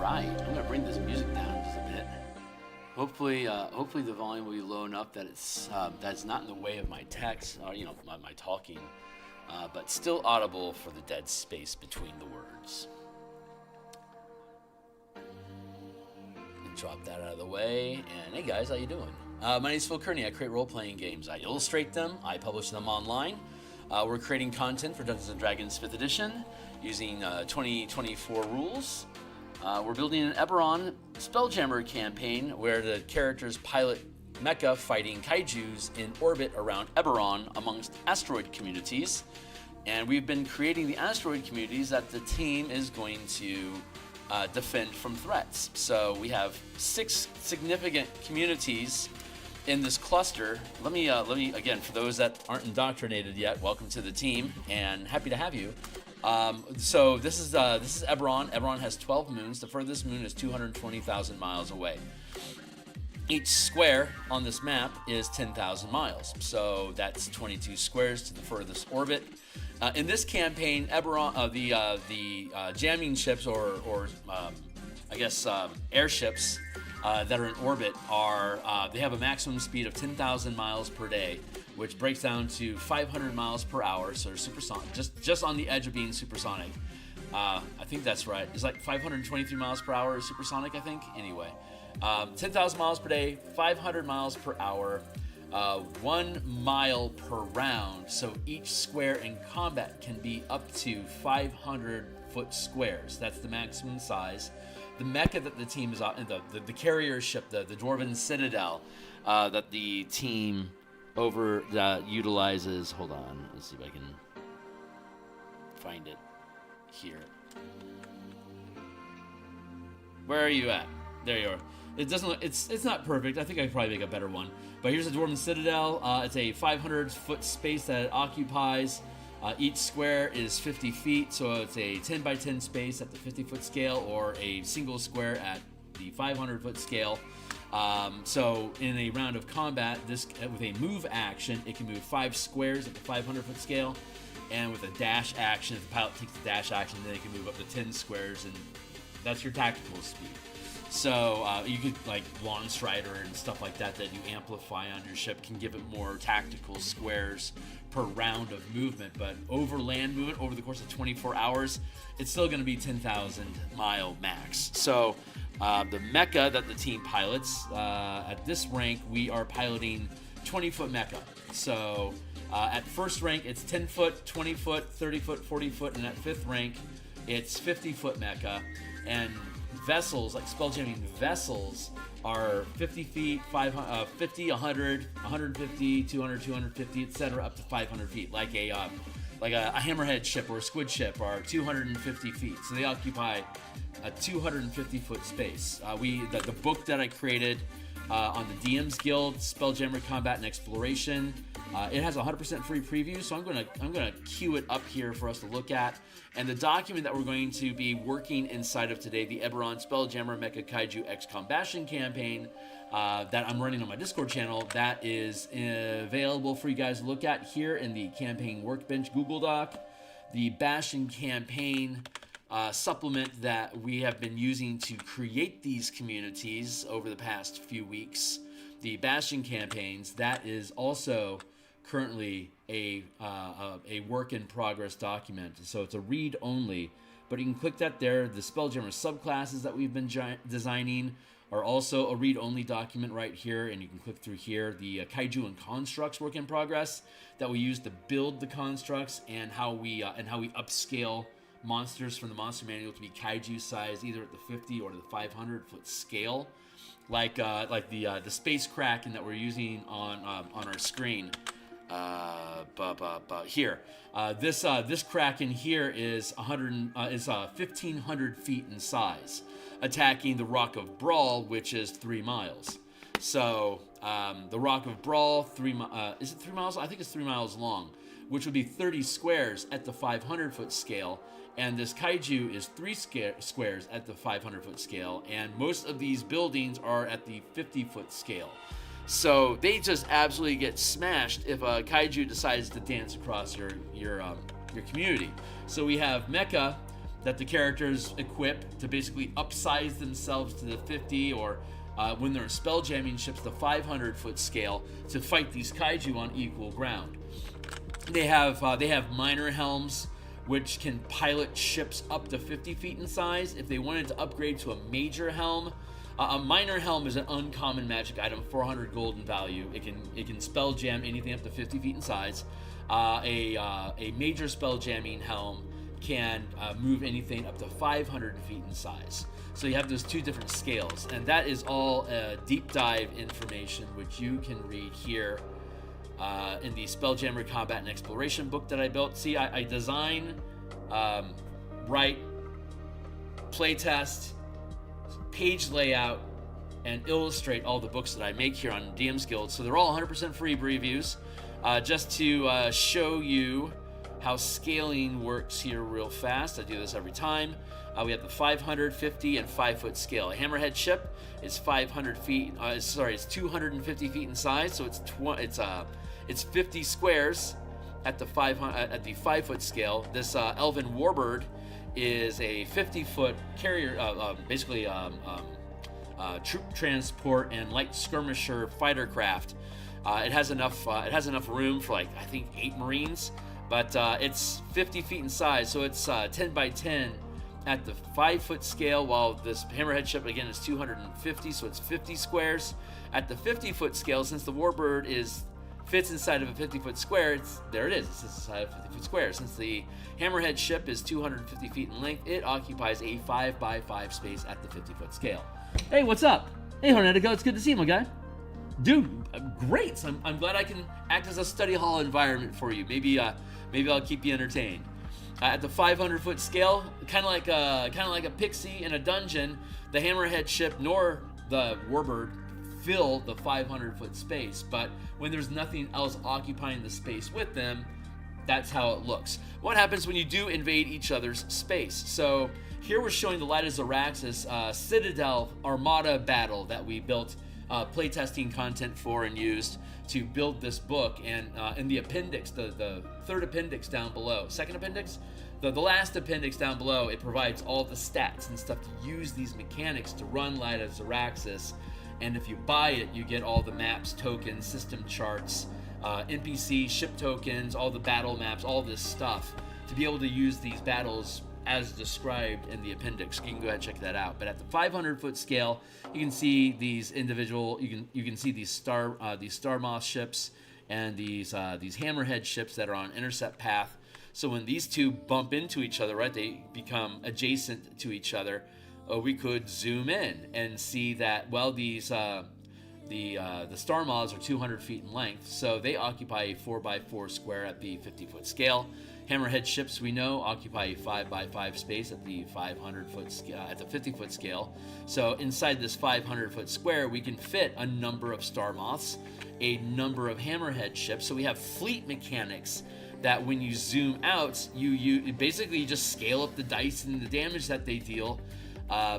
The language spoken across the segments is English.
I'm gonna bring this music down just a bit. Hopefully the volume will be low enough that that's not in the way of my text, or my talking, but still audible for the dead space between the words. Drop that out of the way, and hey guys, how you doing? My name is Phil Kearney. I create role-playing games. I illustrate them. I publish them online. We're creating content for Dungeons & Dragons 5th Edition using 2024 rules. We're building an Eberron Spelljammer campaign where the characters pilot mecha fighting kaijus in orbit around Eberron amongst asteroid communities. And we've been creating the asteroid communities that the team is going to defend from threats. So we have 6 significant communities in this cluster. Let me again, for those that aren't indoctrinated yet, welcome to the team and happy to have you. So this is Eberron. Eberron has 12 moons. The furthest moon is 220,000 miles away. Each square on this map is 10,000 miles. So that's 22 squares to the furthest orbit. In this campaign, Eberron, the jamming ships or airships that are in orbit they have a maximum speed of 10,000 miles per day, which breaks down to 500 miles per hour, so they're supersonic, just on the edge of being supersonic. I think that's right. It's like 523 miles per hour is supersonic, I think. Anyway, 10,000 miles per day, 500 miles per hour, 1 mile per round. So each square in combat can be up to 500-foot squares. That's the maximum size. The mecha that the team is on, the carrier ship, the Dwarven Citadel, that the team utilizes. Hold on, let's see if I can find it here. Where are you at? There you are. It doesn't look, it's not perfect. I think I could probably make a better one. But here's the Dwarven Citadel. It's a 500-foot space that it occupies. Each square is 50 feet, so it's a 10 by 10 space at the 50-foot scale, or a single square at the 500-foot scale. So in a round of combat, this with a move action, it can move 5 squares at the 500-foot scale, and with a dash action, if the pilot takes the dash action, then it can move up to 10 squares, and that's your tactical speed. So you could, like Lawn Strider and stuff like that you amplify on your ship, can give it more tactical squares per round of movement. But over land movement, over the course of 24 hours, it's still going to be 10,000 mile max. So the mecha that the team pilots, at this rank, we are piloting 20-foot mecha. So at first rank, it's 10 foot, 20 foot, 30 foot, 40 foot, and at 5th rank, it's 50-foot mecha. And vessels, like spelljamming vessels, are 50 feet, 50, 100, 150, 200, 250, etc., up to 500 feet, like a hammerhead ship or a squid ship are 250 feet. So they occupy a 250-foot space. The book that I created on the DMsGuild, Spelljammer Combat and Exploration, it has a 100% free preview, so I'm gonna queue it up here for us to look at. And the document that we're going to be working inside of today, the Eberron Spelljammer Mecha Kaiju XCOM Bastion campaign, that I'm running on my Discord channel, that is available for you guys to look at here in the campaign Workbench Google Doc. The Bastion campaign supplement that we have been using to create these communities over the past few weeks, the Bastion campaigns, that is also currently a work in progress document. So it's a read only, but you can click that there. The Spelljammer subclasses that we've been designing are also a read only document right here, and you can click through here. The Kaiju and Constructs work in progress that we use to build the constructs, and how we upscale monsters from the monster manual to be kaiju size, either at the 50 or the 500-foot scale, like the space kraken that we're using on our screen. Here, this kraken here is 1,500 feet in size, attacking the Rock of Brawl, which is 3 miles. So the Rock of Brawl, is it 3 miles? I think it's 3 miles long, which would be 30 squares at the 500-foot scale. And this kaiju is 3 squares at the 500-foot scale. And most of these buildings are at the 50-foot scale. So they just absolutely get smashed if a kaiju decides to dance across your community. So we have mecha that the characters equip to basically upsize themselves to the 50 or when they're in spelljamming ships, the 500-foot scale to fight these kaiju on equal ground. They have minor helms, which can pilot ships up to 50 feet in size. If they wanted to upgrade to a major helm, a minor helm is an uncommon magic item, 400 gold in value. It can spell jam anything up to 50 feet in size. A major spell jamming helm can move anything up to 500 feet in size. So you have those 2 different scales, and that is all deep dive information which you can read here in the Spelljammer Combat and Exploration book that I built. See, I design, write, playtest, page layout, and illustrate all the books that I make here on DMsGuild. So they're all 100% free reviews, just to show you how scaling works here real fast. I do this every time. We have the 500, 50, and 5-foot scale. A hammerhead ship is 500 feet. It's 250 feet in size, so it's 50 squares at the 5-foot scale. This elven warbird is a 50-foot carrier, basically troop transport and light skirmisher fighter craft. It has enough room for I think 8 Marines, but it's 50 feet in size, so it's 10 by 10 at the 5-foot scale. While this hammerhead ship again is 250, so it's 50 squares at the 50-foot scale. Since the warbird fits inside of a 50-foot square, there it is. It's inside of a 50-foot square. Since the hammerhead ship is 250 feet in length, it occupies a 5 by 5 space at the 50-foot scale. Hey, what's up? Hey, Hornetico, it's good to see you, my guy. Dude, great. So I'm glad I can act as a study hall environment for you. Maybe I'll keep you entertained. At the 500-foot scale, kind of like a pixie in a dungeon, the hammerhead ship nor the warbird fill the 500-foot space, but when there's nothing else occupying the space with them, that's how it looks. What happens when you do invade each other's space? So here we're showing the Light of Zaraxis Citadel Armada battle that we built playtesting content for and used to build this book. And in the appendix, the third appendix down below, second appendix, the last appendix down below, it provides all the stats and stuff to use these mechanics to run Light of Zaraxis. And if you buy it, you get all the maps, tokens, system charts, NPC, ship tokens, all the battle maps, all this stuff to be able to use these battles as described in the appendix. You can go ahead and check that out. But at the 500-foot scale, you can see these individual. You can see these star moth ships and these hammerhead ships that are on intercept path. So when these two bump into each other, right, they become adjacent to each other. We could zoom in and see that, well, these the star moths are 200 feet in length, so they occupy a 4 by 4 square at the 50-foot scale. Hammerhead ships, we know, occupy a 5 by 5 space at the 50-foot scale. So inside this 500-foot square, we can fit a number of star moths, a number of hammerhead ships. So we have fleet mechanics that when you zoom out, you basically just scale up the dice and the damage that they deal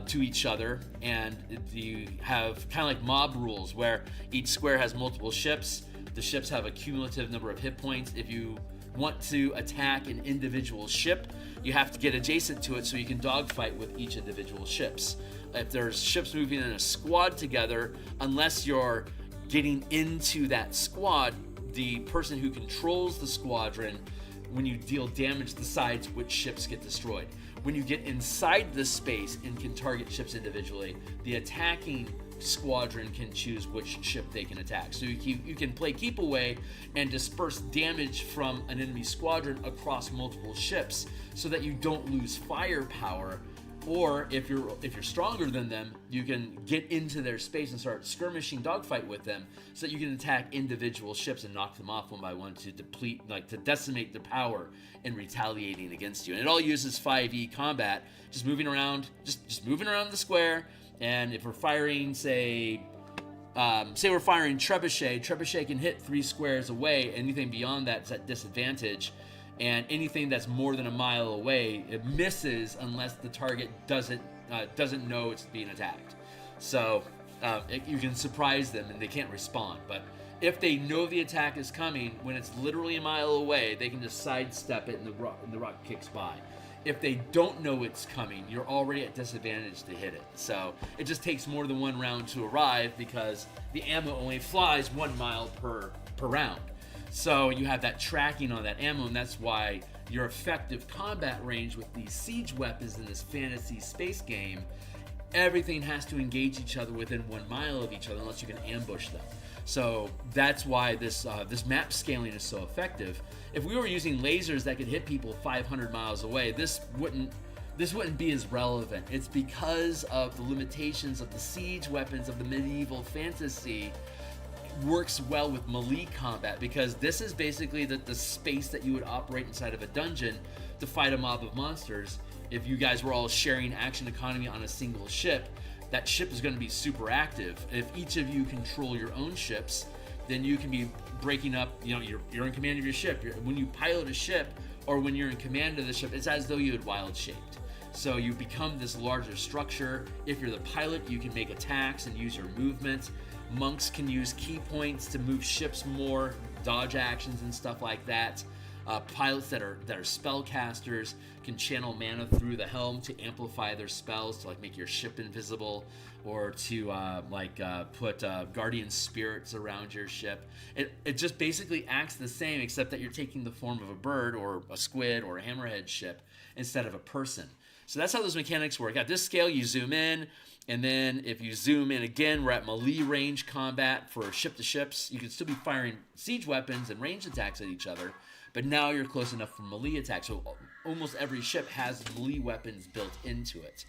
to each other, and you have kind of like mob rules where each square has multiple ships. The ships have a cumulative number of hit points. If you want to attack an individual ship, you have to get adjacent to it so you can dogfight with each individual ships. If there's ships moving in a squad together, unless you're getting into that squad, the person who controls the squadron, when you deal damage, decides which ships get destroyed. When you get inside the space and can target ships individually, the attacking squadron can choose which ship they can attack. So you can play keep away and disperse damage from an enemy squadron across multiple ships so that you don't lose firepower. Or if you're stronger than them, you can get into their space and start skirmishing dogfight with them so that you can attack individual ships and knock them off one by one to deplete, to decimate their power in retaliating against you. And it all uses 5e combat, just moving around, just moving around the square. And if we're firing, say, say we're firing Trebuchet can hit 3 squares away. Anything beyond that is at disadvantage. And anything that's more than a mile away, it misses unless the target doesn't know it's being attacked. So you can surprise them and they can't respond. But if they know the attack is coming, when it's literally a mile away, they can just sidestep it and the rock kicks by. If they don't know it's coming, you're already at disadvantage to hit it. So it just takes more than 1 round to arrive because the ammo only flies 1 mile per round. So you have that tracking on that ammo, and that's why your effective combat range with these siege weapons in this fantasy space game, everything has to engage each other within 1 mile of each other unless you can ambush them. So that's why this map scaling is so effective. If we were using lasers that could hit people 500 miles away, this wouldn't be as relevant. It's because of the limitations of the siege weapons of the medieval fantasy. Works well with melee combat because this is basically the space that you would operate inside of a dungeon to fight a mob of monsters. If you guys were all sharing action economy on a single ship, that ship is going to be super active. If each of you control your own ships, then you can be breaking up, you're in command of your ship. When you pilot a ship or when you're in command of the ship, it's as though you had wild shaped. So you become this larger structure. If you're the pilot, you can make attacks and use your movement. Monks can use key points to move ships more, dodge actions and stuff like that. Pilots that are spellcasters can channel mana through the helm to amplify their spells to make your ship invisible, or to put guardian spirits around your ship. It just basically acts the same, except that you're taking the form of a bird or a squid or a hammerhead ship instead of a person. So that's how those mechanics work. At this scale, you zoom in, and then if you zoom in again, we're at melee range combat for ship to ships. You can still be firing siege weapons and range attacks at each other, but now you're close enough for melee attacks. So almost every ship has melee weapons built into it.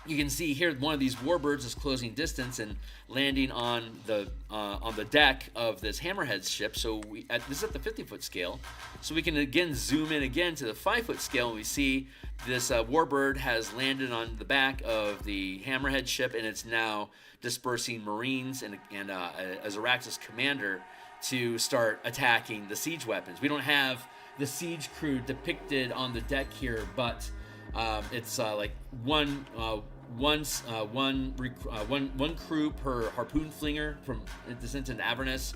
You can see here one of these warbirds is closing distance and landing on the deck of this hammerhead ship. So this is at the 50-foot scale. So we can again zoom in again to the 5-foot scale, and we see this warbird has landed on the back of the hammerhead ship, and it's now dispersing marines and as Arax's commander to start attacking the siege weapons. We don't have the siege crew depicted on the deck here, but it's one crew per harpoon flinger from Descent into Avernus.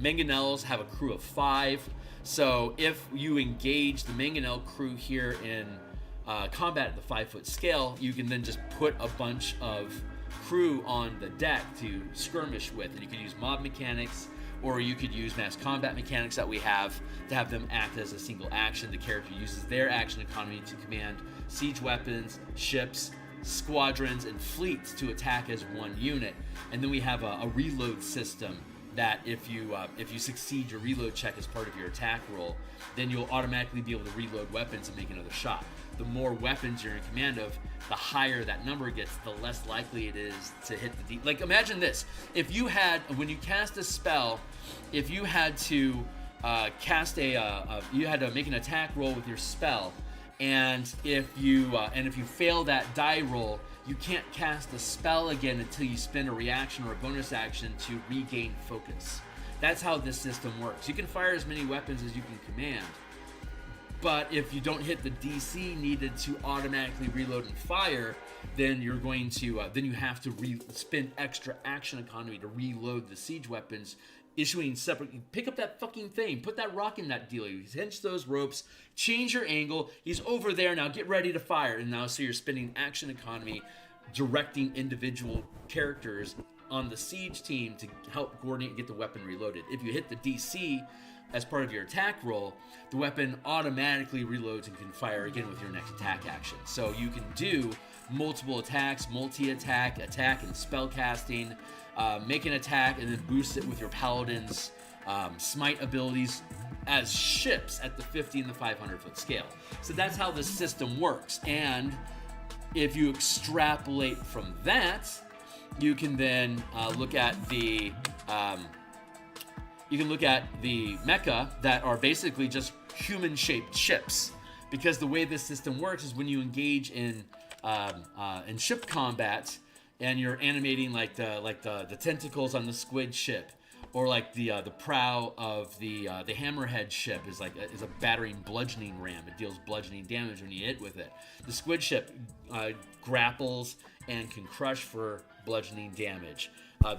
Mangonels have a crew of 5. So if you engage the Mangonel crew here in combat at the 5-foot scale, you can then just put a bunch of crew on the deck to skirmish with, and you can use mob mechanics, or you could use mass combat mechanics that we have to have them act as a single action. The character uses their action economy to command siege weapons, ships, squadrons, and fleets to attack as one unit. And then we have a reload system that if you succeed your reload check as part of your attack roll, then you'll automatically be able to reload weapons and make another shot. The more weapons you're in command of, the higher that number gets, the less likely it is to hit the like, imagine this. If you had, when you cast a spell, if you had to you had to make an attack roll with your spell, and if you fail that die roll, you can't cast a spell again until you spend a reaction or a bonus action to regain focus. That's how this system works. You can fire as many weapons as you can command, but if you don't hit the DC needed to automatically reload and fire, then you're going to then you have to spend extra action economy to reload the siege weapons, issuing separate. Pick up that fucking thing, put that rock in that dealer, hinge those ropes, change your angle. He's over there now. Get ready to fire. And now, so you're spending action economy directing individual characters on the siege team to help coordinate and get the weapon reloaded. If you hit the DC as part of your attack roll, the weapon automatically reloads and can fire again with your next attack action. So you can do multiple attacks, multi-attack, attack and spell casting, make an attack and then boost it with your paladin's smite abilities as ships at the 50 and the 500-foot scale. So that's how the system works. And if you extrapolate from that, you can then look at the mecha that are basically just human-shaped ships, because the way this system works is when you engage in ship combat, and you're animating like the tentacles on the squid ship, or like the prow of the hammerhead ship is a battering bludgeoning ram. It deals bludgeoning damage when you hit with it. The squid ship grapples and can crush for bludgeoning damage.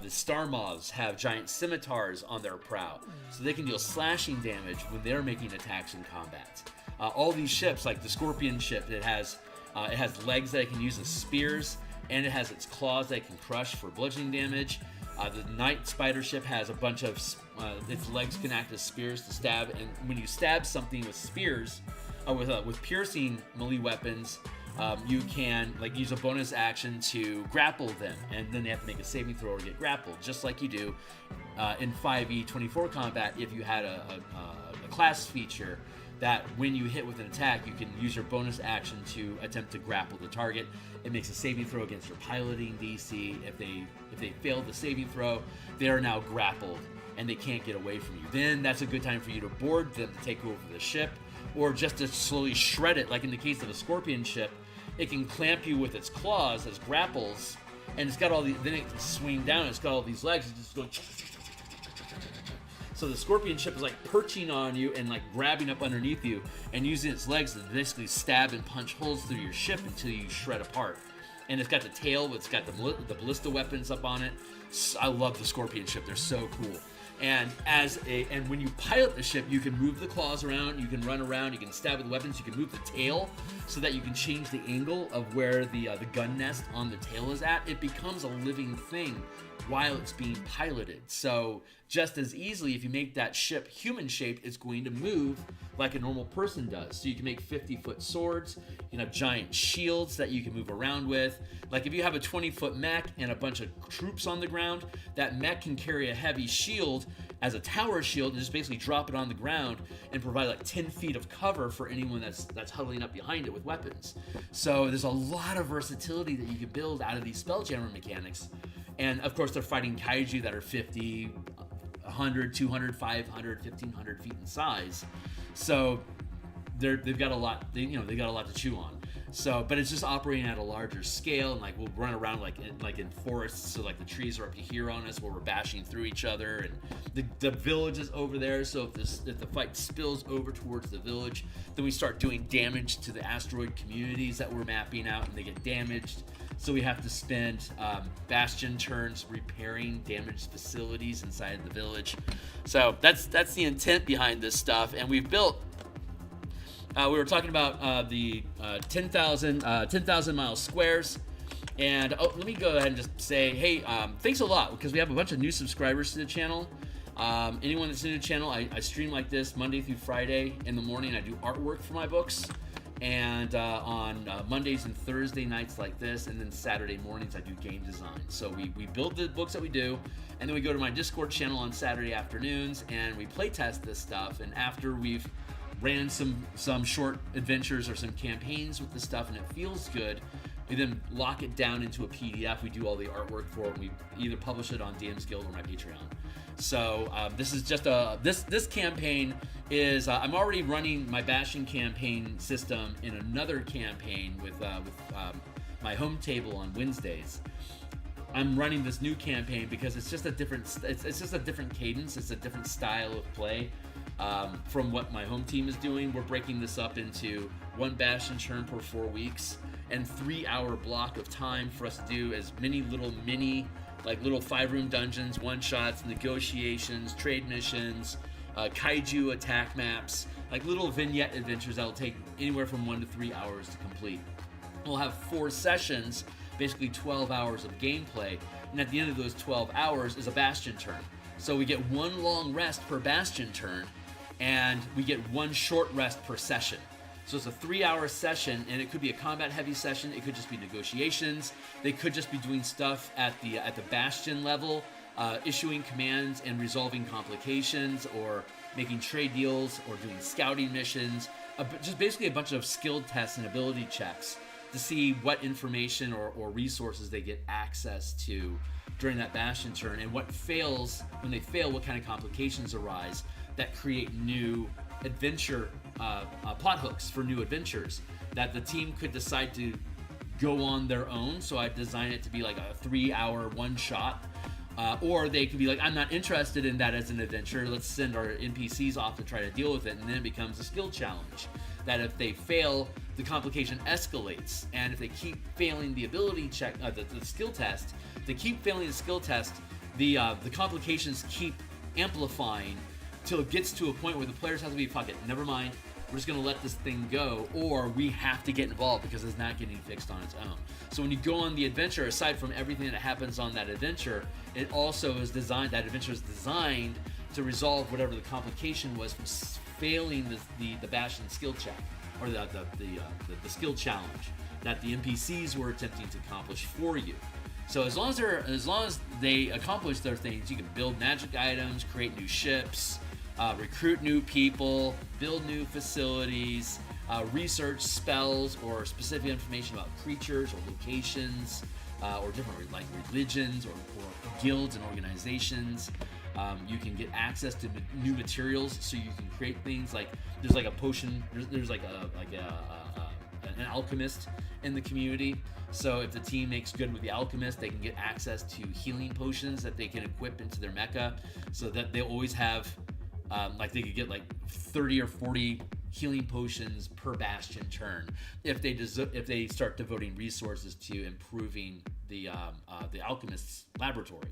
The star moths have giant scimitars on their prow, so they can deal slashing damage when they're making attacks in combat. All these ships, like the scorpion ship, it has legs that it can use as spears, and it has its claws that it can crush for bludgeoning damage. The night spider ship has a bunch of its legs can act as spears to stab, and when you stab something with spears, with piercing melee weapons, you can use a bonus action to grapple them, and then they have to make a saving throw or get grappled, just like you do in 5e24 combat. If you had a class feature that when you hit with an attack, you can use your bonus action to attempt to grapple the target. It makes a saving throw against your piloting DC. If they fail the saving throw, they are now grappled and they can't get away from you. Then that's a good time for you to board them to take over the ship, or just to slowly shred it. Like in the case of a scorpion ship, it can clamp you with its claws as grapples, and it's got all these. Then it can swing down. It's got all these legs. It's just going. So the scorpion ship is perching on you and grabbing up underneath you and using its legs to basically stab and punch holes through your ship until you shred apart. And it's got the tail, it's got the ballista weapons up on it. I love the scorpion ship. They're so cool. And when you pilot the ship, you can move the claws around, you can run around, you can stab with weapons, you can move the tail so that you can change the angle of where the gun nest on the tail is at. It becomes a living thing while it's being piloted. So just as easily, if you make that ship human-shaped, it's going to move like a normal person does. So you can make 50-foot swords, you can have giant shields that you can move around with. Like if you have a 20-foot mech and a bunch of troops on the ground, that mech can carry a heavy shield as a tower shield and just basically drop it on the ground and provide 10 feet of cover for anyone that's huddling up behind it with weapons. So there's a lot of versatility that you can build out of these Spelljammer mechanics. And of course, they're fighting kaiju that are 50, 100, 200, 500, 1,500 feet in size. So they've got a lot. They got a lot to chew on. So, but it's just operating at a larger scale, and we'll run around in forests. So the trees are up to here on us, where we're bashing through each other, and the village is over there. So if the fight spills over towards the village, then we start doing damage to the asteroid communities that we're mapping out, and they get damaged. So we have to spend Bastion turns repairing damaged facilities inside the village. So that's the intent behind this stuff. And we've built. We were talking about the 10,000 mile squares. And let me go ahead and just say, hey, thanks a lot, because we have a bunch of new subscribers to the channel. Anyone that's new to the channel, I stream like this Monday through Friday in the morning. I do artwork for my books. And on Mondays and Thursday nights like this, and then Saturday mornings I do game design. So we build the books that we do, and then we go to my Discord channel on Saturday afternoons, and we play test this stuff. And after we've ran some short adventures or some campaigns with the stuff and it feels good, we then lock it down into a PDF. We do all the artwork for it, and we either publish it on DMsGuild or my Patreon. So this is just this campaign is I'm already running my Bastion campaign system in another campaign with my home table on Wednesdays. I'm running this new campaign because it's just a different cadence. It's a different style of play from what my home team is doing. We're breaking this up into one Bastion turn per 4 weeks and 3-hour block of time for us to do as many little 5-room dungeons, one-shots, negotiations, trade missions, kaiju attack maps, little vignette adventures that will take anywhere from 1 to 3 hours to complete. We'll have 4 sessions, basically 12 hours of gameplay, and at the end of those 12 hours is a Bastion turn. So we get 1 long rest per Bastion turn, and we get 1 short rest per session. So it's a 3-hour session, and it could be a combat-heavy session. It could just be negotiations. They could just be doing stuff at the Bastion level, issuing commands and resolving complications, or making trade deals, or doing scouting missions. Just basically a bunch of skill tests and ability checks to see what information or resources they get access to during that Bastion turn, and what fails. When they fail, what kind of complications arise that create new adventure plot hooks for new adventures that the team could decide to go on their own. So I designed it to be like a 3-hour one-shot. Or they could be like, I'm not interested in that as an adventure. Let's send our NPCs off to try to deal with it. And then it becomes a skill challenge. That if they fail, the complication escalates. And if they keep failing the ability check, the skill test, they keep failing the skill test, the complications keep amplifying till it gets to a point where the players have to be, fuck it, never mind. We're just going to let this thing go, or we have to get involved because it's not getting fixed on its own. So when you go on the adventure, aside from everything that happens on that adventure, it also is designed, that adventure is designed to resolve whatever the complication was from failing the Bastion skill check, or the skill challenge that the NPCs were attempting to accomplish for you. So as long as they accomplish their things, you can build magic items, create new ships, recruit new people, build new facilities, research spells or specific information about creatures or locations, or different like religions or guilds and organizations. You can get access to new materials, so you can create things like there's like a potion. There's like an alchemist in the community. So if the team makes good with the alchemist, they can get access to healing potions that they can equip into their mecha, so that they always have. Like they could get like 30 or 40 healing potions per Bastion turn if they start devoting resources to improving the alchemist's laboratory.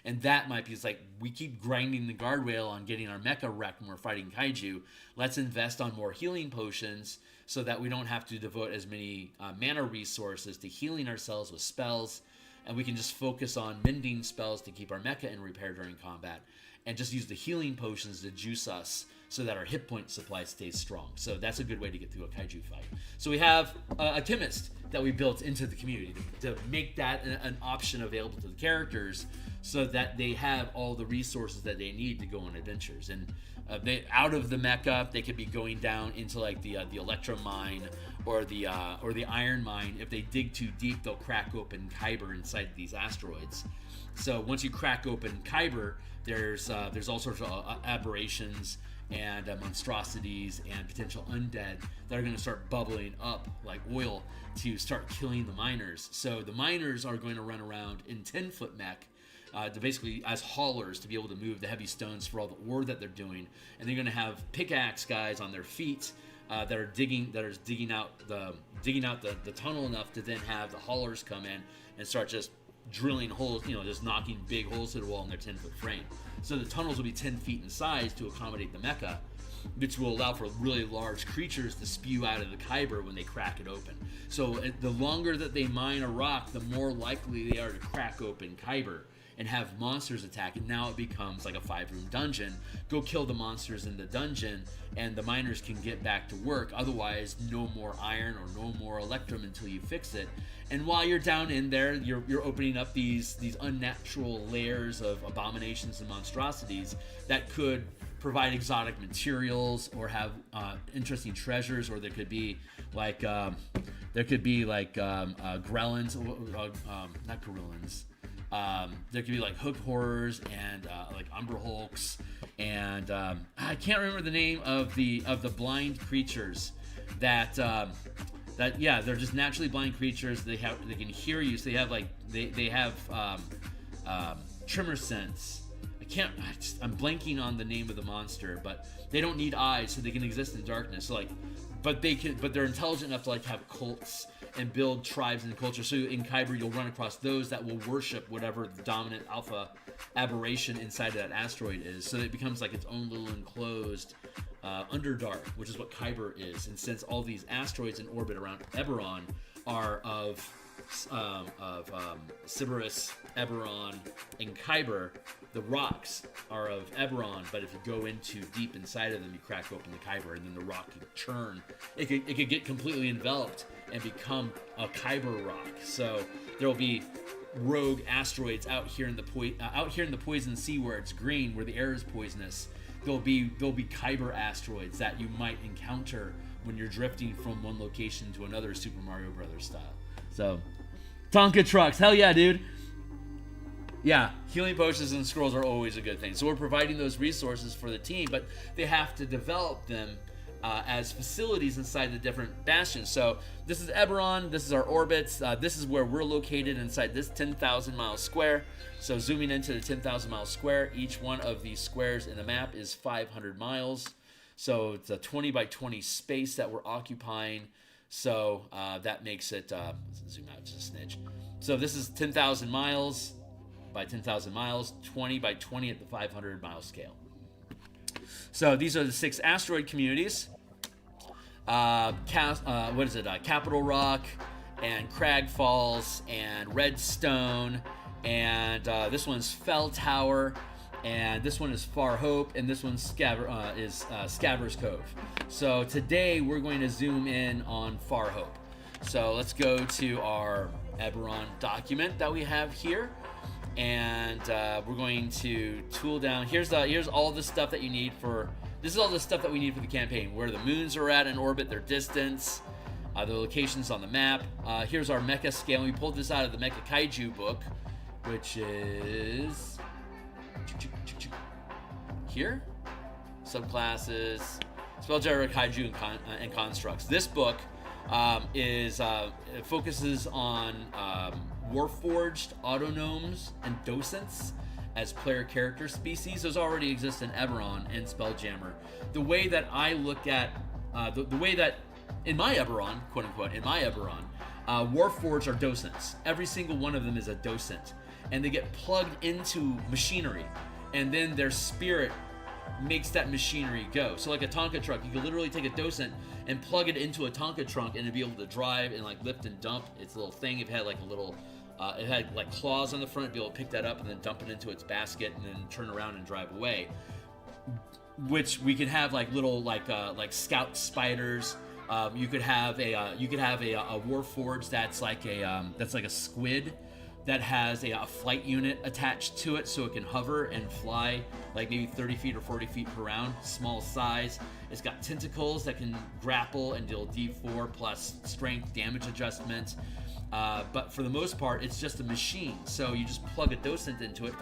And that might be, it's like, we keep grinding the guardrail on getting our mecha wrecked when we're fighting kaiju. Let's invest on more healing potions so that we don't have to devote as many mana resources to healing ourselves with spells, and we can just focus on mending spells to keep our mecha in repair during combat, and just use the healing potions to juice us so that our hit point supply stays strong. So that's a good way to get through a kaiju fight. So we have a chemist that we built into the community to make that an option available to the characters, so that they have all the resources that they need to go on adventures. And they, out of the mecha, they could be going down into like the Electro mine or the iron mine. If they dig too deep, they'll crack open kyber inside these asteroids. So once you crack open kyber, there's all sorts of aberrations and monstrosities and potential undead that are going to start bubbling up like oil to start killing the miners. So the miners are going to run around in 10-foot mech, to basically as haulers to be able to move the heavy stones for all the ore that they're doing, and they're going to have pickaxe guys on their feet that are digging out the tunnel enough to then have the haulers come in and start just drilling holes, just knocking big holes to the wall in their 10-foot frame. So the tunnels will be 10 feet in size to accommodate the mecha, which will allow for really large creatures to spew out of the kyber when they crack it open. So the longer that they mine a rock, the more likely they are to crack open kyber and have monsters attack. And now it becomes like a 5-room dungeon. Go kill the monsters in the dungeon, and the miners can get back to work. Otherwise, no more iron or no more electrum until you fix it. And while you're down in there, you're opening up these unnatural layers of abominations and monstrosities that could provide exotic materials or have interesting treasures, or there could be like grellins, not gorillans. There could be like hook horrors and like umber hulks, and I can't remember the name of the blind creatures that they're just naturally blind creatures. They can hear you, so they have tremor sense. I'm blanking on the name of the monster, but they don't need eyes, so they can exist in darkness. So but they're intelligent enough to like have cults and build tribes and culture. So in Kyber, you'll run across those that will worship whatever the dominant alpha aberration inside of that asteroid is. So it becomes like its own little enclosed Underdark, which is what Kyber is. And since all these asteroids in orbit around Eberron are of Sybaris, Eberron, and Kyber, the rocks are of Eberron, but if you go into deep inside of them, you crack open the Kyber, and then the rock could churn. It could get completely enveloped and become a Kyber rock. So there will be rogue asteroids out here in the poison sea where it's green, where the air is poisonous. There'll be Kyber asteroids that you might encounter when you're drifting from one location to another, Super Mario Brothers style. So, Tonka trucks, hell yeah, dude. Yeah, healing potions and scrolls are always a good thing. So we're providing those resources for the team, but they have to develop them as facilities inside the different bastions. So this is Eberron, this is our orbits, this is where we're located inside this 10,000 mile square. So zooming into the 10,000 mile square, each one of these squares in the map is 500 miles. So it's a 20 by 20 space that we're occupying. So that makes it, let's zoom out just a smidge. So this is 10,000 miles by 10,000 miles, 20 by 20 at the 500 mile scale. So these are the 6 asteroid communities. Capital Rock, and Crag Falls, and Redstone, and this one's Fell Tower, and this one is Far Hope, and this one's Scabbers Cove. So today we're going to zoom in on Far Hope. So let's go to our Eberron document that we have here. And we're going to tool down. Here's all the stuff that you need for. This is all the stuff that we need for the campaign. Where the moons are at in orbit, their distance, the locations on the map. Here's our mecha scale. We pulled this out of the Mecha Kaiju book, which is here. Subclasses, Spelljammer Kaiju and Constructs. This book it focuses on Warforged, Autonomes, and Docents as player character species. Those already exist in Eberron and Spelljammer. The way that I look at, the way that in my Eberron, quote unquote, in my Eberron, Warforged are Docents. Every single one of them is a Docent. And they get plugged into machinery. And then their spirit makes that machinery go. So like a Tonka truck, you could literally take a Docent and plug it into a Tonka trunk and it'd be able to drive and like lift and dump its little thing. It had like a little, it had like claws on the front, it'd be able to pick that up and then dump it into its basket and then turn around and drive away. Which we could have like little like scout spiders. You could have a Warforged that's like a squid that has a flight unit attached to it, so it can hover and fly like maybe 30 feet or 40 feet per round, small size. It's got tentacles that can grapple and deal D4 plus strength damage adjustment. But for the most part, it's just a machine. So you just plug a Docent into it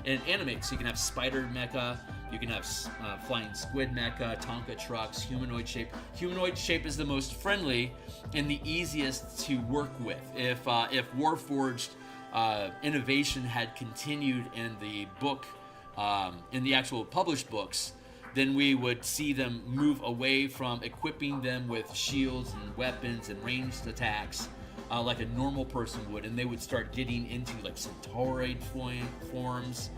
and it animates. So you can have spider mecha, you can have flying squid mecha, Tonka trucks, humanoid shape. Humanoid shape is the most friendly and the easiest to work with. If Warforged innovation had continued in the book, in the actual published books, then we would see them move away from equipping them with shields and weapons and ranged attacks like a normal person would, and they would start getting into like centauroid forms.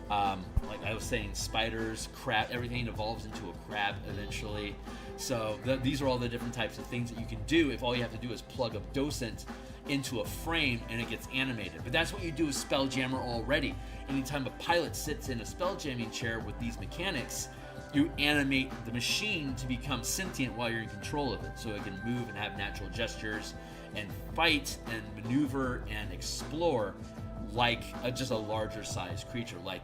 Like I was saying, spiders, crab, everything evolves into a crab eventually. So these are all the different types of things that you can do if all you have to do is plug a Docent into a frame and it gets animated. But that's what you do with Spelljammer already. Anytime a pilot sits in a spelljamming chair with these mechanics, you animate the machine to become sentient while you're in control of it, so it can move and have natural gestures and fight and maneuver and explore like just a larger size creature, like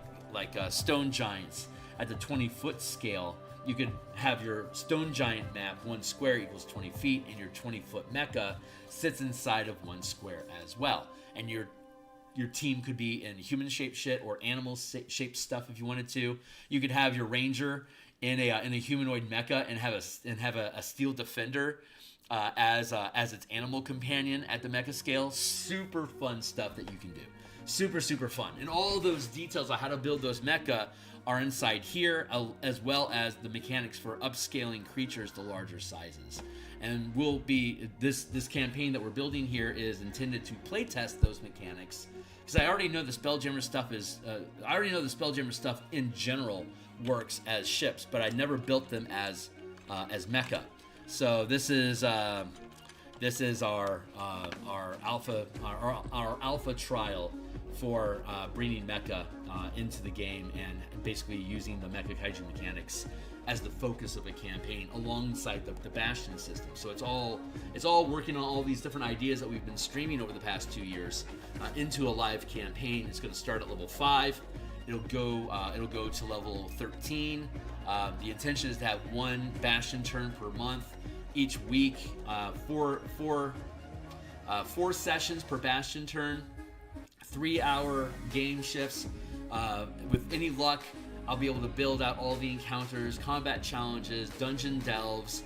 stone giants at the 20-foot scale. You could have your stone giant map, 1 square equals 20 feet, and your 20-foot mecha sits inside of 1 square as well. And your team could be in human shaped shit or animal shaped stuff if you wanted to. You could have your ranger in a humanoid mecha and have a steel defender as its animal companion at the mecha scale. Super fun stuff that you can do. Super fun. And all those details on how to build those mecha are inside here, as well as the mechanics for upscaling creatures to larger sizes. And we'll be this campaign that we're building here is intended to playtest those mechanics, because I already know the Spelljammer stuff in general works as ships, but I never built them as mecha. So this is our alpha trial for bringing mecha into the game and basically using the Mecha Kaiju mechanics as the focus of a campaign alongside the Bastion system. So it's all working on all these different ideas that we've been streaming over the past 2 years into a live campaign. It's going to start at level 5. It'll go to level 13. The intention is to have 1 Bastion turn per month each week. 4 sessions per Bastion turn. 3-hour game shifts. With any luck, I'll be able to build out all the encounters, combat challenges, dungeon delves,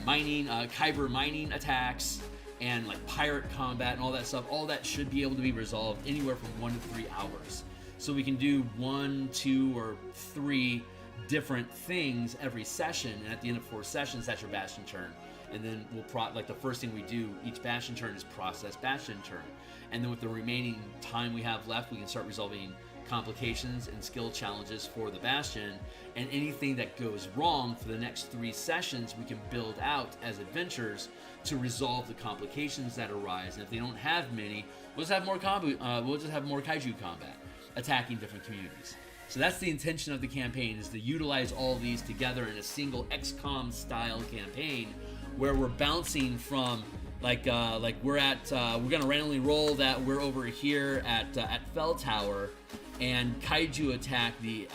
mining, kyber mining attacks, and like pirate combat and all that stuff. All that should be able to be resolved anywhere from 1 to 3 hours. So we can do 1, 2, or 3 different things every session, and at the end of 4 sessions, that's your Bastion turn. And then like the first thing we do each Bastion turn is process Bastion turn. And then with the remaining time we have left, we can start resolving complications and skill challenges for the Bastion, and anything that goes wrong for the next 3 sessions we can build out as adventures to resolve the complications that arise. And if they don't have many, we'll just have more kaiju combat attacking different communities. So that's the intention of the campaign, is to utilize all these together in a single XCOM style campaign where we're bouncing from like we're gonna randomly roll that we're over here at Fell Tower, and kaiju attack the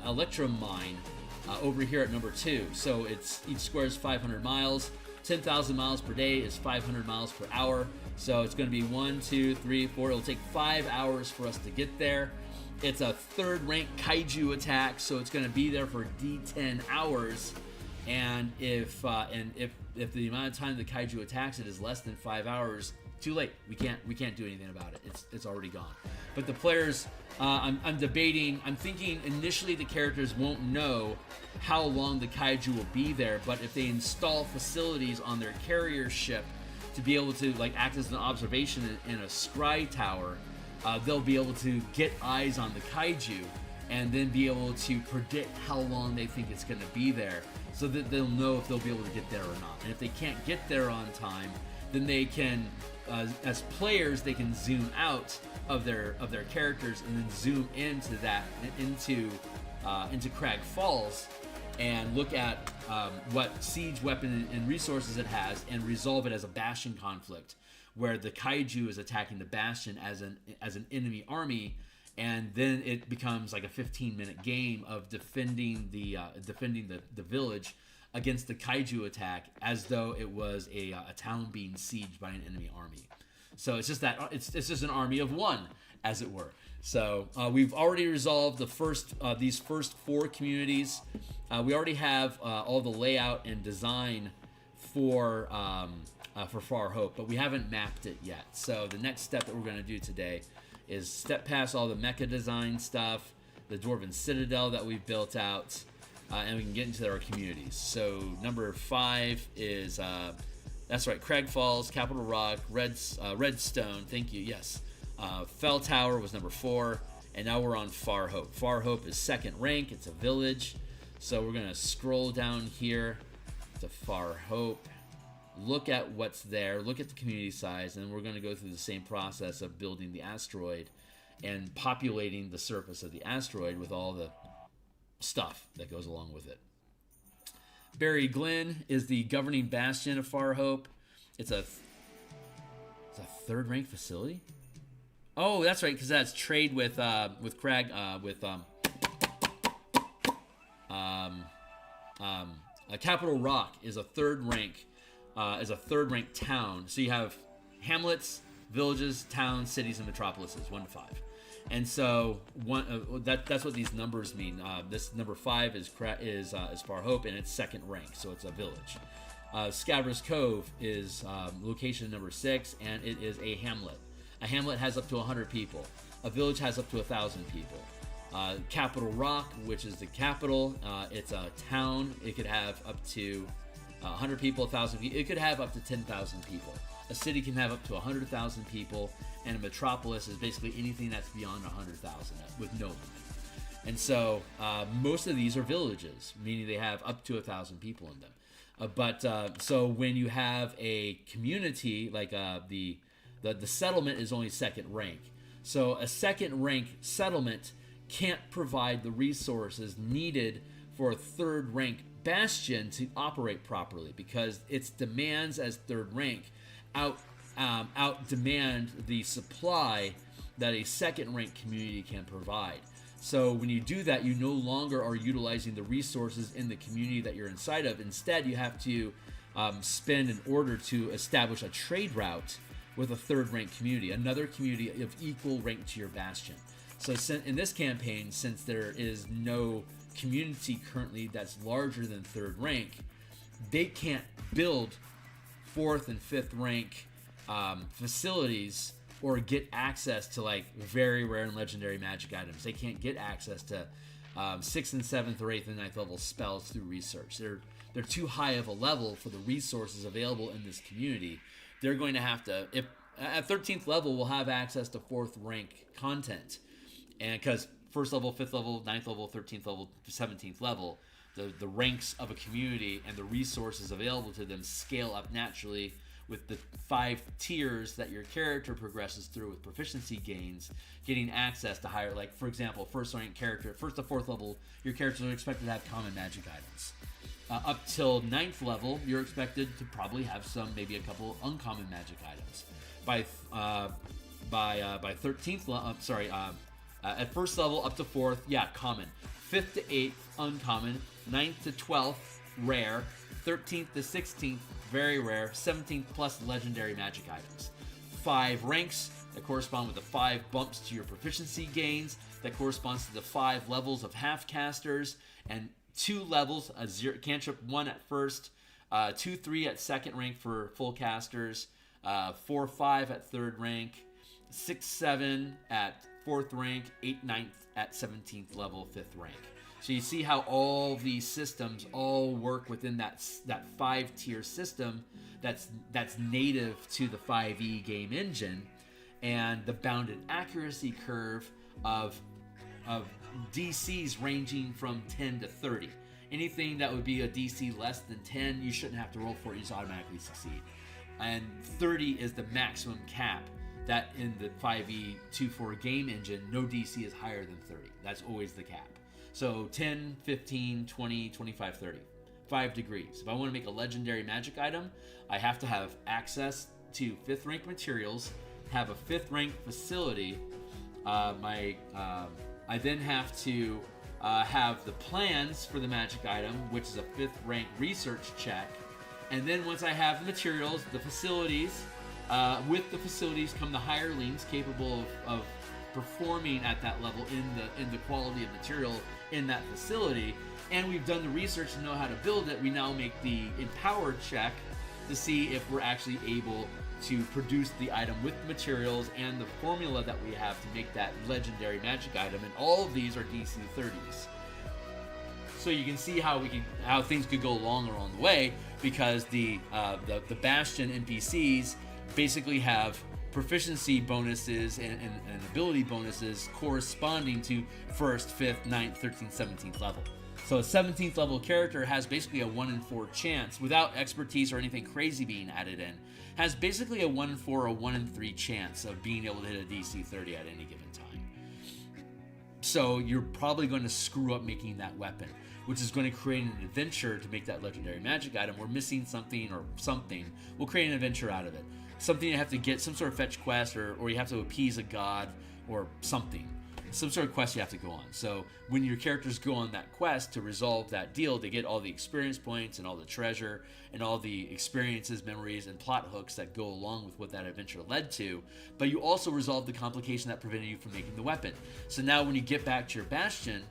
Electrum Mine over here at number 2. So it's each square is 500 miles. 10,000 miles per day is 500 miles per hour. So it's going to be 1, 2, 3, 4. It'll take 5 hours for us to get there. It's a 3rd rank kaiju attack, so it's going to be there for D10 hours. And if the amount of time the kaiju attacks it is less than 5 hours, too late. We can't do anything about it. It's already gone. But the players, I'm thinking initially the characters won't know how long the kaiju will be there, but if they install facilities on their carrier ship to be able to like act as an observation in a scry tower, they'll be able to get eyes on the kaiju and then be able to predict how long they think it's going to be there, so that they'll know if they'll be able to get there or not. And if they can't get there on time, then they can, as players, they can zoom out of their characters and then zoom into Crag Falls and look at what siege weapon and resources it has, and resolve it as a Bastion conflict, where the kaiju is attacking the Bastion as an enemy army, and then it becomes like a 15-minute game of defending the village against the kaiju attack, as though it was a town being sieged by an enemy army. So it's just that it's just an army of one, as it were. So we've already resolved these first 4 communities. We already have all the layout and design for Far Hope, but we haven't mapped it yet. So the next step that we're going to do today is step past all the mecha design stuff, the Dwarven Citadel that we've built out, and we can get into our communities. So number 5 is, that's right, Crag Falls, Capital Rock, Redstone, thank you, yes. Fell Tower was number 4, and now we're on Far Hope. Far Hope is 2nd rank, it's a village. So we're going to scroll down here to Far Hope, look at what's there, look at the community size, and we're going to go through the same process of building the asteroid and populating the surface of the asteroid with all the stuff that goes along with it. Barry Glen is the governing bastion of Far Hope. It's a 3rd rank facility. Oh, that's right, because that's trade with Crag Capital Rock is a 3rd rank town. So you have hamlets, villages, towns, cities, and metropolises, 1 to 5. And so that's what these numbers mean. This number 5 is Far Hope, and it's 2nd rank, so it's a village. Scabrous Cove is location number 6, and it is a hamlet. A hamlet has up to 100 people. A village has up to 1,000 people. Capital Rock, which is the capital, it's a town. It could have up to 100 people, 1,000 people. It could have up to 10,000 people. A city can have up to 100,000 people, and a metropolis is basically anything that's beyond 100,000 with no limit. And so most of these are villages, meaning they have up to 1,000 people in them. So when you have a community, like the settlement is only 2nd rank. So a 2nd rank settlement can't provide the resources needed for a 3rd rank bastion to operate properly, because its demands as 3rd rank out demand the supply that a 2nd rank community can provide. So when you do that, you no longer are utilizing the resources in the community that you're inside of. Instead, you have to spend in order to establish a trade route with a 3rd rank community, another community of equal rank to your bastion. So in this campaign, since there is no community currently that's larger than 3rd rank, they can't build 4th and 5th rank facilities or get access to like very rare and legendary magic items. They can't get access to 6th and 7th or 8th and 9th level spells through research. They're too high of a level for the resources available in this community. They're going to have to, if at 13th level, we'll have access to 4th rank content. And because 1st level, 5th level, 9th level, 13th level, 17th level, the ranks of a community and the resources available to them scale up naturally with the 5 tiers that your character progresses through with proficiency gains, getting access to higher, like for example, 1st rank character, 1st to 4th level, your characters are expected to have common magic items. Up till 9th level, you're expected to probably have maybe a couple uncommon magic items. By 13th level, at 1st level up to 4th, common. 5th to 8th, uncommon. 9th to 12th, rare. 13th to 16th, very rare. 17th plus legendary magic items. 5 ranks that correspond with the 5 bumps to your proficiency gains. That corresponds to the 5 levels of half-casters. And 2 levels, a cantrip 1 at 1st, 2-3 at 2nd rank for full casters, 4-5 at 3rd rank, 6-7 at 4th rank, 8-9 at 17th level, 5th rank. So you see how all these systems all work within that 5-tier system that's native to the 5e game engine, and the bounded accuracy curve of DCs ranging from 10 to 30. Anything that would be a DC less than 10, you shouldn't have to roll for it, you just automatically succeed. And 30 is the maximum cap that in the 5e 2-4 game engine, no DC is higher than 30. That's always the cap. So 10, 15, 20, 25, 30. 5 degrees. If I want to make a legendary magic item, I have to have access to 5th rank materials, have a 5th rank facility. I then have to have the plans for the magic item, which is a 5th rank research check. And then once I have the materials, the facilities, with the facilities come the hirelings capable of performing at that level in the quality of material in that facility. And we've done the research to know how to build it. We now make the empower check to see if we're actually able to produce the item with the materials and the formula that we have to make that legendary magic item, and all of these are DC 30s. So you can see how things could go along the way, because the Bastion NPCs basically have proficiency bonuses and ability bonuses corresponding to 1st, 5th, 9th, 13th, 17th level. So a 17th level character has basically a 1 in 4 chance, without expertise or anything crazy being added in, has basically a 1 in 4 or 1 in 3 chance of being able to hit a DC 30 at any given time. So you're probably going to screw up making that weapon, which is going to create an adventure to make that legendary magic item. We're missing something or something. We'll create an adventure out of it. Something you have to get, some sort of fetch quest, or you have to appease a god or something. Some sort of quest you have to go on. So when your characters go on that quest to resolve that deal, they get all the experience points and all the treasure and all the experiences, memories, and plot hooks that go along with what that adventure led to. But you also resolve the complication that prevented you from making the weapon. So now when you get back to your Bastion,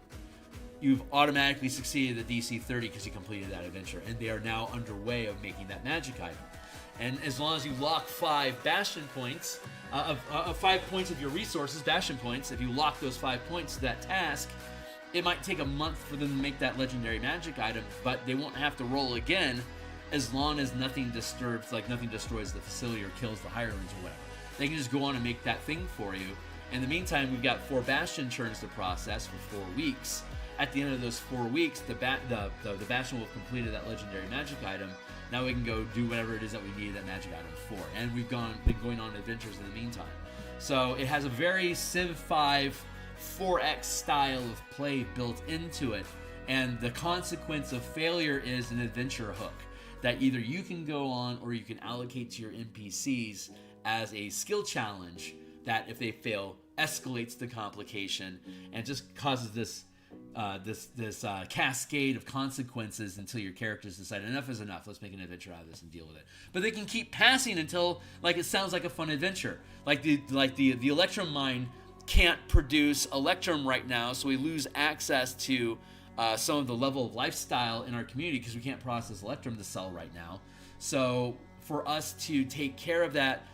you've automatically succeeded the DC 30 because you completed that adventure, and they are now underway of making that magic item. And as long as you lock 5 Bastion points, 5 points of your resources, Bastion points, if you lock those 5 points to that task, it might take a month for them to make that legendary magic item, but they won't have to roll again as long as nothing disturbs, like nothing destroys the facility or kills the hirelings or whatever. They can just go on and make that thing for you. In the meantime, we've got 4 Bastion turns to process for 4 weeks. At the end of those 4 weeks, the Bastion will have completed that legendary magic item. Now we can go do whatever it is that we need that magic item for. And we've been going on adventures in the meantime. So it has a very Civ 5 4X style of play built into it. And the consequence of failure is an adventure hook that either you can go on or you can allocate to your NPCs as a skill challenge that, if they fail, escalates the complication and just causes this cascade of consequences until your characters decide enough is enough. Let's make an adventure out of this and deal with it. But they can keep passing until, like, it sounds like a fun adventure. Like the Electrum Mine can't produce Electrum right now, so we lose access to some of the level of lifestyle in our community because we can't process Electrum to sell right now. So for us to take care of that,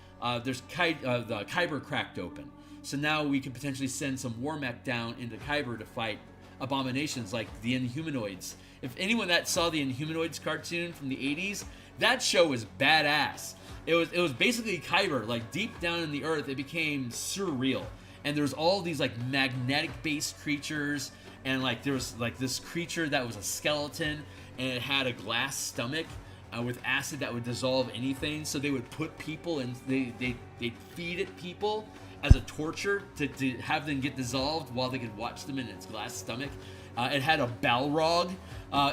there's the Kyber cracked open. So now we could potentially send some war mech down into Kyber to fight abominations like the Inhumanoids. If anyone that saw the Inhumanoids cartoon from the 80s, that show was badass. It was basically Kyber, like deep down in the earth, it became surreal. And there's all these like magnetic-based creatures, and like there was like this creature that was a skeleton, and it had a glass stomach with acid that would dissolve anything. So they would put people and they'd feed it people as a torture to have them get dissolved while they could watch them in its glass stomach. It had a Balrog.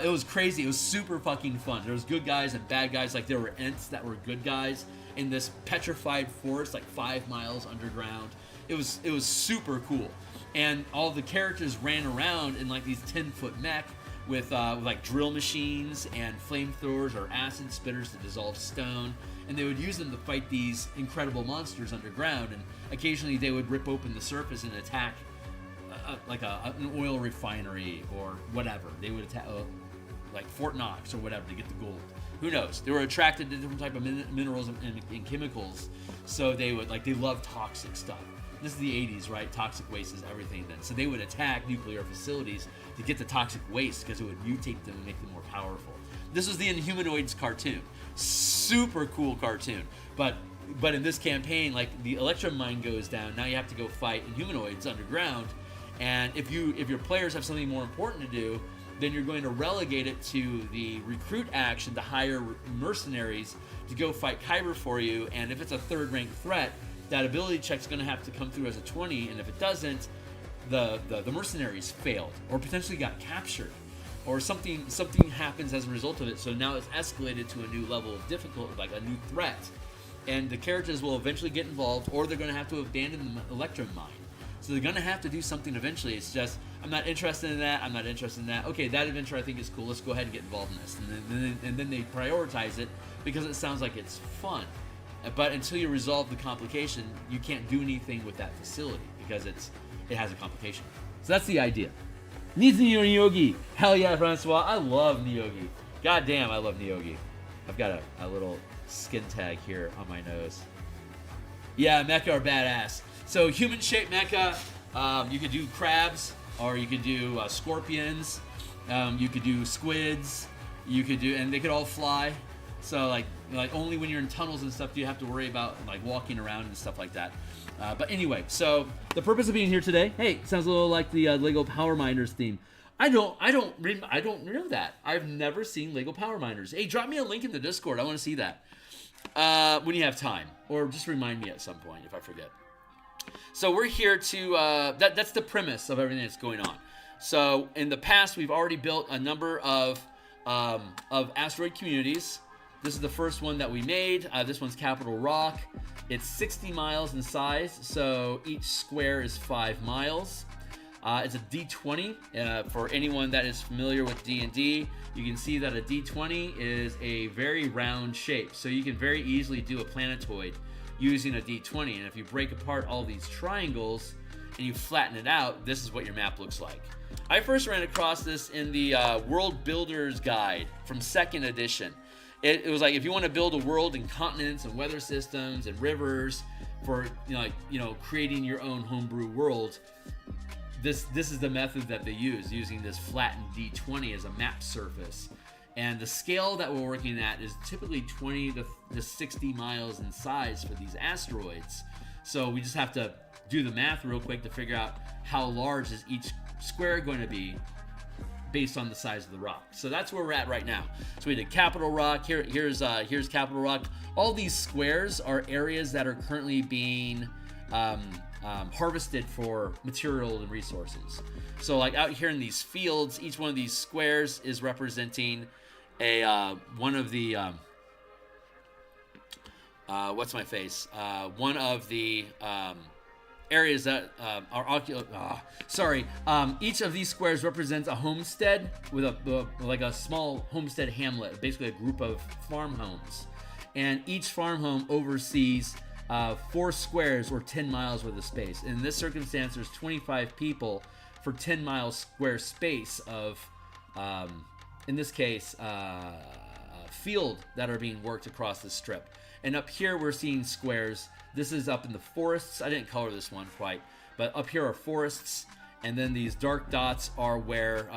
It was crazy. It was super fucking fun. There was good guys and bad guys. Like there were Ents that were good guys in this petrified forest, like 5 miles underground. It was super cool. And all the characters ran around in like these 10-foot mech with like drill machines and flamethrowers or acid spitters to dissolve stone. And they would use them to fight these incredible monsters underground. And occasionally they would rip open the surface and attack like an oil refinery or whatever. They would attack like Fort Knox or whatever to get the gold. Who knows? They were attracted to different type of minerals and chemicals. So they loved toxic stuff. This is the 80s, right? Toxic waste is everything then. So they would attack nuclear facilities to get the toxic waste because it would mutate them and make them more powerful. This was the Inhumanoids cartoon. Super cool cartoon. But in this campaign, like the Electrum mine goes down, now you have to go fight Inhumanoids underground. And if your players have something more important to do, then you're going to relegate it to the recruit action to hire mercenaries to go fight Kyber for you. And if it's a third rank threat, that ability check's going to have to come through as a 20, and if it doesn't, the mercenaries failed or potentially got captured, or something happens as a result of it. So now it's escalated to a new level of difficulty, like a new threat, and the characters will eventually get involved, or they're going to have to abandon the Electrum mine. So they're going to have to do something eventually. It's just, I'm not interested in that. I'm not interested in that. Okay, that adventure I think is cool. Let's go ahead and get involved in this, and then they prioritize it because it sounds like it's fun. But until you resolve the complication, you can't do anything with that facility because it has a complication. So that's the idea. Needs Nyogi. Hell yeah, Francois. I love Nyogi. God damn, I love Nyogi. I've got a little skin tag here on my nose. Yeah, mecha are badass. So human-shaped mecha, you could do crabs, or you could do scorpions. You could do squids. You could do, and they could all fly. So like only when you're in tunnels and stuff do you have to worry about like walking around and stuff like that. But anyway, so the purpose of being here today, hey, sounds a little like the Lego Power Miners theme. I don't know that. I've never seen Lego Power Miners. Hey, drop me a link in the Discord. I want to see that when you have time, or just remind me at some point if I forget. So we're here to that's the premise of everything that's going on. So in the past, we've already built a number of asteroid communities. This is the first one that we made. This one's Capital Rock. It's 60 miles in size, so each square is 5 miles. It's a D20. For anyone that is familiar with D&D, you can see that a D20 is a very round shape, so you can very easily do a planetoid using a D20. And if you break apart all these triangles and you flatten it out, this is what your map looks like. I first ran across this in the World Builder's Guide from 2nd edition. It was like, if you want to build a world and continents and weather systems and rivers for creating your own homebrew world, this is the method that they use, using this flattened D20 as a map surface. And the scale that we're working at is typically 20 to 60 miles in size for these asteroids. So we just have to do the math real quick to figure out how large is each square going to be based on the size of the rock. So that's where we're at right now. So we did Capital Rock. Here's Capital Rock. All these squares are areas that are currently being harvested for material and resources. So like out here in these fields, each one of these squares is representing one of the one of the areas that each of these squares represents a homestead with a small homestead hamlet, basically a group of farm homes, and each farm home oversees 4 squares or 10 miles worth of space. In this circumstance, there's 25 people for 10 mile square space of, in this case, field that are being worked across the strip. And up here we're seeing squares. This is up in the forests. I didn't color this one quite, but up here are forests, and then these dark dots are where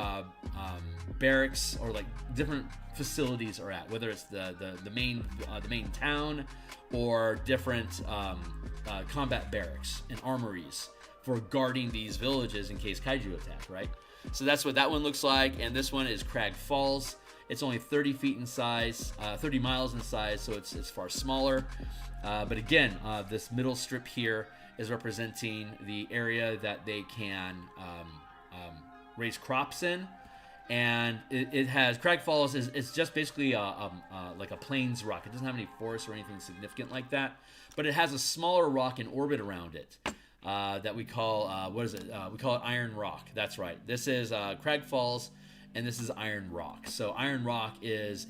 barracks or like different facilities are at, whether it's the main town or different combat barracks and armories for guarding these villages in case kaiju attack, right? So that's what that one looks like. And this one is Crag Falls. It's only 30 feet in size, 30 miles in size, so it's far smaller. But again, this middle strip here is representing the area that they can raise crops in. And it has, Crag Falls it's just basically like a plains rock. It doesn't have any forests or anything significant like that. But it has a smaller rock in orbit around it that we call, we call it Iron Rock. That's right. This is Crag Falls, and this is Iron Rock. So Iron Rock is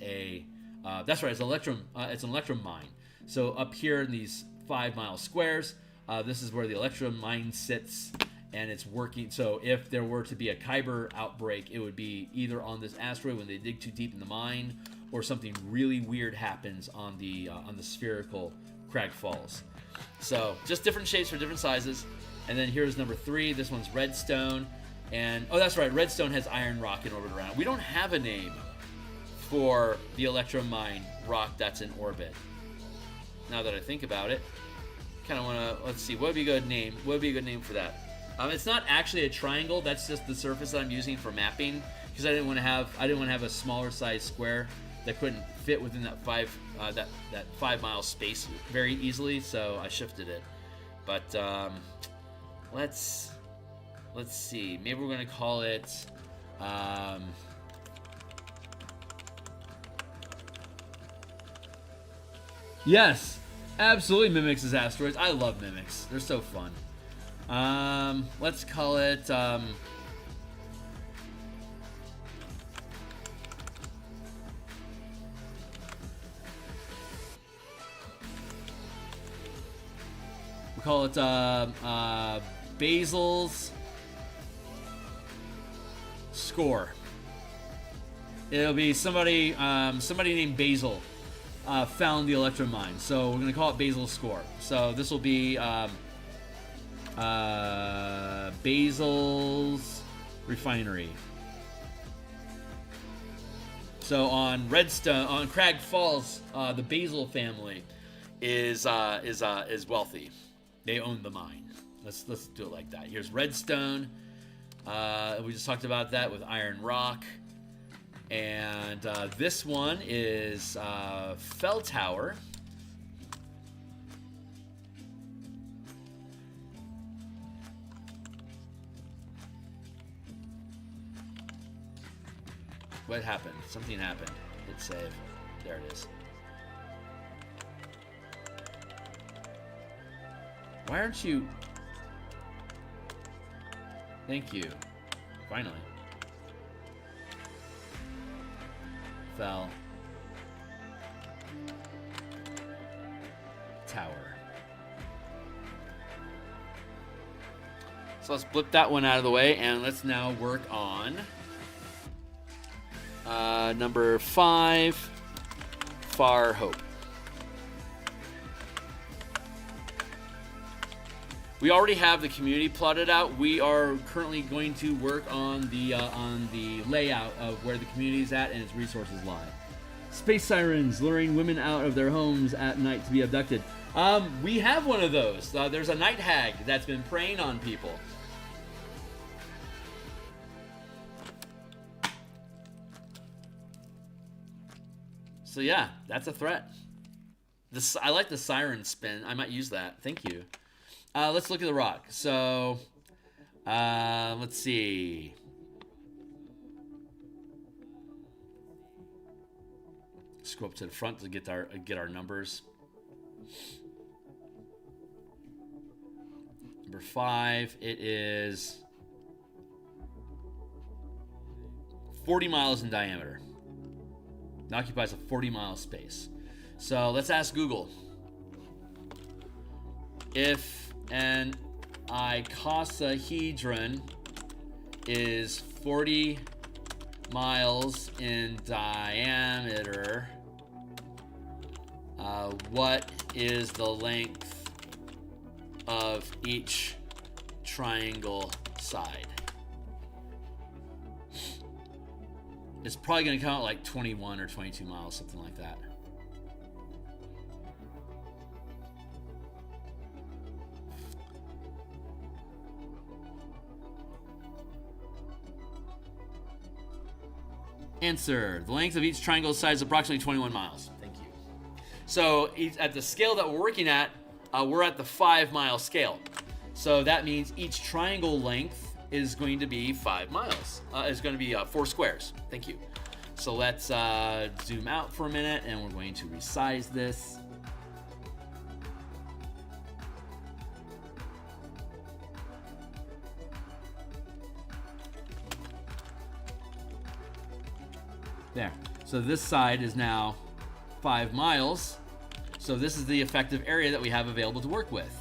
that's right, it's an electrum mine. So up here in these 5 mile squares, this is where the electrum mine sits, and it's working. So if there were to be a Kyber outbreak, it would be either on this asteroid when they dig too deep in the mine, or something really weird happens on the spherical Crag Falls. So just different shapes for different sizes. And then here's number 3. This one's Redstone. And, oh, that's right, Redstone has Iron Rock in orbit around. We don't have a name for the electrum mine rock that's in orbit. Now that I think about it, kind of want to, let's see, what would be a good name? What would be a good name for that? It's not actually a triangle. That's just the surface that I'm using for mapping, because I didn't want to have a smaller size square that couldn't fit within that 5 mile space very easily. So I shifted it. But let's see. Maybe we're gonna call it. Yes, absolutely. Mimics is asteroids. I love mimics. They're so fun. Let's call it. We call it Basil's Score. It'll be somebody named Basil found the electrum mine, so we're gonna call it Basil's Score. So this will be Basil's Refinery. So on Redstone, on Crag Falls, the Basil family is wealthy. They own the mine. Let's do it like that. Here's Redstone. We just talked about that with Iron Rock. And this one is Fell Tower. What happened? Something happened. Hit save. There it is. Why aren't you... Thank you. Finally. Fell Tower. So let's blip that one out of the way, and let's now work on number 5, Far Hope. We already have the community plotted out. We are currently going to work on the layout of where the community is at and its resources lie. Space sirens luring women out of their homes at night to be abducted. We have one of those. There's a night hag that's been preying on people. So yeah, that's a threat. I like the siren spin. I might use that. Thank you. Let's look at the rock. So, let's see. Scroll up to the front to get our numbers. Number 5, it is 40 miles in diameter. It occupies a 40-mile space. So let's ask Google. if an icosahedron is 40 miles in diameter, what is the length of each triangle side? It's probably going to come out like 21 or 22 miles, something like that. Answer. The length of each triangle side is approximately 21 miles. Thank you. So at the scale that we're working at, we're at the 5-mile scale. So that means each triangle length is going to be 5 miles. It's going to be 4 squares. Thank you. So let's zoom out for a minute, and we're going to resize this. There. So this side is now 5 miles. So this is the effective area that we have available to work with.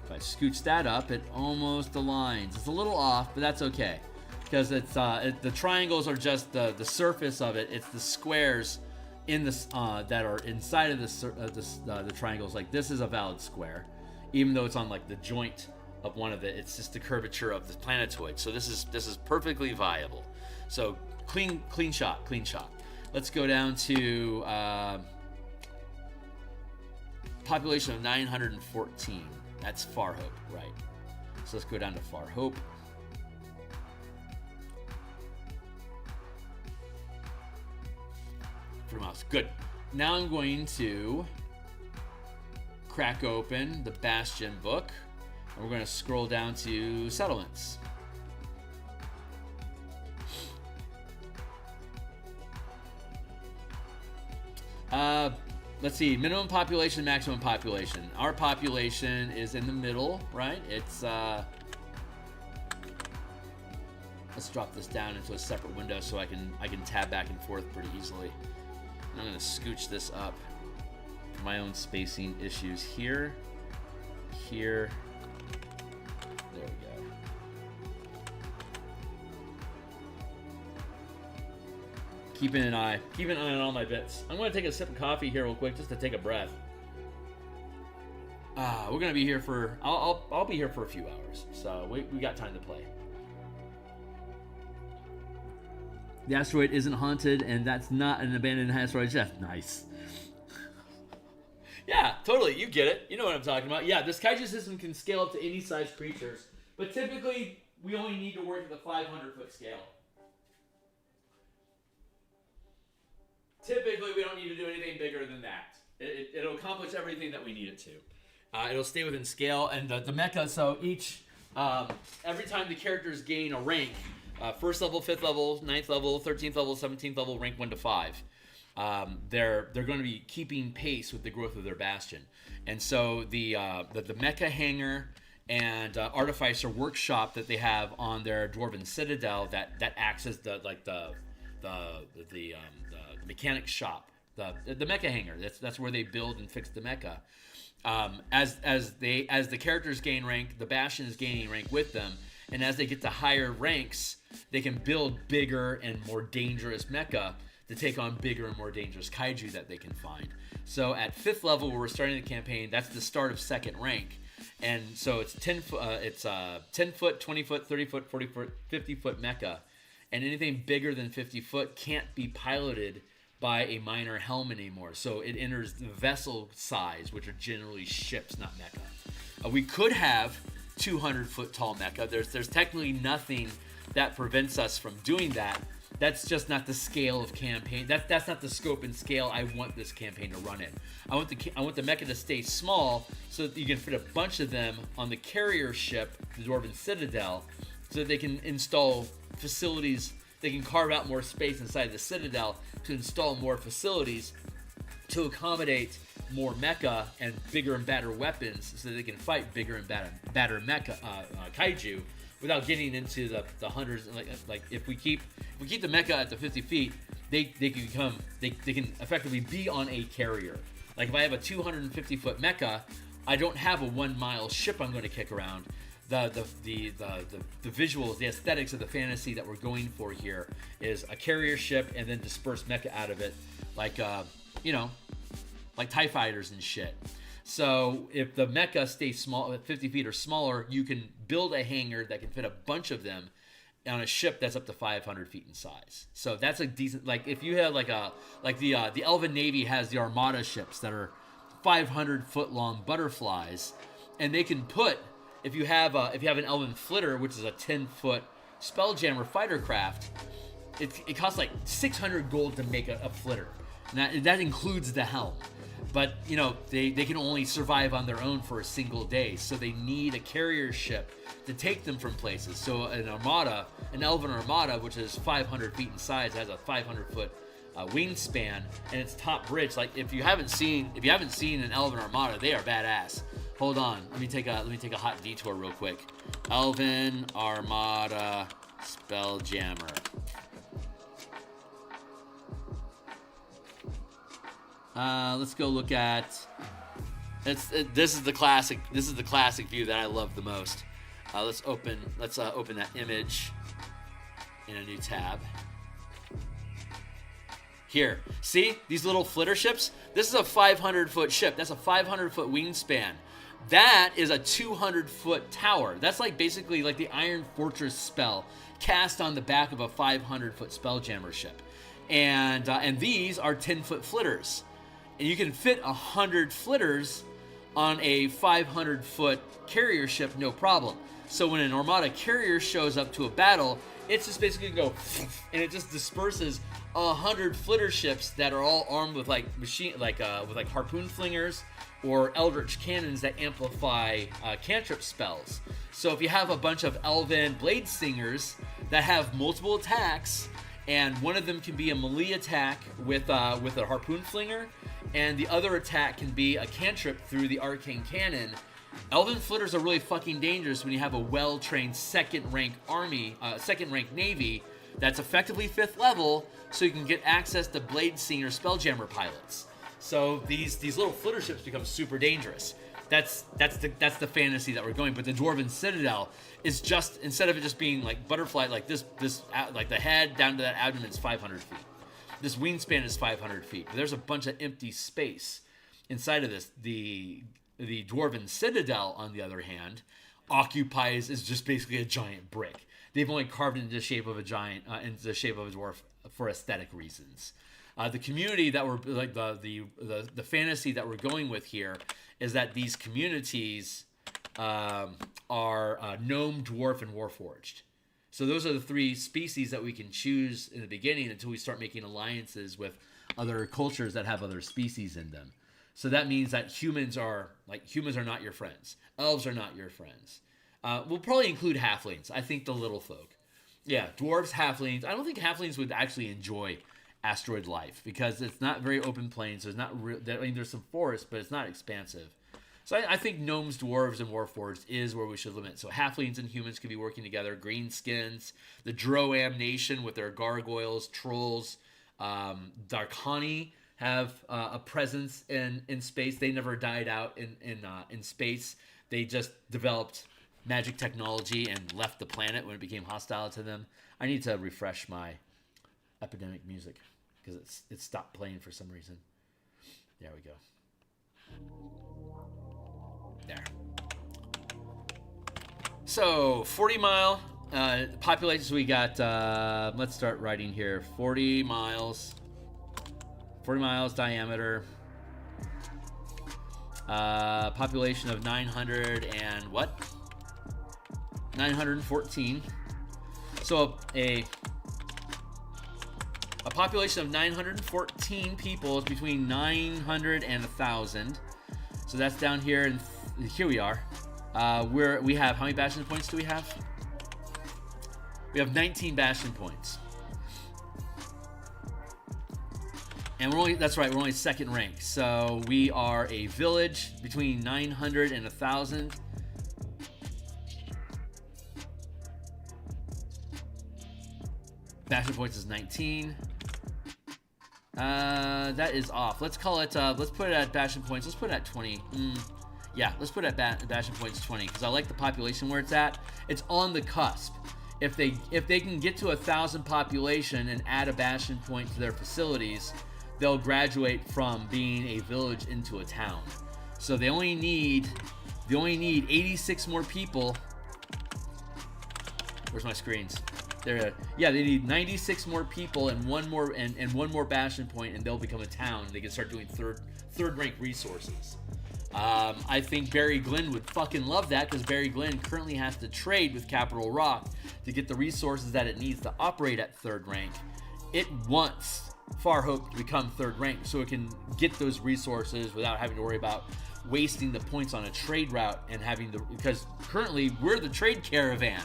If I scooch that up, it almost aligns. It's a little off, but that's okay, because it's the triangles are just the surface of it. It's the squares in this that are inside of the triangles. Like this is a valid square, even though it's on like the joint of one of it. It's just the curvature of the planetoid. So this is perfectly viable. So clean shot. Let's go down to population of 914. That's Far Hope, right? So let's go down to Far Hope. Good. Now I'm going to crack open the Bastion book, and we're going to scroll down to settlements. Let's see, minimum population, maximum population. Our population is in the middle, right? It's, let's drop this down into a separate window so I can tab back and forth pretty easily. And I'm gonna scooch this up for my own spacing issues here. There we go. Keeping an eye on all my bits. I'm going to take a sip of coffee here real quick just to take a breath. We're going to be here for... I'll be here for a few hours, so we got time to play. The asteroid isn't haunted, and that's not an abandoned asteroid. That's nice. Yeah, totally. You get it. You know what I'm talking about. Yeah, this kaiju system can scale up to any size creatures, but typically we only need to work at the 500-foot scale. Typically, we don't need to do anything bigger than that. It'll accomplish everything that we need it to. It'll stay within scale, and the mecha, so every time the characters gain a rank, 1st level, 5th level, 9th level, 13th level, 17th level, rank 1 to 5, they're going to be keeping pace with the growth of their bastion. And so the mecha hangar and artificer workshop that they have on their dwarven citadel that acts as the mechanic shop, the mecha hangar. That's where they build and fix the mecha. As the characters gain rank, the bastion is gaining rank with them, and as they get to higher ranks, they can build bigger and more dangerous mecha to take on bigger and more dangerous kaiju that they can find. So at 5th level, where we're starting the campaign, that's the start of 2nd rank. And so it's 10 foot, 20 foot, 30 foot, 40 foot, 50 foot mecha. And anything bigger than 50 foot can't be piloted by a minor helm anymore. So it enters the vessel size, which are generally ships, not mecha. We could have 200 foot tall mecha. There's technically nothing that prevents us from doing that. That's just not the scale of campaign. That's not the scope and scale I want this campaign to run in. I want the mecha to stay small so that you can fit a bunch of them on the carrier ship, the Dwarven Citadel, so that they can install facilities. They can carve out more space inside the Citadel to install more facilities to accommodate more mecha and bigger and badder weapons, so that they can fight bigger and badder mecha kaiju without getting into the hundreds. Like if we keep the mecha at the 50 feet, they can effectively be on a carrier. Like if I have a 250 foot mecha, I don't have a 1 mile ship I'm going to kick around. The visuals, the aesthetics of the fantasy that we're going for here is a carrier ship and then disperse mecha out of it, like like TIE fighters and shit. So if the mecha stays small, 50 feet or smaller, you can build a hangar that can fit a bunch of them on a ship that's up to 500 feet in size. So that's a decent, like if you have the Elven Navy has the Armada ships that are 500 foot long butterflies, and they can put, if you have an Elven Flitter, which is a 10-foot Spelljammer fighter craft, it costs like 600 gold to make a Flitter. And that includes the helm. But, they can only survive on their own for a single day, so they need a carrier ship to take them from places. So an Elven Armada, which is 500 feet in size, has a 500-foot wingspan, and its top bridge. Like if you haven't seen an Elven Armada, they are badass. Hold on, let me take a hot detour real quick. Elven Armada Spelljammer. Let's go look at. This is the classic view that I love the most. Let's open that image in a new tab. Here, see these little flitter ships? This is a 500-foot ship. That's a 500-foot wingspan. That is a 200-foot tower. That's like basically like the Iron Fortress spell cast on the back of a 500-foot Spelljammer ship. And these are 10-foot flitters. And you can fit 100 flitters on a 500-foot carrier ship, no problem. So when an Armada carrier shows up to a battle, it's just basically go, and it just disperses 100 flitter ships that are all armed with with harpoon flingers or eldritch cannons that amplify cantrip spells. So if you have a bunch of Elven blade singers that have multiple attacks, and one of them can be a melee attack with a harpoon flinger, and the other attack can be a cantrip through the arcane cannon. Elven flitters are really fucking dangerous when you have a well-trained second-rank navy that's effectively 5th level, so you can get access to blade singer spelljammer pilots. So these little flitter ships become super dangerous. That's the fantasy that we're going. But the Dwarven Citadel is just, instead of it just being like butterfly, like this like the head down to that abdomen is 500 feet. This wingspan is 500 feet. But there's a bunch of empty space inside of this. The Dwarven Citadel, on the other hand, is just basically a giant brick. They've only carved it into the shape of a giant, into the shape of a dwarf for aesthetic reasons. The community that we're like the fantasy that we're going with here is that these communities are gnome, dwarf, and warforged. So those are the 3 species that we can choose in the beginning until we start making alliances with other cultures that have other species in them. So that means that humans are not your friends. Elves are not your friends. We'll probably include halflings. I think the little folk. Yeah, dwarves, halflings. I don't think halflings would actually enjoy Asteroid life because it's not very open plains. There's not there's some forest, but it's not expansive. So I think gnomes, dwarves, and warforged is where we should limit. So halflings and humans could be working together. Greenskins, the Droam nation with their gargoyles, trolls, Darkani have a presence in space. They never died out in space. They just developed magic technology and left the planet when it became hostile to them. I need to refresh my epidemic music because it stopped playing for some reason. There we go. There. So 40 mile population. So we got let's start writing here. 40 miles diameter. Population of 914. So a population of 914 people is between 900 and 1,000. So that's down here, and here we are. We have, how many bastion points do we have? We have 19 bastion points. And we're only second rank. So we are a village between 900 and 1,000. Bastion points is 19. That is off. Let's call it, let's put it at bastion points. Let's put it at 20. Yeah, let's put it at Bastion points 20 because I like the population where it's at. It's on the cusp. If they can get to 1,000 population and add a Bastion point to their facilities, they'll graduate from being a village into a town. So they only need 86 more people. Where's my screens? There. Yeah, they need 96 more people and one more Bastion point, and they'll become a town. They can start doing third rank resources. I think Barry Glenn would fucking love that because Barry Glenn currently has to trade with Capital Rock to get the resources that it needs to operate at 3rd rank. It wants Farhope to become 3rd rank so it can get those resources without having to worry about wasting the points on a trade route and because currently we're the trade caravan.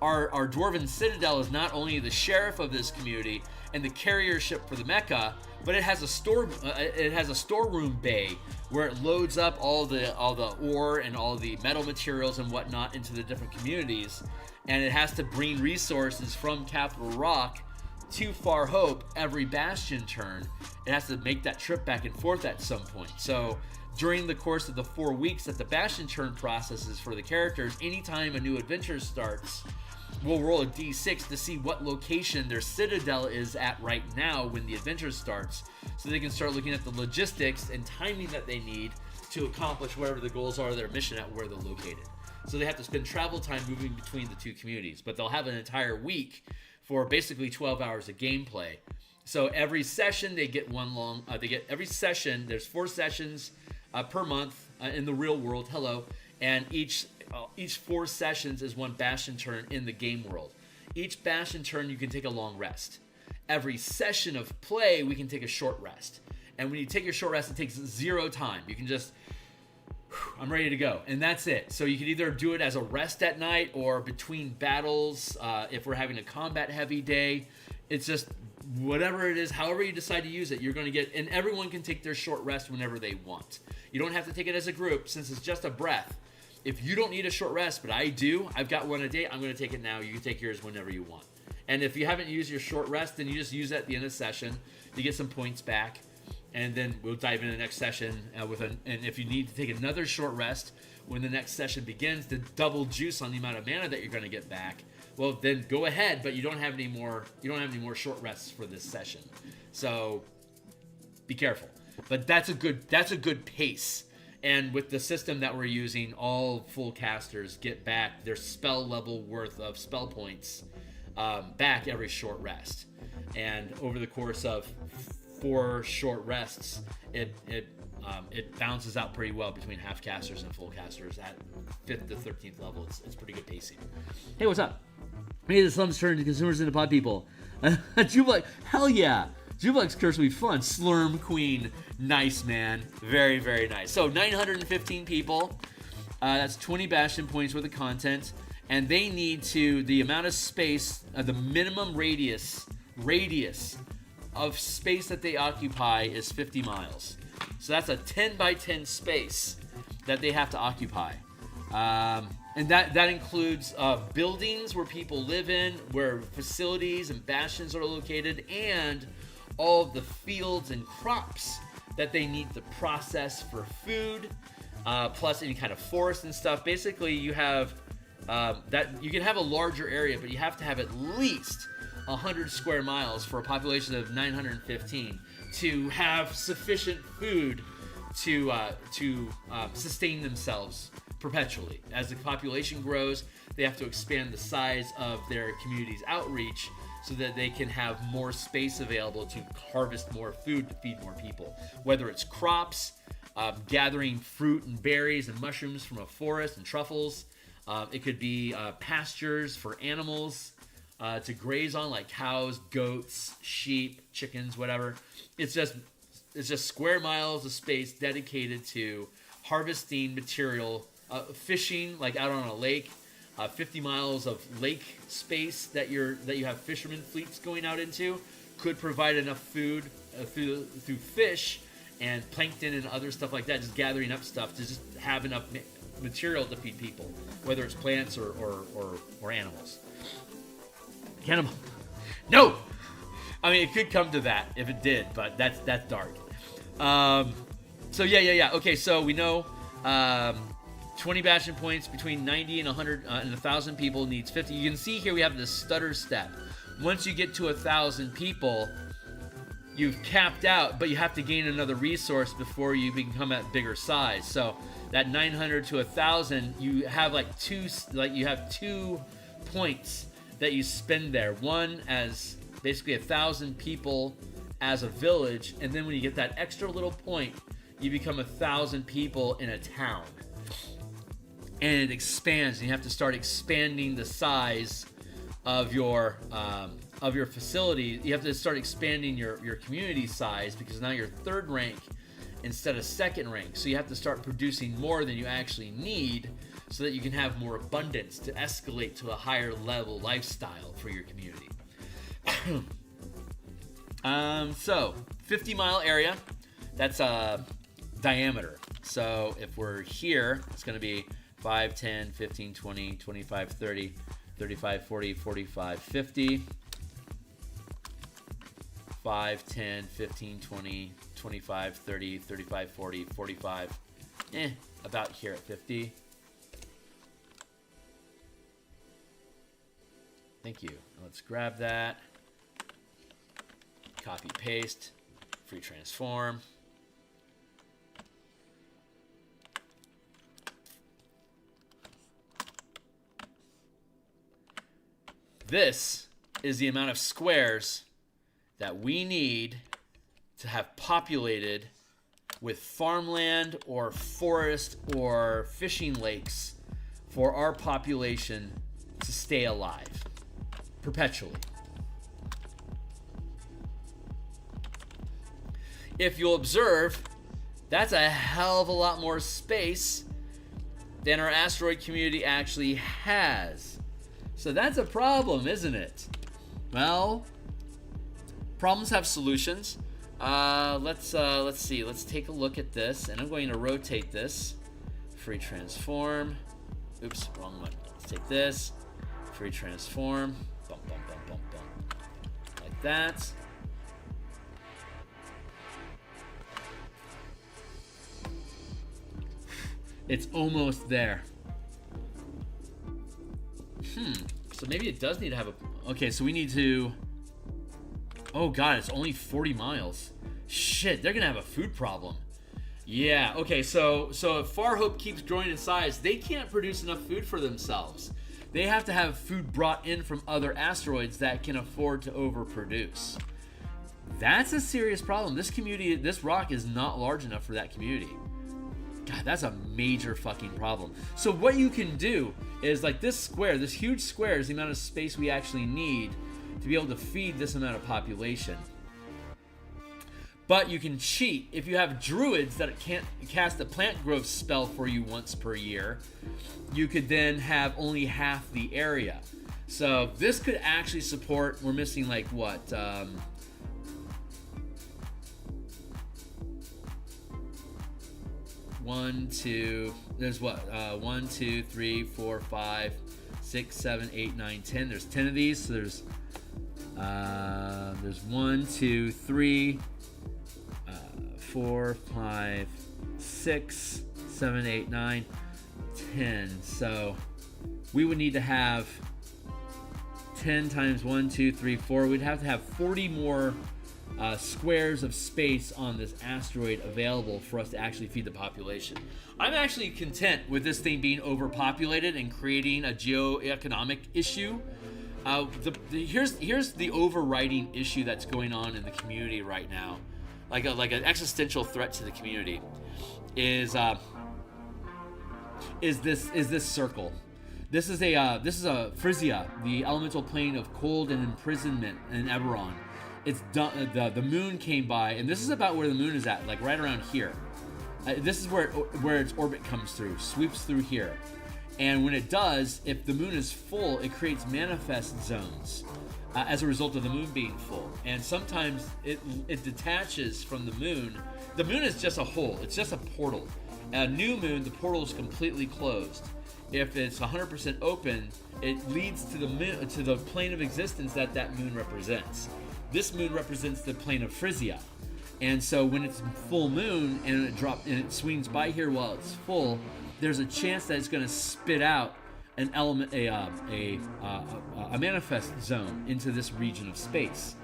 Our Dwarven Citadel is not only the sheriff of this community and the carrier ship for the Mecca, but it has a storeroom bay where it loads up all the ore and all the metal materials and whatnot into the different communities, and it has to bring resources from Capital Rock to Far Hope every Bastion turn. It has to make that trip back and forth at some point. So during the course of the 4 weeks that the Bastion turn processes for the characters, anytime a new adventure starts, we'll roll a d6 to see what location their citadel is at right now when the adventure starts, so they can start looking at the logistics and timing that they need to accomplish whatever the goals are of their mission at where they're located. So they have to spend travel time moving between the two communities, but they'll have an entire week for basically 12 hours of gameplay. So every session they get every session, there's 4 sessions per month in the real world, and each 4 sessions is 1 Bastion turn in the game world. Each Bastion turn you can take a long rest. Every session of play we can take a short rest. And when you take your short rest, it takes 0 time. You can just, I'm ready to go. And that's it. So you can either do it as a rest at night or between battles. If we're having a combat heavy day, it's just whatever it is, however you decide to use it, you're going to get, and everyone can take their short rest whenever they want. You don't have to take it as a group since it's just a breath. If you don't need a short rest, but I do, I've got one a day, I'm going to take it now. You can take yours whenever you want. And if you haven't used your short rest, then you just use it at the end of the session to get some points back. And then we'll dive into the next session and if you need to take another short rest when the next session begins to double juice on the amount of mana that you're going to get back, well, then go ahead, but you don't have any more short rests for this session. So be careful. But that's a good pace. And with the system that we're using, all full casters get back their spell level worth of spell points back every short rest. And over the course of 4 short rests, it balances out pretty well between half casters and full casters at 5th to 13th level. It's pretty good pacing. Hey, what's up? Maybe the slums turn to consumers into pod people. Jubilex, hell yeah. Jubilex curse will be fun. Slurm Queen, nice, man. Very, very nice. So 915 people. That's 20 Bastion points worth of content. And they need the amount of space, the minimum radius of space that they occupy is 50 miles. So that's a 10 by 10 space that they have to occupy. And that includes buildings where people live in, where facilities and bastions are located, and all of the fields and crops that they need to process for food, plus any kind of forest and stuff. Basically, you have that you can have a larger area, but you have to have at least 100 square miles for a population of 915 to have sufficient food to sustain themselves perpetually. As the population grows, they have to expand the size of their community's outreach so that they can have more space available to harvest more food to feed more people. Whether it's crops, gathering fruit and berries and mushrooms from a forest and truffles. It could be pastures for animals to graze on, like cows, goats, sheep, chickens, whatever. It's just square miles of space dedicated to harvesting material, fishing, like out on a lake. 50 miles of lake space that you have fishermen fleets going out into could provide enough food through fish and plankton and other stuff like that, just gathering up stuff to just have enough material to feed people, whether it's plants or animals. Cannibal. No! I mean, it could come to that if it did, but that's dark. So yeah. Okay, so we know 20 Bastion points between 90 and 100 and 1,000 people needs 50. You can see here we have this stutter step. Once you get to 1,000 people, you've capped out, but you have to gain another resource before you become at bigger size. So that 900 to 1,000, you have you have 2 points that you spend there. One as basically 1,000 people as a village, and then when you get that extra little point, you become 1,000 people in a town. And it expands, and you have to start expanding the size of your facility. You have to start expanding your community size, because now you're 3rd rank instead of 2nd rank. So you have to start producing more than you actually need, so that you can have more abundance to escalate to a higher level lifestyle for your community. So 50-mile area, that's diameter. So if we're here, it's going to be 5, 10, 15, 20, 25, 30, 35, 40, 45, 50. 5, 10, 15, 20, 25, 30, 35, 40, 45. About here at 50. Thank you. Let's grab that. Copy, paste. Free transform. This is the amount of squares that we need to have populated with farmland or forest or fishing lakes for our population to stay alive perpetually. If you'll observe, that's a hell of a lot more space than our asteroid community actually has. So that's a problem, isn't it? Well, problems have solutions. Let's see. Let's take a look at this, and I'm going to rotate this. Free transform. Oops, wrong one. Let's take this. Free transform. Bump, bump, bump, bump, bump. Like that. It's almost there. So maybe it does need to have a... Okay, so we need to... Oh god, it's only 40 miles. Shit, they're gonna have a food problem. Yeah, okay, so if Far Hope keeps growing in size, they can't produce enough food for themselves. They have to have food brought in from other asteroids that can afford to overproduce. That's a serious problem. This community, this rock is not large enough for that community. God, that's a major fucking problem. So what you can do is, like, this square, this huge square is the amount of space we actually need to be able to feed this amount of population. But you can cheat. If you have druids that can't cast a plant growth spell for you once per year, you could then have only half the area. So this could actually support, we're missing like what, 1, 2, there's what, 1, 2, 3, 4, 5, 6, 7, 8, 9, 10. There's 10 of these, so there's 1, 2, 3, 4, 5, 6, 7, 8, 9, 10. So we would need to have 10 times 1, 2, 3, 4. We'd have to have 40 more squares of space on this asteroid available for us to actually feed the population. I'm actually content with this thing being overpopulated and creating a geoeconomic issue. Here's the overriding issue that's going on in the community right now, like an existential threat to the community, is this circle. This is a Frisia, the elemental plane of cold and imprisonment in Eberron. It's the moon came by, and this is about where the moon is at, like right around here. This is where its orbit comes through, sweeps through here. And when it does, if the moon is full, it creates manifest zones as a result of the moon being full. And sometimes it detaches from the moon. The moon is just a hole. It's just a portal. A new moon, the portal is completely closed. If it's 100% open, it leads to the moon, to the plane of existence that moon represents. This moon represents the plane of Frisia. And so when it's full moon and it swings by here while it's full, there's a chance that it's going to spit out an element, a manifest zone into this region of space.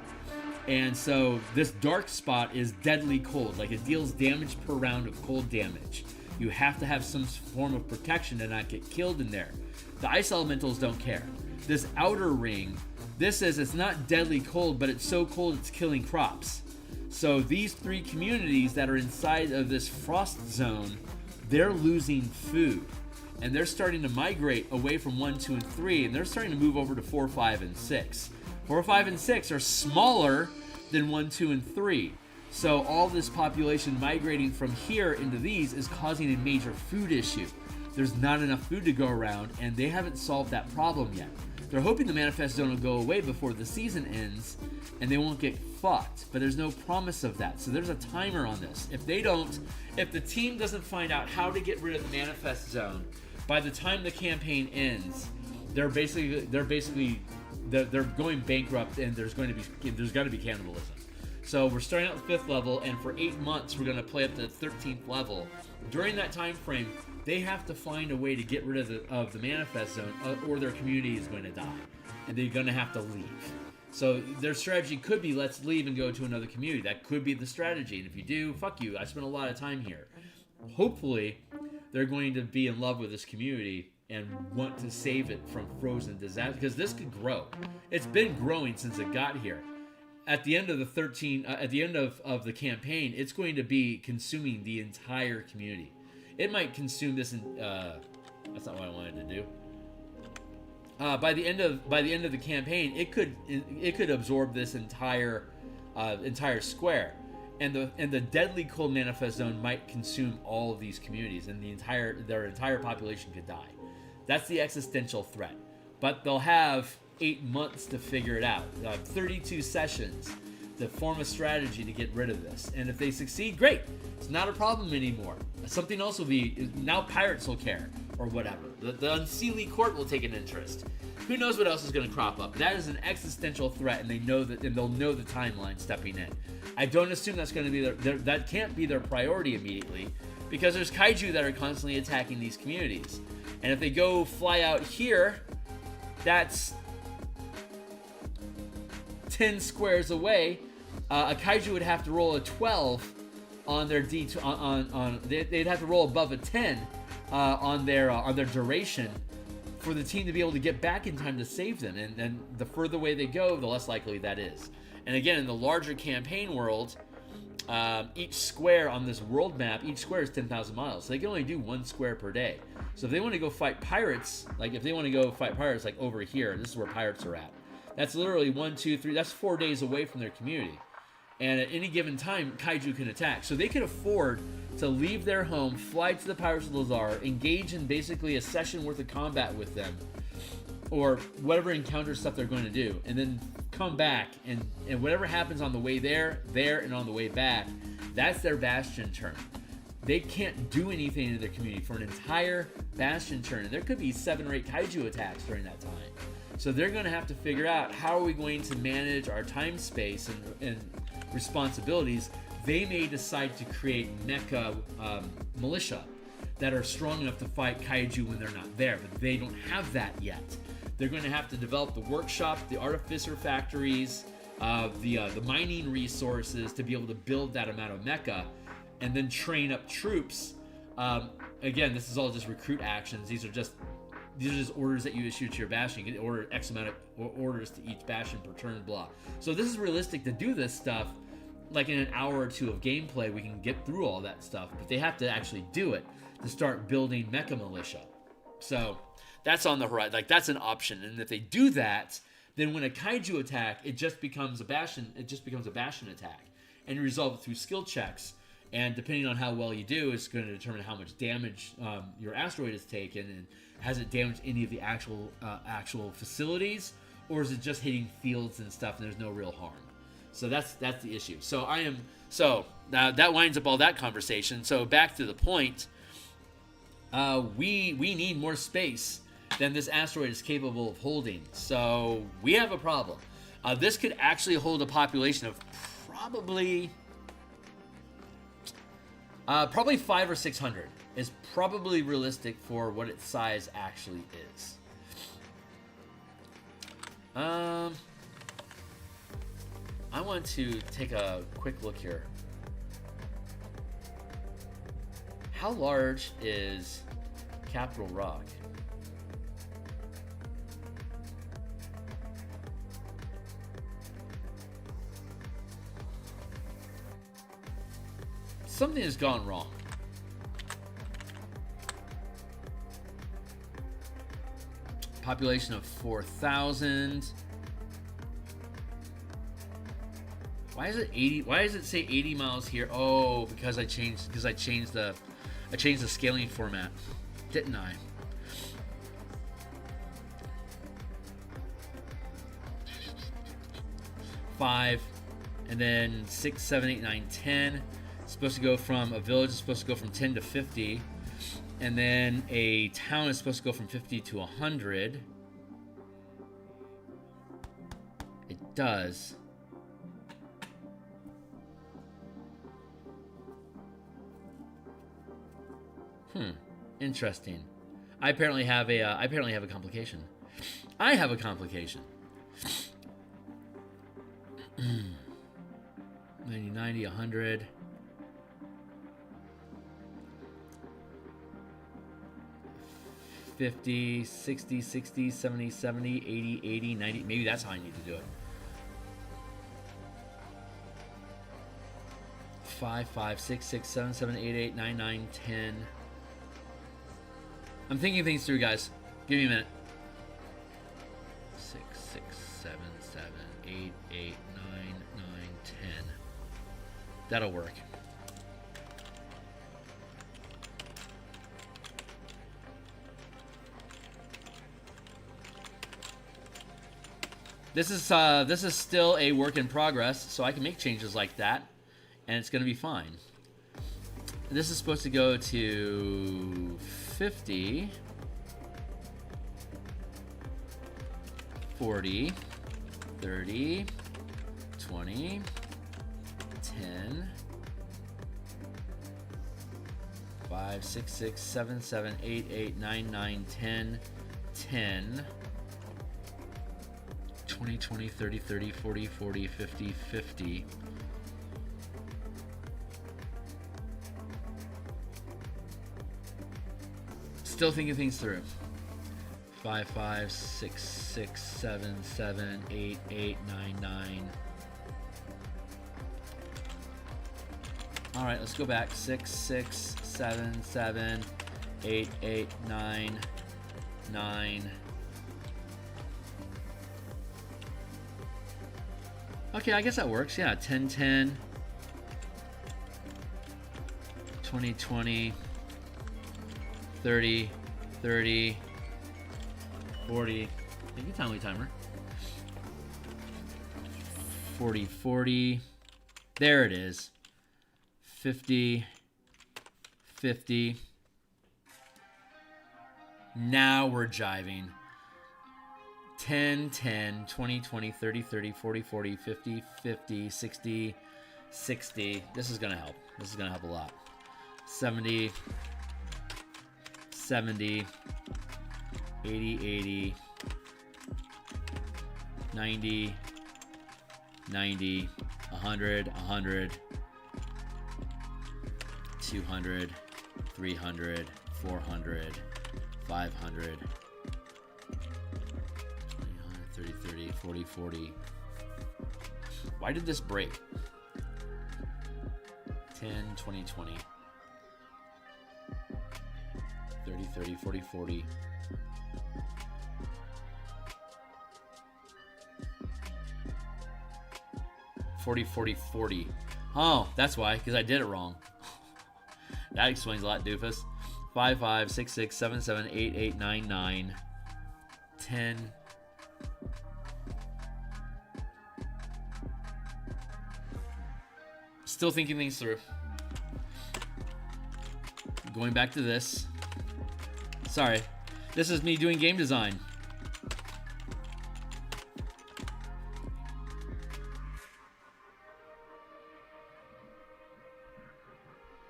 And so this dark spot is deadly cold, like it deals damage per round of cold damage. You have to have some form of protection to not get killed in there. The ice elementals don't care. This outer ring, this is, it's not deadly cold, but it's so cold it's killing crops. So these 3 communities that are inside of this frost zone, they're losing food. And they're starting to migrate away from 1, 2, and 3, and they're starting to move over to 4, 5, and 6. 4, 5, and 6 are smaller than 1, 2, and 3. So all this population migrating from here into these is causing a major food issue. There's not enough food to go around, and they haven't solved that problem yet. They're hoping the manifest zone will go away before the season ends, and they won't get fought, but there's no promise of that. So there's a timer on this. If the team doesn't find out how to get rid of the manifest zone by the time the campaign ends, they're going bankrupt, and there's got to be cannibalism. So we're starting out at 5th level, and for 8 months we're going to play up to the 13th level. During that time frame, they have to find a way to get rid of the manifest zone, or their community is going to die, and they're going to have to leave. So their strategy could be, let's leave and go to another community. That could be the strategy, and if you do, fuck you. I spent a lot of time here. Hopefully, they're going to be in love with this community and want to save it from frozen disaster, because this could grow. It's been growing since it got here. At the end of the campaign, it's going to be consuming the entire community. It might consume this. That's not what I wanted to do. By the end of the campaign, it could absorb this entire square, and the deadly cold manifest zone might consume all of these communities, and their entire population could die. That's the existential threat. But they'll have 8 months to figure it out. 32 sessions to form a strategy to get rid of this. And if they succeed, great. It's not a problem anymore. Something else will be, now pirates will care, or whatever. The Unseelie Court will take an interest. Who knows what else is going to crop up? That is an existential threat, and they'll know the timeline stepping in. I don't assume that's going to be that can't be their priority immediately, because there's kaiju that are constantly attacking these communities. And if they go fly out here, that's 10 squares away. A kaiju would have to roll a 12 on their they'd have to roll above a 10 on their duration for the team to be able to get back in time to save them. And the further away they go, the less likely that is. And again, in the larger campaign world, each square on this world map, each square is 10,000 miles. So they can only do 1 square per day. So if they want to go fight pirates, like over here, this is where pirates are at. That's literally 1, 2, 3, that's 4 days away from their community. And at any given time, kaiju can attack. So they can afford to leave their home, fly to the Pirates of Lazar, engage in basically a session worth of combat with them, or whatever encounter stuff they're going to do, and then come back, and whatever happens on the way there, and on the way back, that's their Bastion turn. They can't do anything in their community for an entire Bastion turn, and there could be 7 or 8 kaiju attacks during that time. So they're going to have to figure out, how are we going to manage our time space and responsibilities. They may decide to create mecha militia that are strong enough to fight kaiju when they're not there, but they don't have that yet. They're going to have to develop the workshop, the artificer factories, the mining resources to be able to build that amount of mecha, and then train up troops. Again, this is all just recruit actions. These are just orders that you issue to your Bastion. You can order X amount of orders to each Bastion per turn, blah. So this is realistic to do this stuff. Like in an hour or two of gameplay, we can get through all that stuff, but they have to actually do it to start building mecha militia. So that's on the horizon. Like, that's an option. And if they do that, then when a kaiju attack, it just becomes a Bastion attack, and you resolve it through skill checks. And depending on how well you do, it's going to determine how much damage your asteroid has taken, and has it damaged any of the actual facilities, or is it just hitting fields and stuff and there's no real harm? So that's the issue. So that winds up all that conversation. So back to the point, we need more space than this asteroid is capable of holding. So we have a problem. This could actually hold a population of probably 500 or 600. is probably realistic for what its size actually is. I want to take a quick look here. How large is Capital Rock? Something has gone wrong. Population of 4,000. Why is it 80? Why does it say 80 miles here? Oh, because I changed the scaling format, didn't I? Five, and then 6, 7, 8, 9, 10. It's supposed to go from a village is supposed to go from 10 to 50, and then a town is supposed to go from 50 to 100. It does. Interesting. I apparently have a complication. I have a complication. 90, 90, 100. $50, $60, $60, $70, $70, $80, $80, $90. Maybe that's how I need to do it. 5, 5, 6, 6, 7, 7, 8, 8, 9, 9, 10. I'm thinking things through, guys. Give me a minute. 6, 6, 7, 7, 8, 8, 9, 9, 10. That'll work. This is still a work in progress, so I can make changes like that, and it's going to be fine. This is supposed to go to 50, 40, 30, 20, 10, 5, 6, 6, 7, 7, 8, 8, 9, 9, 10, 10, 20, 20, 30, 30, 40, 40, 50, 50. Still thinking things through. 5, 5, 6, 6, 7, 7, 8, 8, 9, 9. All right, let's go back. 6, 6, 7, 7, 8, 8, 9, 9. Okay, I guess that works. Yeah, 10, 10, 20, 20, 30, 30, 40. Thank you, timely timer. 40, 40. There it is. 50, 50. Now we're jiving. 10, 10, 20, 20, 30, 30, 40, 40, 50, 50, 60, 60. This is going to help. This is going to help a lot. 70, 70, 80, 80, 90, 90, 100, 100, 200, 300, 400, 500, 30, 30, 40, 40. Why did this break? 10, 20, 20. 30, 30, 40, 40. 40, 40, 40. Oh, that's why, because I did it wrong. That explains a lot, doofus. 5, 5, 6, 6, 7, 7, 8, 8, 9, 9, 10. Still thinking things through. Going back to this. Sorry. This is me doing game design.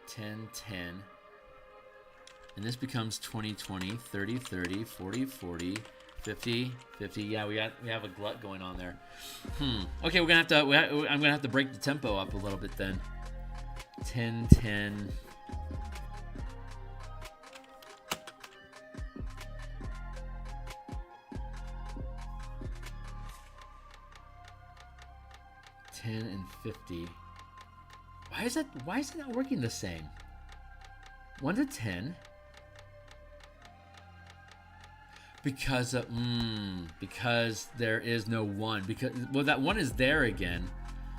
$10, $10. And this becomes 20, 20, 30, 30, 40, 40, 50, 50. Yeah, we have a glut going on there. Okay, I'm gonna have to break the tempo up a little bit then. 10, 10. 10 and 50. Why is it not working the same? 1 to 10. Because there is no 1. Well, that 1 is there again.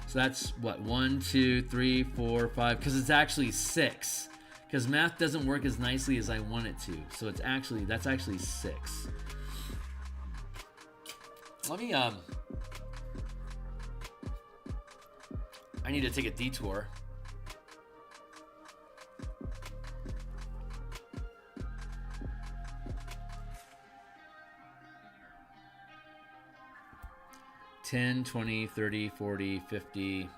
So that's what, 1, 2, 3, 4, 5. Because it's actually 6. Because math doesn't work as nicely as I want it to. So that's actually 6. Let me I need to take a detour. $10, $20, $30, $40, $50,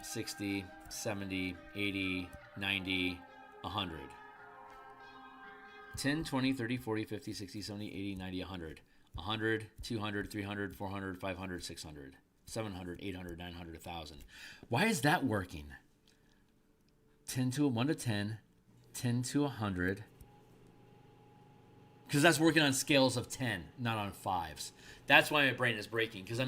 $60, $70, $80, $90, $100. $10, $20, $30, $40, $50, $60, $70, $80, $90, $100. $100, $200, $300, $400, $500, $600. $700, $800, $900, $1,000. Why is that working? 1 to 10, 10 to 100. Because that's working on scales of 10, not on 5s. That's why my brain is breaking. Because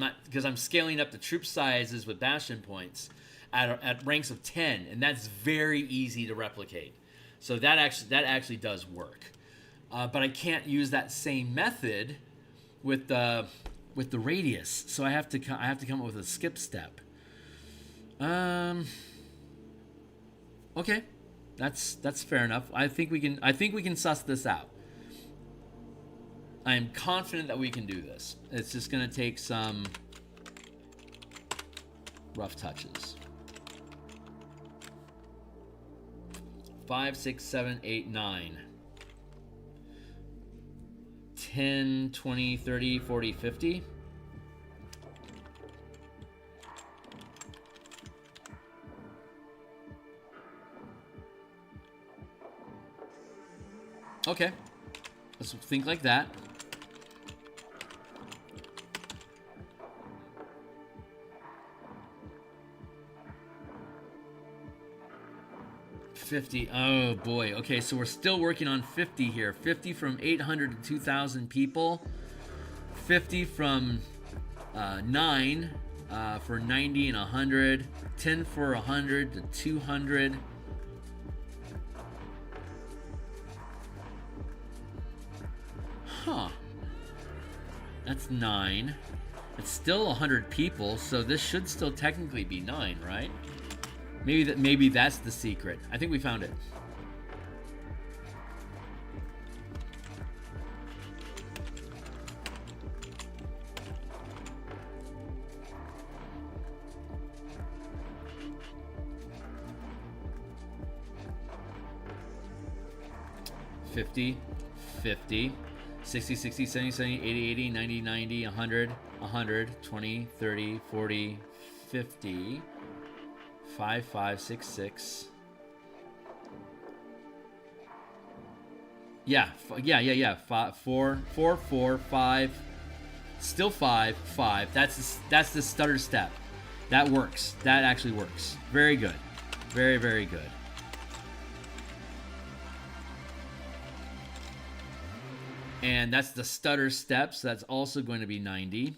I'm scaling up the troop sizes with bastion points at ranks of 10, and that's very easy to replicate. So that actually does work. But I can't use that same method with the radius, so I have to come up with a skip step. Okay, that's fair enough. I think we can suss this out. I am confident that we can do this. It's just gonna take some rough touches. 5, 6, 7, 8, 9. 10, 20, 30, 40, 50. Okay, let's think like that. $50. Oh boy. Okay, so we're still working on 50 here. 50 from 800 to 2,000 people. 50 from 9 for 90 and 100. 10 for 100 to 200. Huh. That's 9. It's still 100 people, so this should still technically be 9, right? Maybe that's the secret. I think we found it. $50, $50, $60, $60, $70, $70, $80, $80, $90, $90, $100, $100, $20, $30, $40, $50. 5, 5, 6, 6. Yeah. 5, 4, 4, 4, 5. Still 5, 5. That's the stutter step. That works. That actually works. Very good. Very, very good. And that's the stutter step, so that's also going to be 90.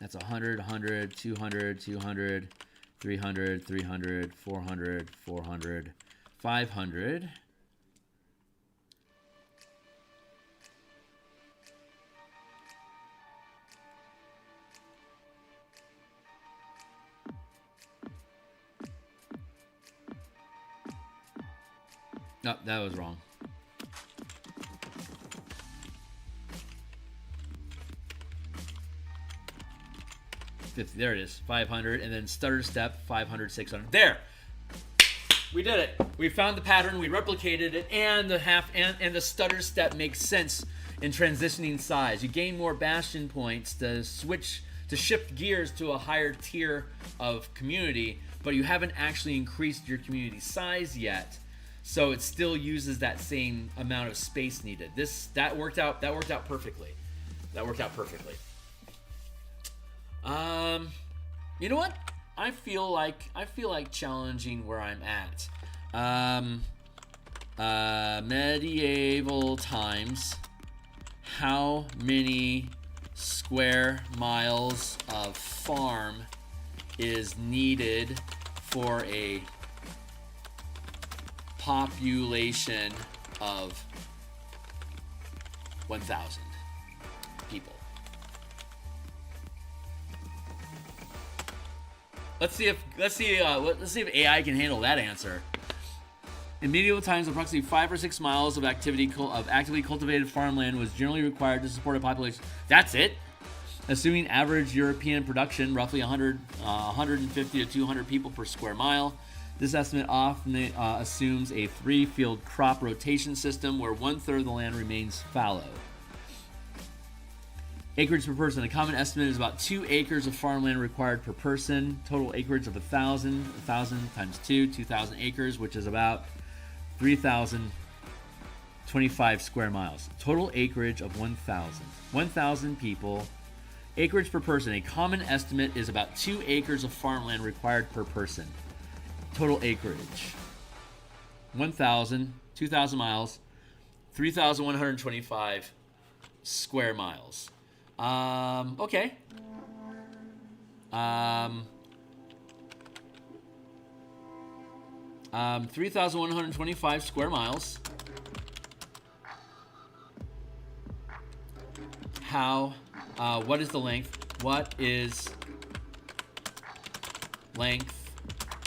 That's 100, 100, 200, 200, 300, 300, 400, 400, 500. No, that was wrong. 50, there it is, 500, and then stutter step, 500, 600. There! We did it. We found the pattern, we replicated it, and the stutter step makes sense in transitioning size. You gain more Bastion points to shift gears to a higher tier of community, but you haven't actually increased your community size yet. So it still uses that same amount of space needed. That worked out perfectly. That worked out perfectly. You know what? I feel like challenging where I'm at. Medieval times. How many square miles of farm is needed for a population of 1,000 people? Let's see if AI can handle that answer. In medieval times, approximately 5 or 6 miles of actively cultivated farmland was generally required to support a population. That's it. Assuming average European production, roughly 150 to 200 people per square mile. This estimate often assumes a 3-field crop rotation system where 1/3 of the land remains fallow. Acreage per person. A common estimate is about 2 acres of farmland required per person. Total acreage of 1,000. 1,000 times 2, 2,000 acres, which is about 3,025 square miles. Total acreage of 1,000. 1,000 people. Acreage per person. A common estimate is about 2 acres of farmland required per person. Total acreage. 1,000, 2,000 miles, 3,125 square miles. Okay. 3,125 square miles. What is the length? What is length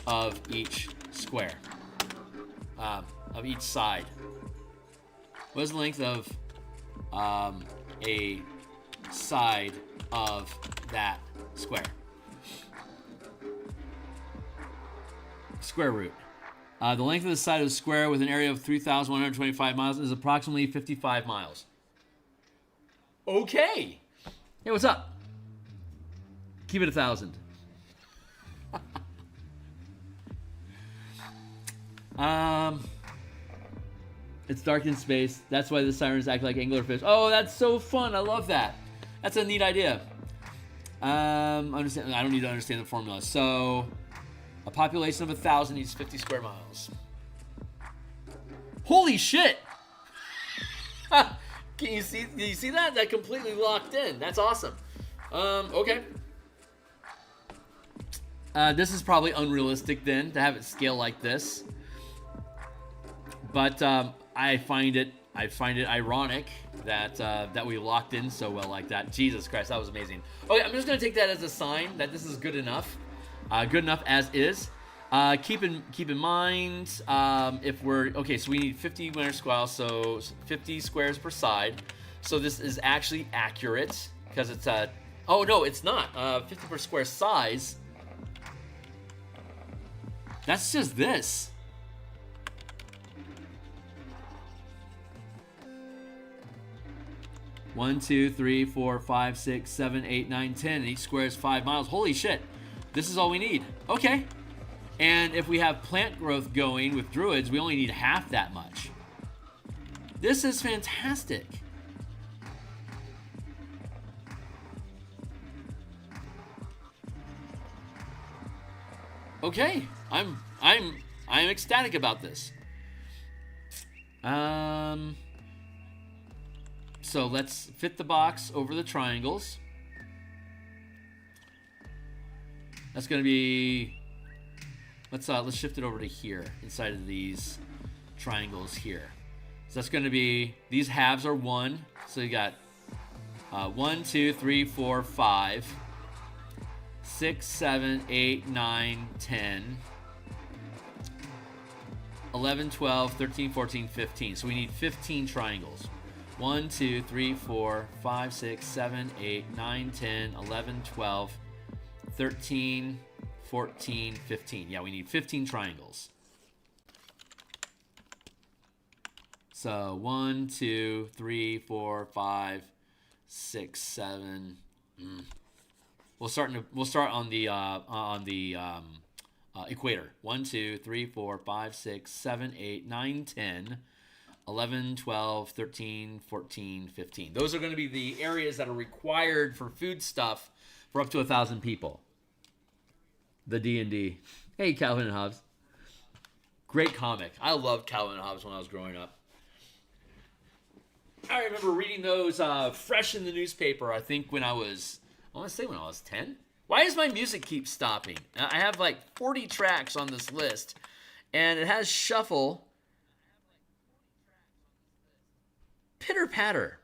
of each square? Of each side. What is the length of a side of that square? Square root. The length of the side of the square with an area of 3,125 miles is approximately 55 miles. Okay. Hey, what's up? Keep it 1,000. It's dark in space. That's why the sirens act like anglerfish. Oh, that's so fun. I love that. That's a neat idea. I don't need to understand the formula. So, a population of 1,000 needs 50 square miles. Holy shit! Can you see that? That completely locked in. That's awesome. Okay. This is probably unrealistic then to have it scale like this. But I find it ironic that we locked in so well like that. Jesus Christ, that was amazing. Okay, I'm just gonna take that as a sign that this is good enough. Good enough as is. Keep in mind, if we're okay, so we need 50 winter squares, so 50 squares per side. So this is actually accurate because it's oh no, it's not 50 per square size. That's just this. One, 2, 3, 4, 5, 6, 7, 8, 9, 10. And each square is 5 miles. Holy shit. This is all we need. Okay. And if we have plant growth going with druids, we only need half that much. This is fantastic. Okay. I'm ecstatic about this. So let's fit the box over the triangles. That's going to be, let's shift it over to here inside of these triangles here. So that's going to be, these halves are 1. So you got 1, 2, 3, 4, 5, 6, 7, 8, 9, 10, 11, 12, 13, 14, 15. So we need 15 triangles. 1, 2, 3, 4, 5, 6, 7, 8, 9, 10, 11, 12, 13, 14, 15. Yeah, we need 15 triangles. So 1, 2, 3, 4, 5, 6, 7. We'll start on the equator. 1, 2, 3, 4, 5, 6, 7, 8, 9, 10, 11, 12, 13, 14, 15. Those are going to be the areas that are required for food stuff for up to 1,000 people. The D&D. Hey, Calvin and Hobbes. Great comic. I loved Calvin and Hobbes when I was growing up. I remember reading those fresh in the newspaper, I think when I want to say when I was 10. Why does my music keep stopping? I have like 40 tracks on this list, and it has shuffle, pitter patter.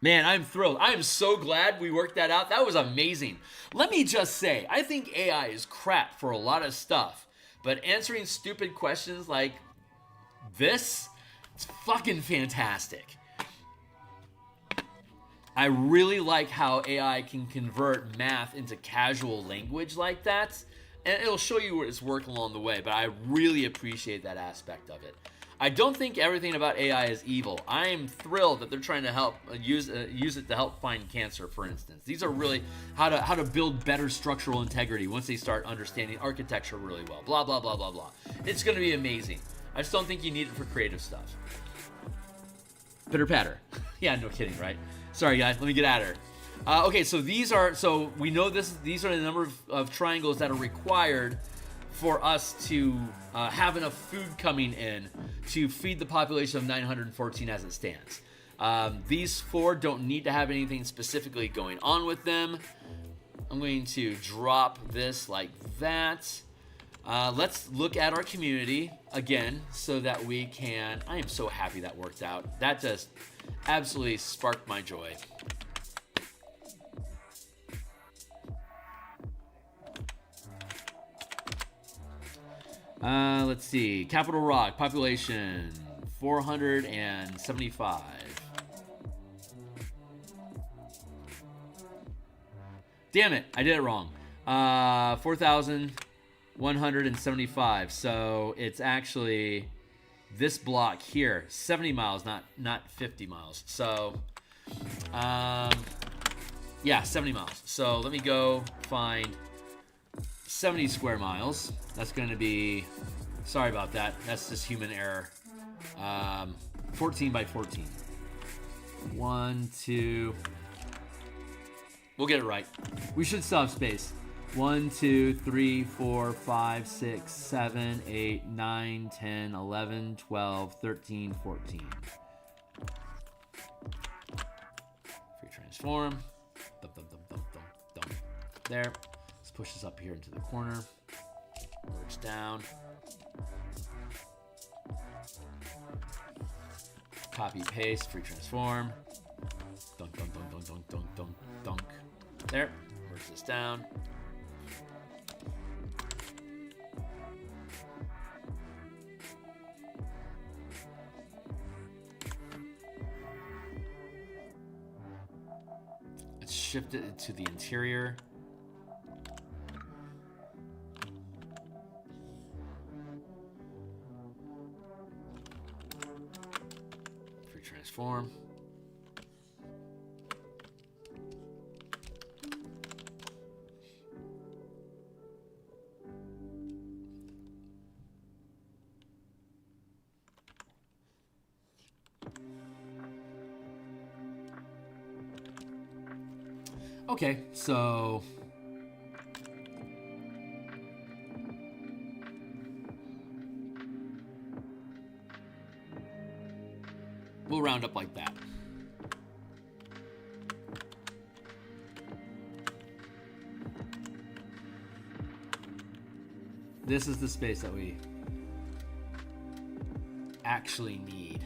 Man, I'm thrilled. I am so glad we worked that out. That was amazing. Let me just say, I think AI is crap for a lot of stuff, but answering stupid questions like this, it's fucking fantastic. I really like how AI can convert math into casual language like that, and it'll show you its work along the way, but I really appreciate that aspect of it. I don't think everything about AI is evil. I am thrilled that they're trying to help use it to help find cancer, for instance. These are really how to build better structural integrity once they start understanding architecture really well. Blah, blah, blah, blah, blah. It's going to be amazing. I just don't think you need it for creative stuff. Pitter patter. Yeah, no kidding, right? Sorry, guys. Let me get out of here. Okay, so we know these are the number of triangles that are required for us to have enough food coming in to feed the population of 914 as it stands. These 4 don't need to have anything specifically going on with them. I'm going to drop this like that. Let's look at our community again so that we can... I am so happy that worked out. That just absolutely sparked my joy. Let's see. Capital Rock, population 475. Damn it, I did it wrong. 4,175. So it's actually this block here, 70 miles, not 50 miles. So, yeah, 70 miles. So let me go find 70 square miles. That's going to be, sorry about that. That's just human error. 14 by 14. 1, 2. We'll get it right. We should still have space. 1, 2, 3, 4, 5, 6, 7, 8, 9, 10, 11, 12, 13, 14. Free transform. Dum, dum, dum, dum, dum, dum. There. Let's push this up here into the corner. Merge down. Copy, paste, free transform. Dunk, dunk, dunk, dunk, dunk, dunk, dunk, dunk. There. Merge this down. Let's shift it to the interior. Free transform. Okay, so we'll round up like that. This is the space that we actually need.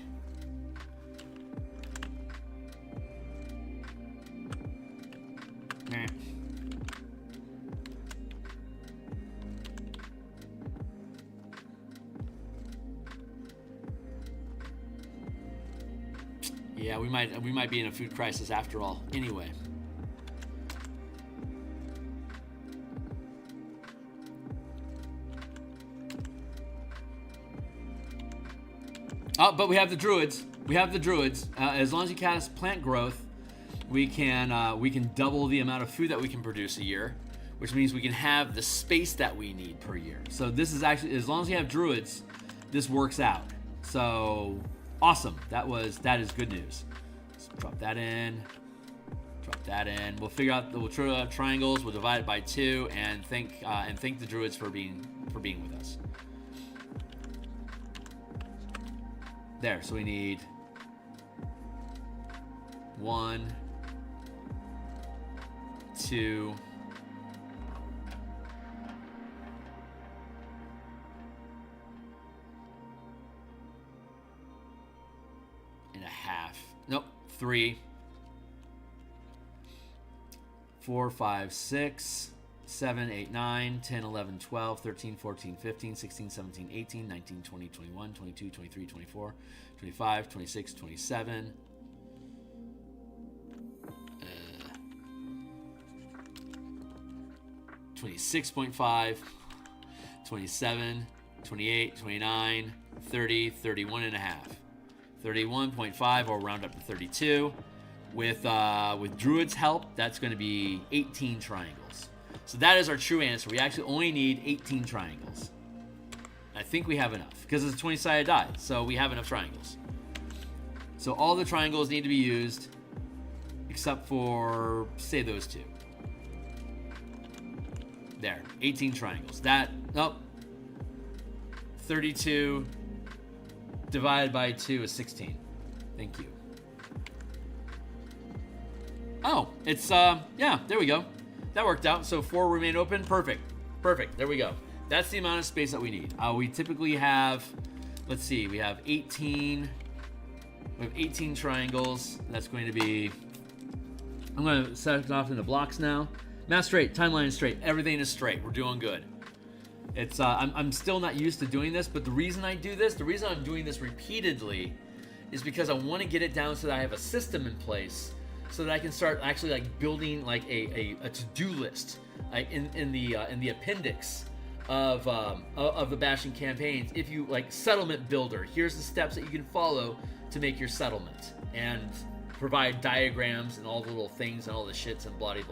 Yeah, we might be in a food crisis after all. Anyway. Oh, but we have the druids. We have the druids. As long as you cast plant growth, we can double the amount of food that we can produce a year, which means we can have the space that we need per year. So this is actually, as long as you have druids, this works out. So awesome. That is good news. Let's drop that in. Drop that in. We'll figure out the triangles. We'll divide it by 2 and thank the druids for being with us. There. So we need 1, 2. And a half. Nope. 3, 4, 5, 6, 7, 8, 9, 10, 11, 12, 13, 14, 15, 16, 17, 18, 19, 20, 21, 22, 23, 24, 25, 26, 27. 26.5, 27, 28, 29, 30, 31 and a half. 31.5, or round up to 32. With Druid's help, that's going to be 18 triangles. So that is our true answer. We actually only need 18 triangles. I think we have enough, because it's a 20-sided die, so we have enough triangles. So all the triangles need to be used, except for, say, those 2. There, 18 triangles. That, nope. 32 divided by 2 is 16. Thank you. Oh, it's, yeah, there we go. That worked out. So 4 remain open. Perfect. Perfect. There we go. That's the amount of space that we need. We typically have, let's see, we have 18 triangles. That's going to be, I'm going to set it off into blocks now. Math straight, timeline is straight, everything is straight. We're doing good. It's I'm still not used to doing this, but the reason I do this, the reason I'm doing this repeatedly, is because I want to get it down so that I have a system in place, so that I can start actually like building like a to-do list, like in the appendix of the Bastion campaigns. If you like settlement builder, here's the steps that you can follow to make your settlement, and provide diagrams and all the little things and all the shits and blah blah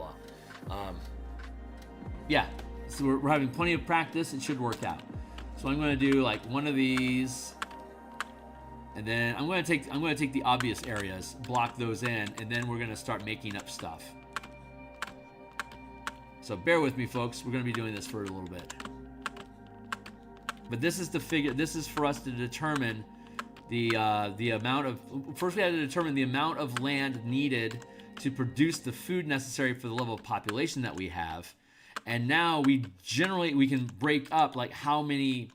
blah. Yeah, so we're having plenty of practice. It should work out. So I'm going to do like one of these, and then I'm going to take the obvious areas, block those in, and then we're going to start making up stuff. So bear with me, folks. We're going to be doing this for a little bit. But this is this is for us to determine the amount of. First, we had to determine the amount of land needed to produce the food necessary for the level of population that we have. And now we can break up like how many,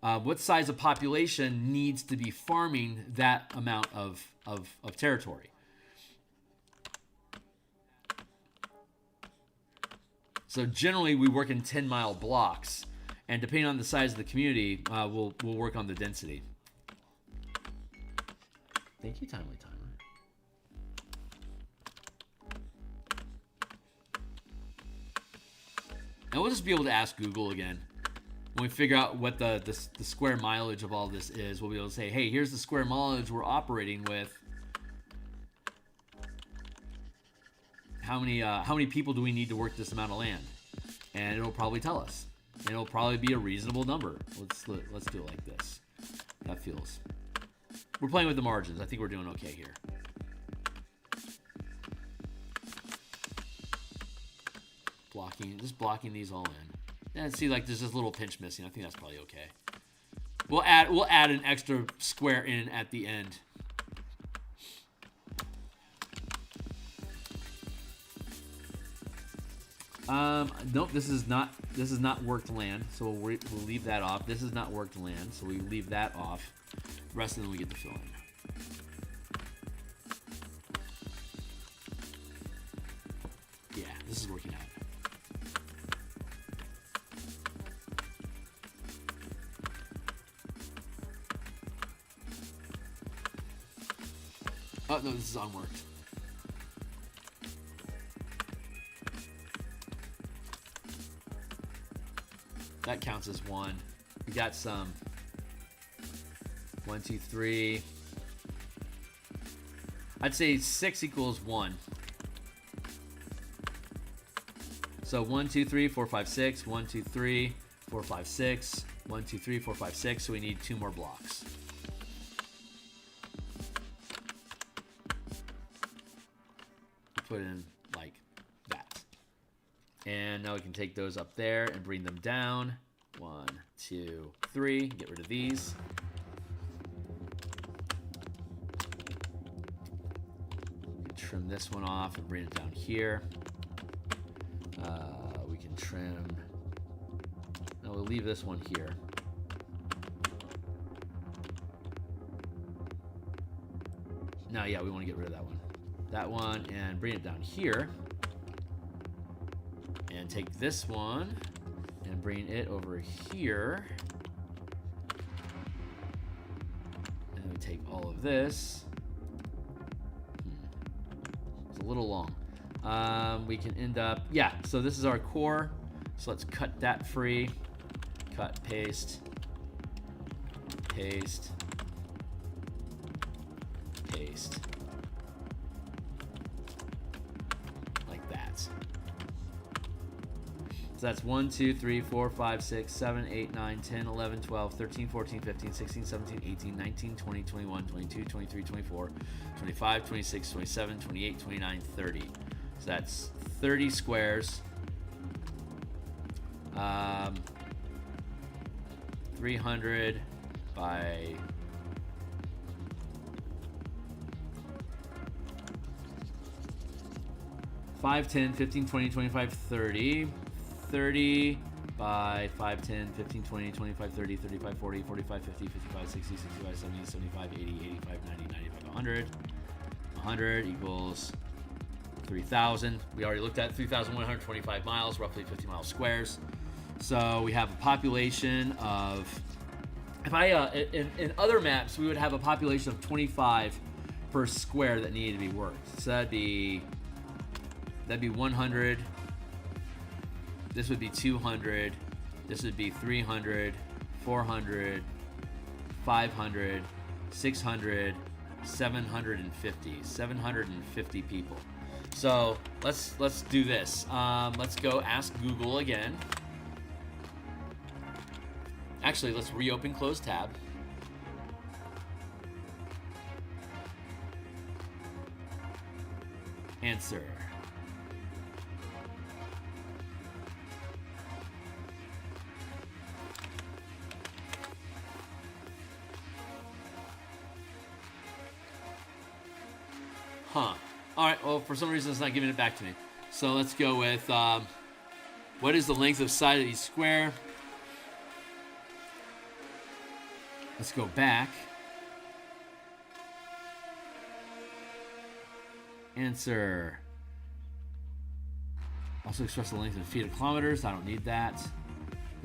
what size of population needs to be farming that amount of territory. So generally we work in 10-mile blocks, and depending on the size of the community, we'll work on the density. Thank you, Timely Timer. And we'll just be able to ask Google again. When we figure out what the square mileage of all this is, we'll be able to say, hey, here's the square mileage we're operating with. How many people do we need to work this amount of land? And it'll probably tell us. And it'll probably be a reasonable number. Let's do it like this. That feels. We're playing with the margins. I think we're doing okay here. Just blocking these all in. And see, like there's this little pinch missing. I think that's probably okay. We'll add an extra square in at the end. Nope, this is not worked land, so we'll leave that off. This is not worked land, so we leave that off. The rest of them we get to fill in. Yeah, this is working out. Oh, no, this is unworked. That counts as one. We got some 1, 2, 3. I'd say 6 equals 1. So 1, 2, 3, 4, 5, 6. 1, 2, 3, 4, 5, 6. 1, 2, 3, 4, 5, 6. So we need 2 more blocks. Put in like that. And now we can take those up there and bring them down. 1, 2, 3. Get rid of these. Trim this one off and bring it down here. We can trim. No, we'll leave this one here. Now, yeah, we want to get rid of that one. That one, and bring it down here. And take this one and bring it over here. And then we take all of this. It's a little long. We can end up, yeah, so this is our core. So let's cut that free. Cut, paste, paste, paste. Like that. So that's 1, 2, 3, 4, 5, 6, 7, 8, 9, 10, 11, 12, 13, 14, 15, 16, 17, 18, 19, 20, 21, 22, 23, 24, 25, 26, 27, 28, 29, 30. So that's 30 squares. 300 by 5, 10, 15, 20, 25, 30. 30 by 5, 10, 15, 20, 25, 30, 35, 40, 45, 50, 55, 60, 65, 70, 75, 80, 85, 90, 95, 100. 100 equals 3,000. We already looked at 3,125 miles, roughly 50 miles squares. So we have a population of, if I, in other maps, we would have a population of 25 per square that needed to be worked. So that'd be 100. This would be 200. This would be 300, 400, 500, 600, 750 people. So let's do this. Let's go ask Google again. Actually, let's reopen closed tab. Answer. Huh. Alright, well, for some reason it's not giving it back to me. So let's go with, what is the length of side of each square? Let's go back. Answer. Also express the length in feet of kilometers. I don't need that.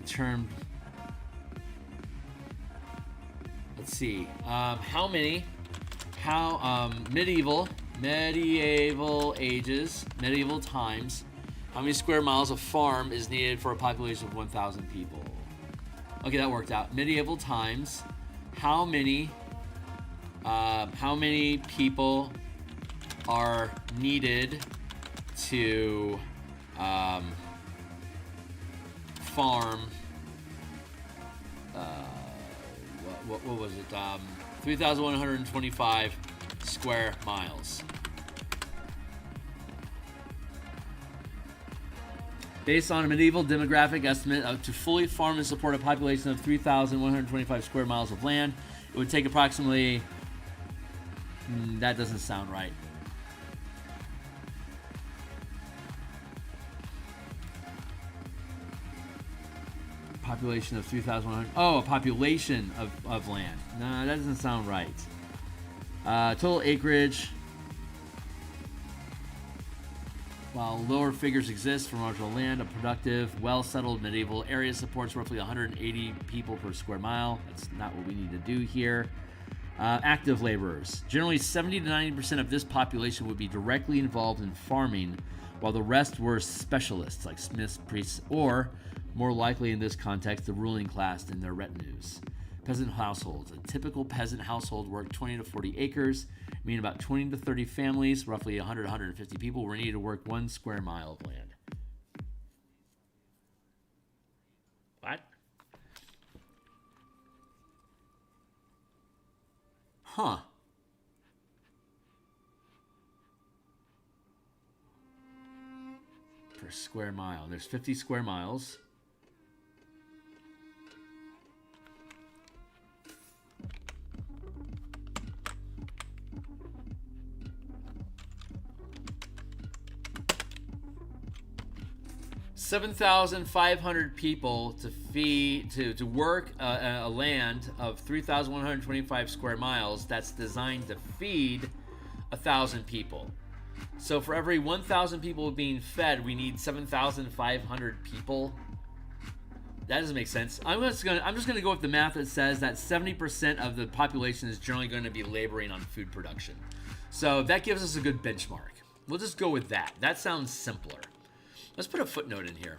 The term. Let's see. How many? Medieval ages, medieval times. How many square miles of farm is needed for a population of 1,000 people? Okay, that worked out. Medieval times. How many people are needed to farm? What was it? 3,125 square miles. Based on a medieval demographic estimate to fully farm and support a population of 3,125 square miles of land, it would take approximately... that doesn't sound right. Population of 3,100... Oh, a population of land. No, that doesn't sound right. Total acreage... While lower figures exist for marginal land, a productive, well-settled medieval area supports roughly 180 people per square mile. That's not what we need to do here. Active laborers. Generally, 70 to 90% of this population would be directly involved in farming, while the rest were specialists like smiths, priests, or, more likely in this context, the ruling class and their retinues. Peasant households. A typical peasant household work 20 to 40 acres, meaning about 20 to 30 families, roughly 100 to 150 people were needed to work 1 square mile of land. What? Huh. Per square mile. There's 50 square miles. $7,500 people to feed to work a land of 3,125 square miles that's designed to feed 1,000 people. So for every 1,000 people being fed, we need 7,500 people. That doesn't make sense. I'm just gonna go with the math that says that 70% of the population is generally going to be laboring on food production. So that gives us a good benchmark. We'll just go with that. That sounds simpler. Let's put a footnote in here.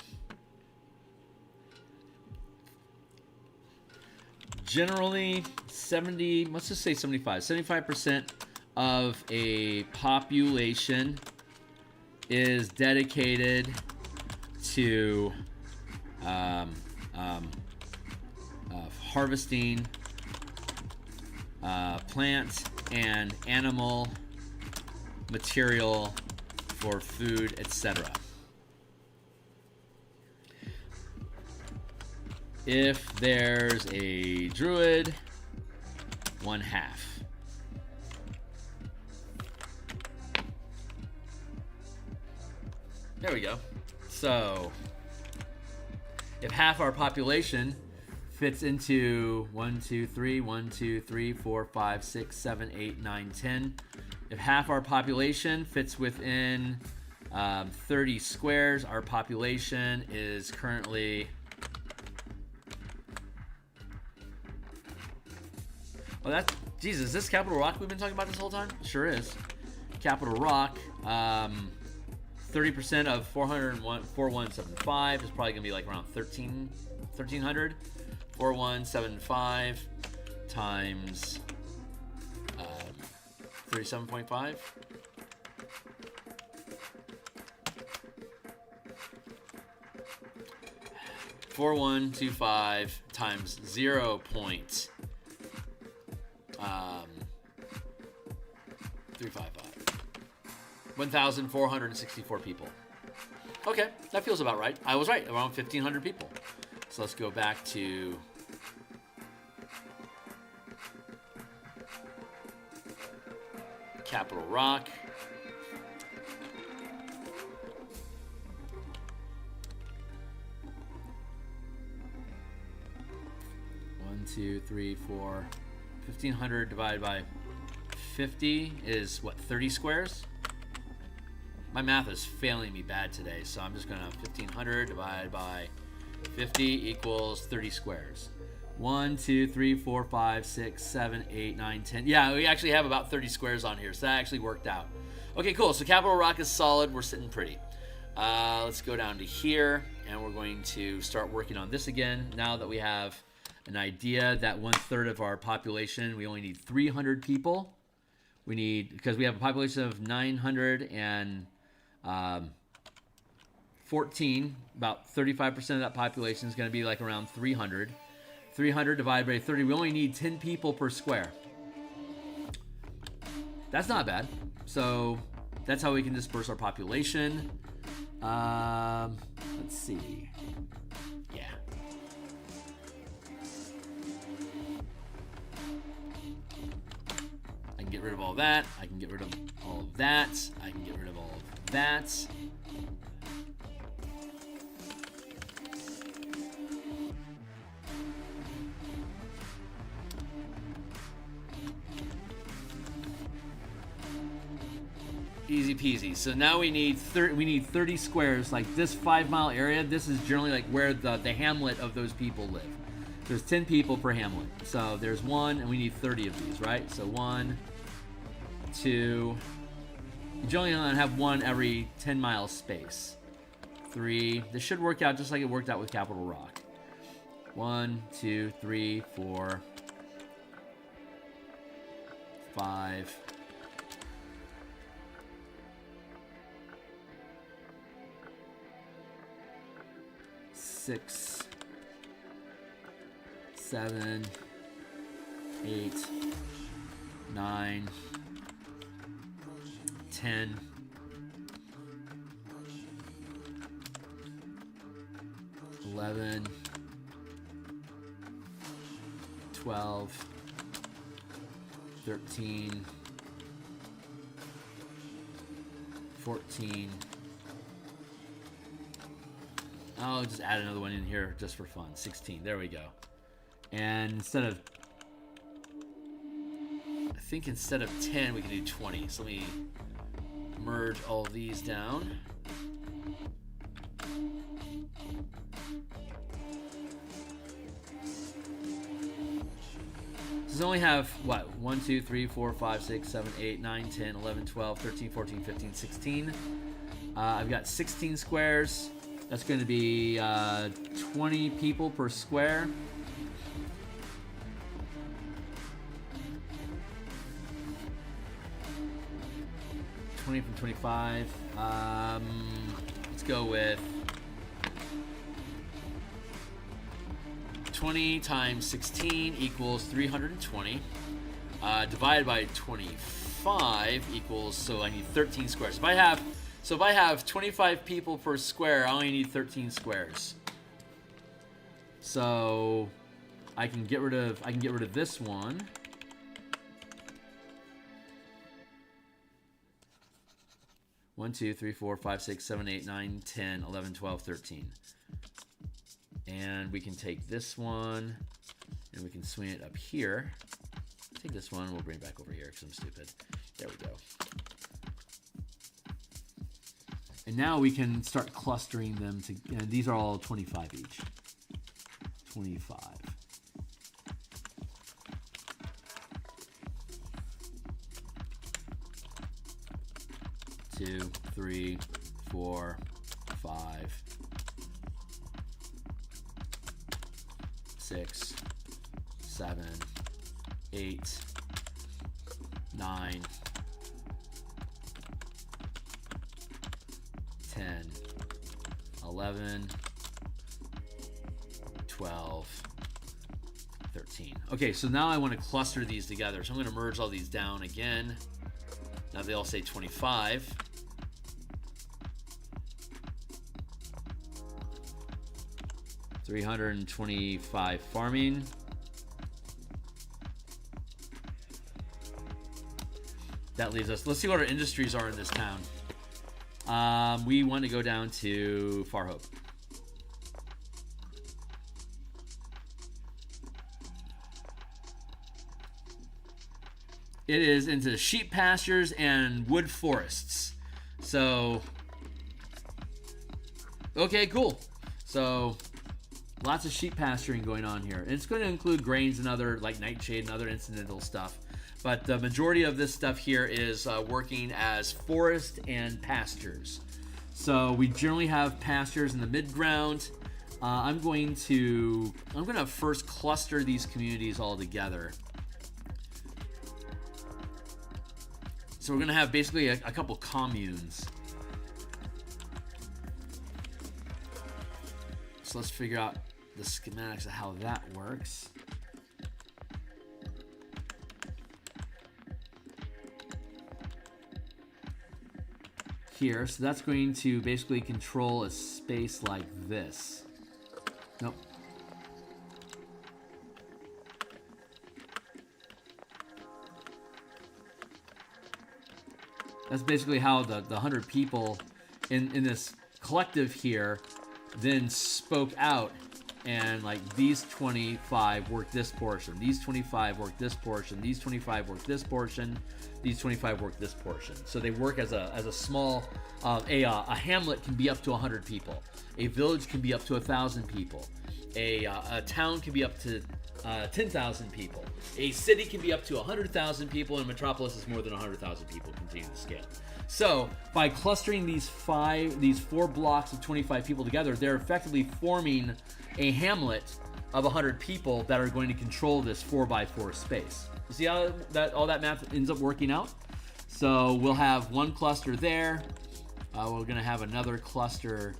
Generally, let's just say 75% of a population is dedicated to harvesting plant and animal material for food, etc. If there's a druid, 1/2. There we go. So, if half our population fits into 1, 2, 3, 1, 2, 3, 4, 5, 6, 7, 8, 9, 10. If half our population fits within 30 squares, our population is currently... Well, that's... Jesus, is this Capital Rock we've been talking about this whole time? Sure is. Capital Rock, 30% of 4175 is probably going to be like around 1,300. 4175 times 37.5. $4125 times 0.355. 1,464 people. Okay, that feels about right. I was right, around 1,500 people. So let's go back to Capital Rock. One, two, three, four. 1,500 divided by 50 is what, 30 squares? My math is failing me bad today, so I'm just gonna 1,500 divided by 50 equals 30 squares. 1, 2, 3, 4, 5, 6, 7, 8, 9, 10. Yeah, we actually have about 30 squares on here, so that actually worked out. Okay, cool. So Capital Rock is solid. We're sitting pretty. Let's go down to here, and we're going to start working on this again. Now that we have an idea that 1/3 of our population, we only need 300 people. We need, because we have a population of 914, about 35% of that population is going to be like around 300. 300 divided by 30, we only need 10 people per square. That's not bad. So that's how we can disperse our population. Let's see. Yeah. I can get rid of all that. I can get rid of all of that. I can get rid of all of that. Easy peasy. So now we need 30 squares. Like this 5-mile area, this is generally like where the hamlet of those people live. There's 10 people per hamlet. So there's one, and we need 30 of these, right? So 1, 2. You generally only have one every 10-mile space. 3. This should work out just like it worked out with Capital Rock. 1, 2, 3, 4, 5, 6, 7, 8, 9, 10, 11, 12, 13, 14. I'll just add another one in here just for fun. 16. There we go. And instead of, I think instead of 10, we can do 20. So let me merge all these down. So we only have, what, 1, 2, 3, 4, 5, 6, 7, 8, 9, 10, 11, 12, 13, 14, 15, 16. I've got 16 squares. That's going to be 20 people per square. From 25. Let's go with 20 times 16 equals 320. Divided by 25 equals, so I need 13 squares. If I have 25 people per square, I only need 13 squares. So I can get rid of this one. One, 2, 3, 4, 5, 6, 7, 8, 9, 10, 11, 12, 13. And we can take this one and we can swing it up here. Take this one, we'll bring it back over here because I'm stupid. There we go. And now we can start clustering them to, and these are all 25 each. 25. Two, 3, 4, 5, 6, 7, 8, 9, 10, 11, 12, 13. Okay, so now I want to cluster these together. So I'm going to merge all these down again. Now they all say 25. $325 farming. That leaves us. Let's see what our industries are in this town. We want to go down to Far Hope. It is into sheep pastures and wood forests. So, okay, cool. So, lots of sheep pasturing going on here. And it's going to include grains and other, like nightshade and other incidental stuff. But the majority of this stuff here is working as forest and pastures. So we generally have pastures in the mid-ground. I'm going to first cluster these communities all together. So we're going to have basically a couple communes. So let's figure out the schematics of how that works. Here, so that's going to basically control a space like this. Nope. That's basically how the 100 people in this collective here then spoke out, and like these 25 work this portion, these 25 work this portion, these 25 work this portion, these 25 work this portion. So they work as a small, a hamlet can be up to 100 people, a village can be up to 1,000 people, a town can be up to 10,000 people, a city can be up to 100,000 people, and metropolis is more than 100,000 people. Continue to scale. So by clustering these 4 blocks of 25 people together, they're effectively forming a hamlet of 100 people that are going to control this 4x4 space. You see how all that math ends up working out? So we'll have one cluster there. We're gonna have another cluster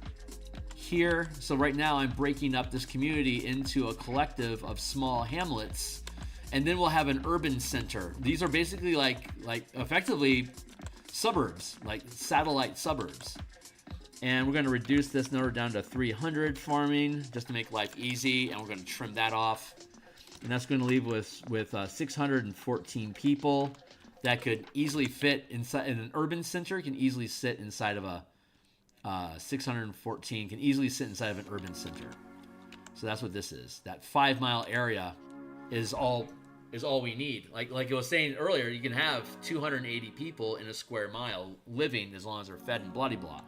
here. So right now I'm breaking up this community into a collective of small hamlets, and then we'll have an urban center. These are basically like effectively suburbs, like satellite suburbs. And we're going to reduce this number down to 300 farming just to make life easy, and we're going to trim that off. And that's going to leave with 614 people that could easily fit inside in an urban center. Can easily sit inside of a 614 can easily sit inside of an urban center. So that's what this is. That 5 mile area is all we need. Like I was saying earlier, you can have 280 people in a square mile living as long as they're fed and blah blah.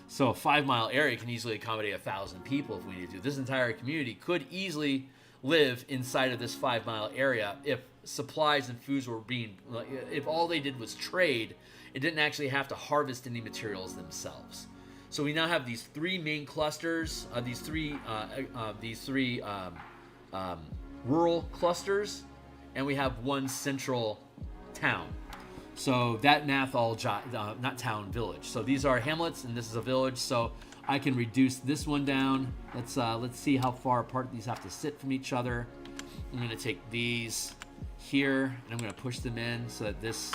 So a 5 mile area can easily accommodate 1,000 people if we need to. This entire community could easily live inside of this 5 mile area if supplies and foods were being, if all they did was trade, it didn't actually have to harvest any materials themselves. So we now have these three main clusters, these three rural clusters, and we have one central town. So that math all not town, village. So these are hamlets, and this is a village. So I can reduce this one down. Let's see how far apart these have to sit from each other. I'm going to take these here, and I'm going to push them in so that this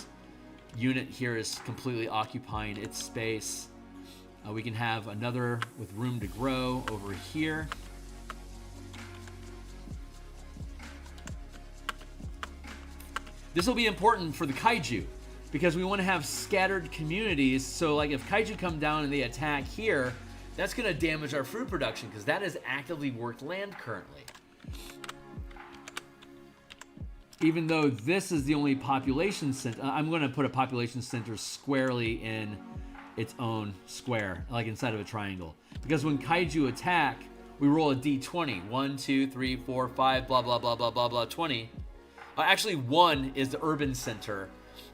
unit here is completely occupying its space. We can have another with room to grow over here. This will be important for the kaiju because we want to have scattered communities. So like if kaiju come down and they attack here, that's going to damage our food production because that is actively worked land currently. Even though this is the only population center, I'm going to put a population center squarely in its own square, like inside of a triangle. Because when kaiju attack, we roll a d20. 1, 2, 3, 4, 5, blah, blah, blah, blah, blah, blah, 20. Actually, 1 is the urban center.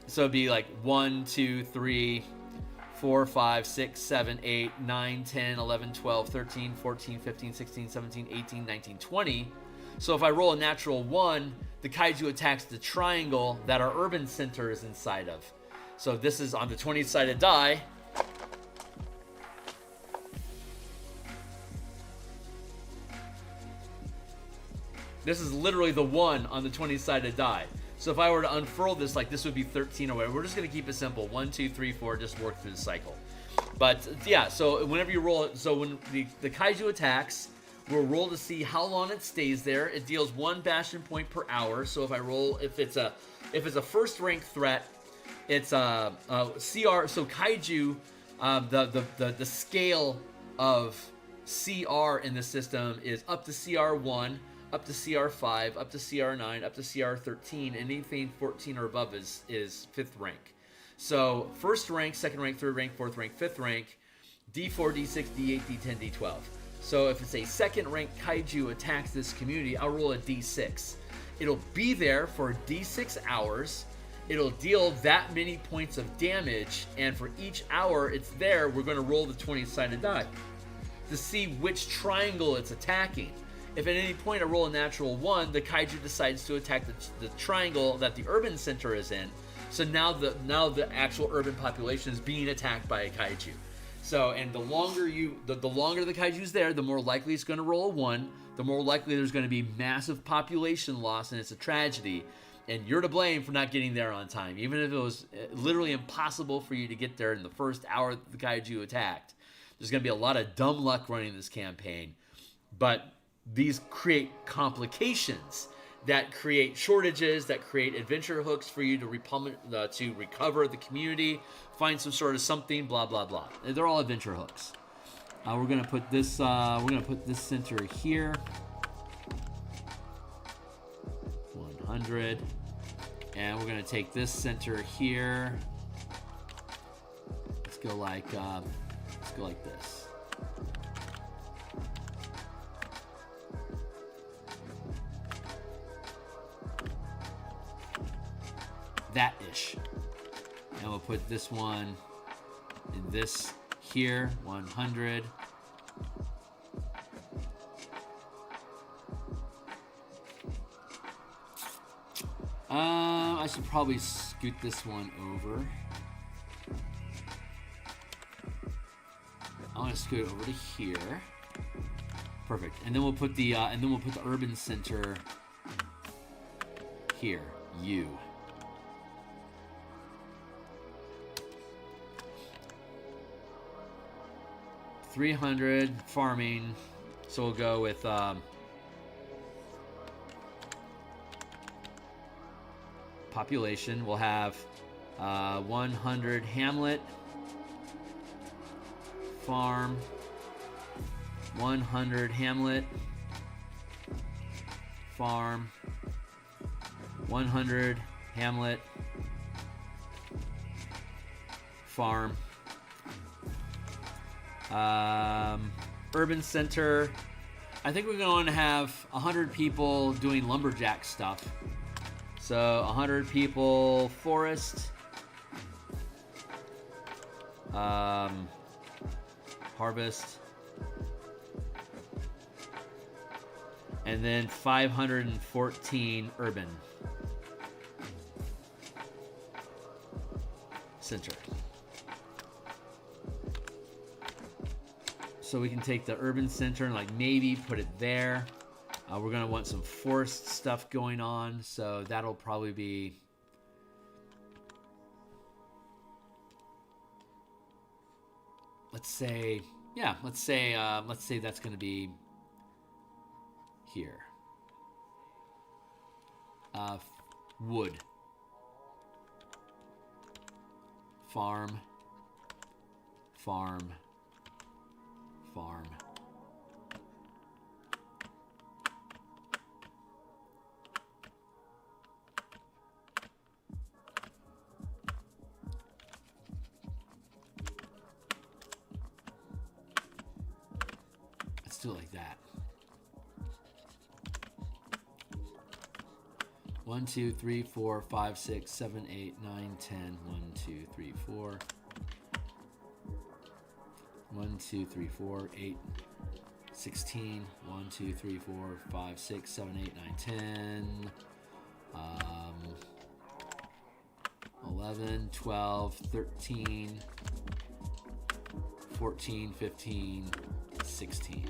So it'd be like 1, 2, 3, 4, 5, 6, 7, 8, 9, 10, 11, 12, 13, 14, 15, 16, 17, 18, 19, 20. So if I roll a natural 1, the kaiju attacks the triangle that our urban center is inside of. So this is on the 20-sided die. This is literally the 1 on the 20-sided die. So if I were to unfurl this, like this would be 13 or whatever. We're just going to keep it simple. 1, 2, 3, 4, just work through the cycle. But yeah, so whenever you roll it, so when the kaiju attacks, we'll roll to see how long it stays there. It deals 1 bastion point per hour. So if I roll, if it's a first rank threat, it's a CR. So kaiju, the scale of CR in the system is up to CR1, up to CR5, up to CR9, up to CR13. Anything 14 or above is 5th rank. So first rank, second rank, third rank, fourth rank, fifth rank, D4, D6, D8, D10, D12. So if it's a second rank kaiju attacks this community, I'll roll a D6. It'll be there for D6 hours. It'll deal that many points of damage, and for each hour it's there, we're going to roll the 20-sided die to see which triangle it's attacking. If at any point I roll a natural 1, the kaiju decides to attack the triangle that the urban center is in. So now the actual urban population is being attacked by a kaiju. So, and the longer the kaiju's there, the more likely it's going to roll a 1, the more likely there's going to be massive population loss, and it's a tragedy. And you're to blame for not getting there on time, even if it was literally impossible for you to get there in the first hour the kaiju attacked. There's going to be a lot of dumb luck running this campaign, but these create complications that create shortages, that create adventure hooks for you to recover the community, find some sort of something, blah blah blah. They're all adventure hooks. We're gonna put this center here, 100, and we're gonna take this center here. Let's go like this. That-ish. And we'll put this one in this here, 100. I should probably scoot this one over. I'm gonna scoot it over to here. Perfect. And then we'll put the urban center here. U. $300 farming. So we'll go with population. We'll have 100 hamlet, farm, 100 hamlet, farm, 100 hamlet, farm, urban center. I think we're going to have 100 people doing lumberjack stuff. So 100 people forest, harvest, and then 514 urban center. So we can take the urban center and like maybe put it there. We're gonna want some forest stuff going on, so that'll probably be let's say that's gonna be here. Wood, farm, farm, farm. Let's do it like that. 1, 2, 3, 4, 5, 6, 7, 8, 9, 10. 1, 2, 3, 4. 1, 2, 3, 4, 8, 16. 1, 2, 3, 4, 5, 6, 7, 8, 9, 10. 11, 12, 13, 14, 15, 16.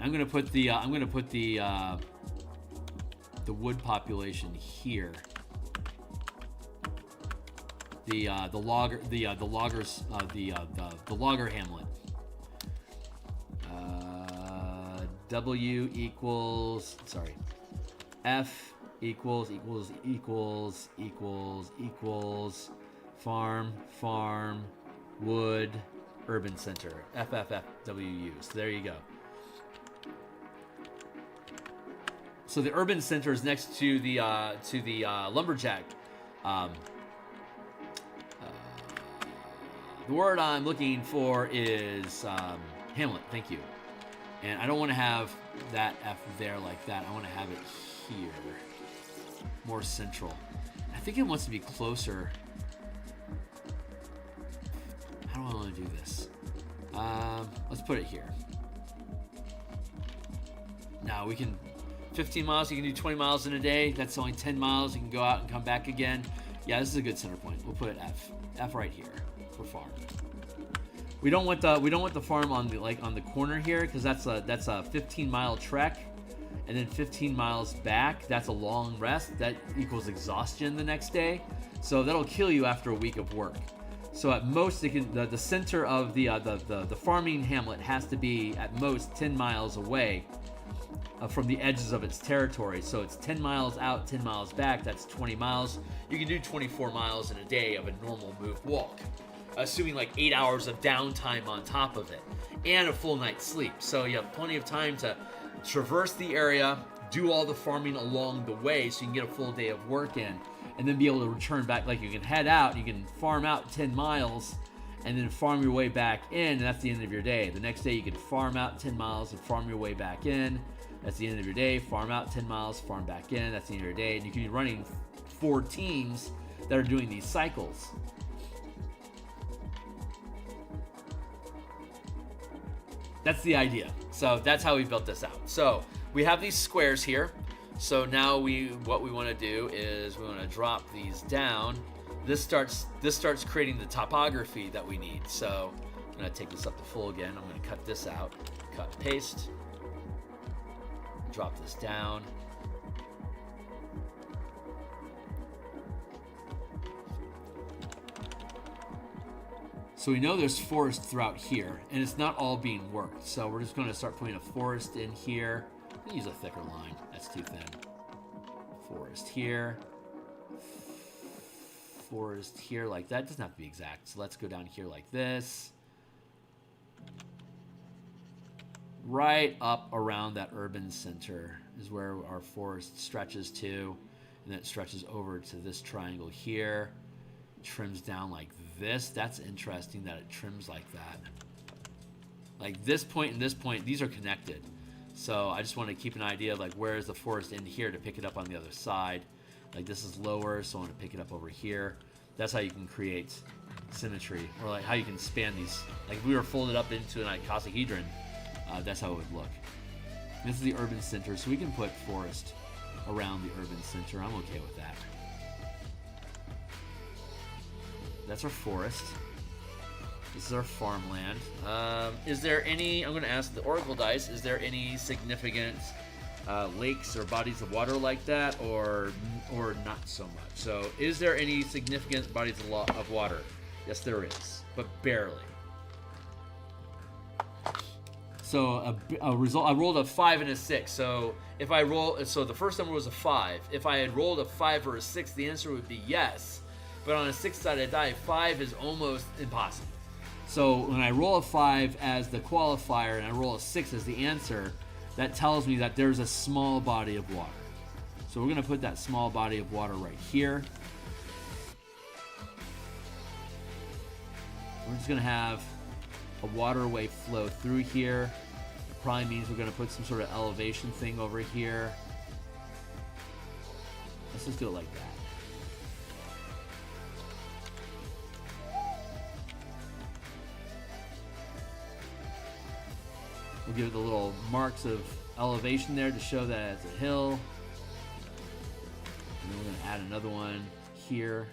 I'm gonna put the wood population here. The logger hamlet. W equals F equals farm wood urban center FFFWU. So there you go. So the urban center is next to the lumberjack. The word I'm looking for is hamlet. Thank you. And I don't want to have that F there like that. I want to have it here, more central. I think it wants to be closer. How do I want to do this? Let's put it here. Now we can. 15 miles, you can do 20 miles in a day. That's only 10 miles. You can go out and come back again. Yeah, this is a good center point. We'll put it F right here for farm. We don't want the farm on the corner here because that's a 15-mile trek, and then 15 miles back. That's a long rest. That equals exhaustion the next day. So that'll kill you after a week of work. So at most, the center of the farming hamlet has to be at most 10 miles away from the edges of its territory. So it's 10 miles out, 10 miles back. That's 20 miles. You can do 24 miles in a day of a normal move walk, assuming like 8 hours of downtime on top of it and a full night's sleep. So you have plenty of time to traverse the area, do all the farming along the way so you can get a full day of work in, and then be able to return back. Like you can head out, you can farm out 10 miles and then farm your way back in, and that's the end of your day. The next day you can farm out 10 miles and farm your way back in. That's the end of your day. Farm out 10 miles, farm back in. That's the end of your day. And you can be running 4 teams that are doing these cycles. That's the idea. So that's how we built this out. So we have these squares here. So now what we want to do is we want to drop these down. This starts creating the topography that we need. So I'm going to take this up to full again. I'm going to cut this out. Cut, paste. Drop this down. So we know there's forest throughout here, and it's not all being worked. So we're just going to start putting a forest in here. I'm gonna use a thicker line. That's too thin. Forest here. Forest here like that. It doesn't have to be exact. So let's go down here like this. Right up around that urban center is where our forest stretches to. And then it stretches over to this triangle here. Trims down like this. That's interesting that it trims like that. Like this point and this point, these are connected. So I just want to keep an idea of like where is the forest in here to pick it up on the other side. Like this is lower, so I want to pick it up over here. That's how you can create symmetry, or like how you can span these. Like if we were folded up into an icosahedron, that's how it would look. This is the urban center, so we can put forest around the urban center. I'm okay with that. That's our forest. This is our farmland. Is there any, I'm going to ask the Oracle Dice, is there any significant lakes or bodies of water like that, or not so much? So is there any significant bodies of water? Yes, there is, but barely. So a result, I rolled a 5 and a 6. So if I roll, so the first number was a 5. If I had rolled a 5 or a 6, the answer would be yes. But on a 6-sided die, 5 is almost impossible. So when I roll a 5 as the qualifier and I roll a 6 as the answer, that tells me that there's a small body of water. So we're going to put that small body of water right here. We're just going to have a waterway flow through here. It probably means we're going to put some sort of elevation thing over here. Let's just do it like that. We'll give it the little marks of elevation there to show that it's a hill. And then we're going to add another one here.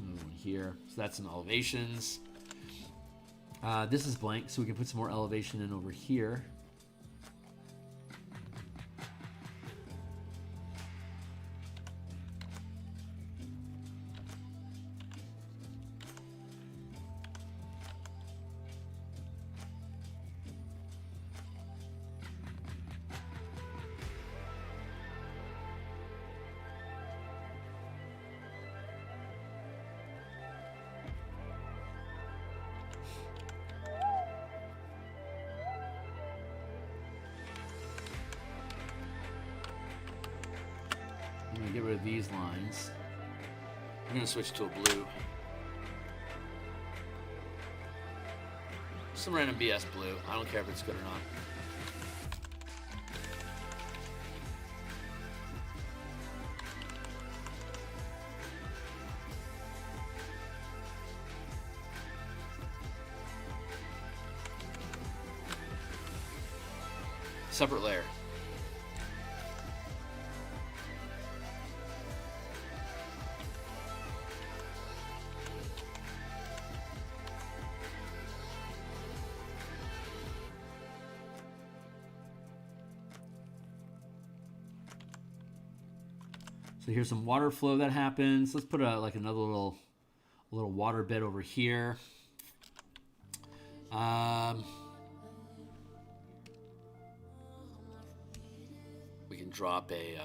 Another one here. So that's some elevations. This is blank, so we can put some more elevation in over here. I'm going to get rid of these lines. I'm going to switch to a blue. Some random BS blue. I don't care if it's good or not. Separate layer. So here's some water flow that happens. Let's put like another little water bed over here. We can drop a.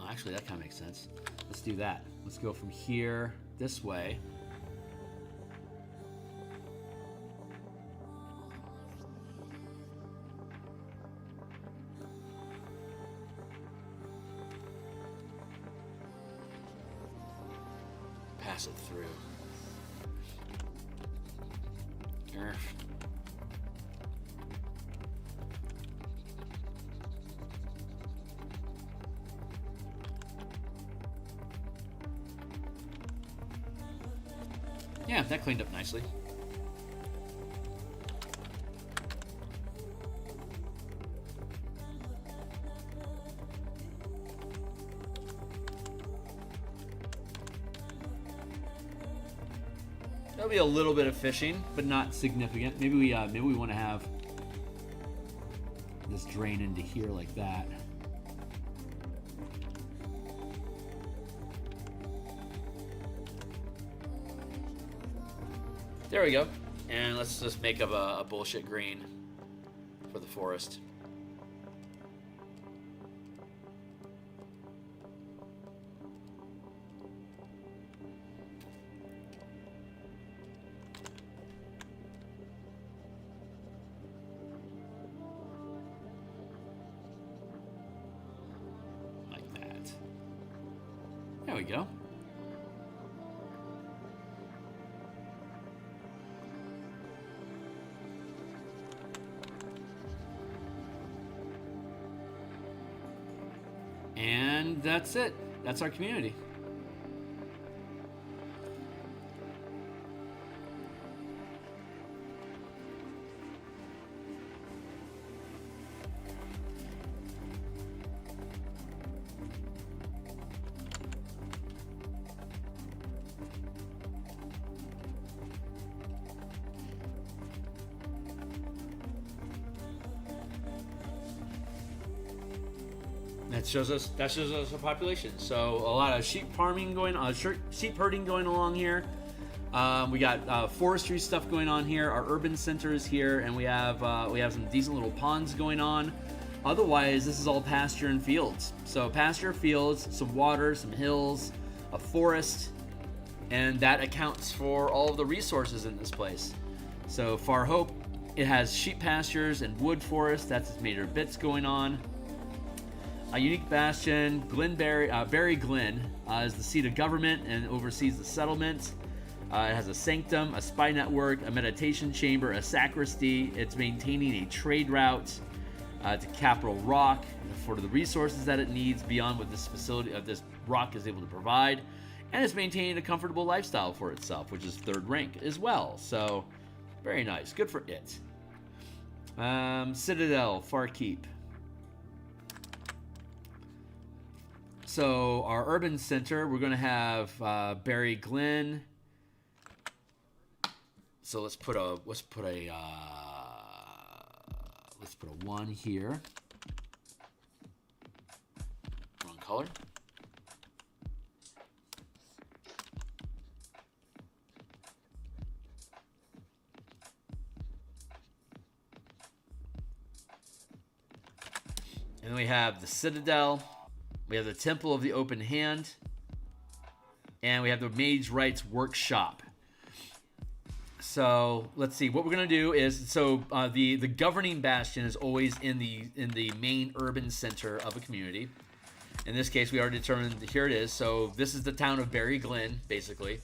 Actually, that kind of makes sense. Let's do that. Let's go from here this way. Pass it through. Here. Yeah, that cleaned up nicely. There'll be a little bit of fishing, but not significant. Maybe we want to have this drain into here like that. There we go. And let's just make up a bullshit green for the forest. There we go. And that's it. That's our community. That shows us a population. So a lot of sheep farming going on, sheep herding going along here. We got forestry stuff going on here. Our urban center is here, and we have some decent little ponds going on. Otherwise, this is all pasture and fields. So pasture, fields, some water, some hills, a forest, and that accounts for all of the resources in this place. So Far Hope, it has sheep pastures and wood forest. That's its major bits going on. A unique bastion, Berry Glen, is the seat of government and oversees the settlement. It has a sanctum, a spy network, a meditation chamber, a sacristy. It's maintaining a trade route to Capital Rock for the resources that it needs beyond what this facility of this rock is able to provide, and it's maintaining a comfortable lifestyle for itself, which is 3rd rank as well. So, very nice, good for it. Citadel, Farkeep. So our urban center, we're going to have Berry Glen. So let's put a 1 here. Wrong color. And then we have the Citadel. We have the Temple of the Open Hand. And we have the Mage Rights Workshop. So let's see. What we're gonna do is the governing bastion is always in the main urban center of a community. In this case, we already determined here it is. So this is the town of Berry Glen, basically.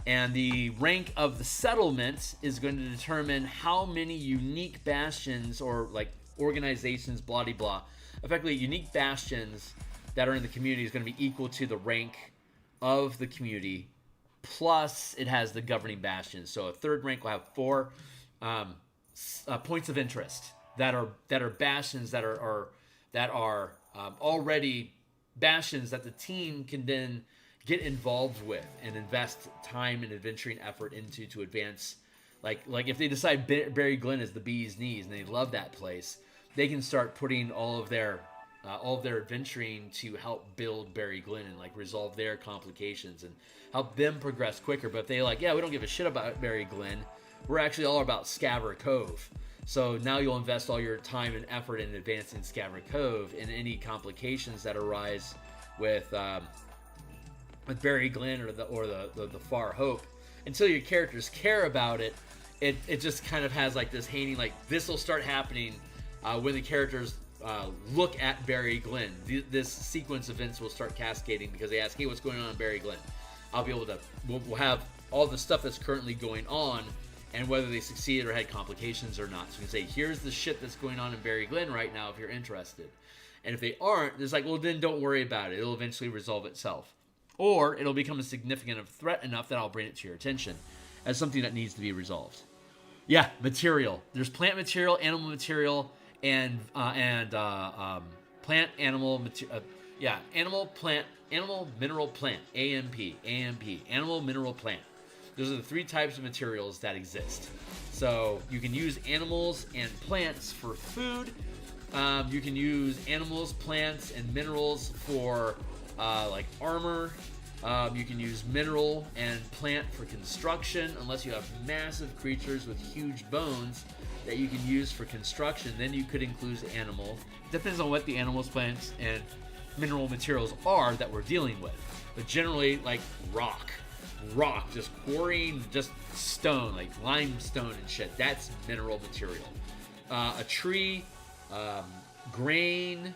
And the rank of the settlement is going to determine how many unique bastions or like organizations, blah blah blah. Effectively, unique bastions that are in the community is going to be equal to the rank of the community. Plus, it has the governing bastions. So a 3rd rank will have 4 points of interest that are bastions that are already bastions that the team can then get involved with and invest time and adventuring effort into to advance. Like if they decide Berry Glen is the bee's knees and they love that place, they can start putting all of their adventuring to help build Berry Glen and like resolve their complications and help them progress quicker. But if they we don't give a shit about Berry Glen, we're actually all about Scaver Cove. So now you'll invest all your time and effort in advancing Scaver Cove, and any complications that arise with Berry Glen or the Far Hope, until your characters care about it, it just kind of has like this hating, like this will start happening when the characters look at Berry Glen. This sequence of events will start cascading because they ask, hey, what's going on in Berry Glen? I'll be able to, we'll have all the stuff that's currently going on and whether they succeeded or had complications or not. So we can say, here's the shit that's going on in Berry Glen right now if you're interested. And if they aren't, it's like, well, then don't worry about it. It'll eventually resolve itself. or it'll become a significant threat enough that I'll bring it to your attention as something that needs to be resolved. Yeah, material. There's plant material, animal material, and plant, animal, animal, mineral, plant, AMP, animal, mineral, plant. Those are the 3 types of materials that exist. So you can use animals and plants for food. You can use animals, plants, and minerals for like armor. You can use mineral and plant for construction, unless you have massive creatures with huge bones that you can use for construction. Then you could include animal. It depends on what the animals, plants, and mineral materials are that we're dealing with. But generally, like rock, just quarrying, just stone, like limestone and shit. That's mineral material. A tree, grain,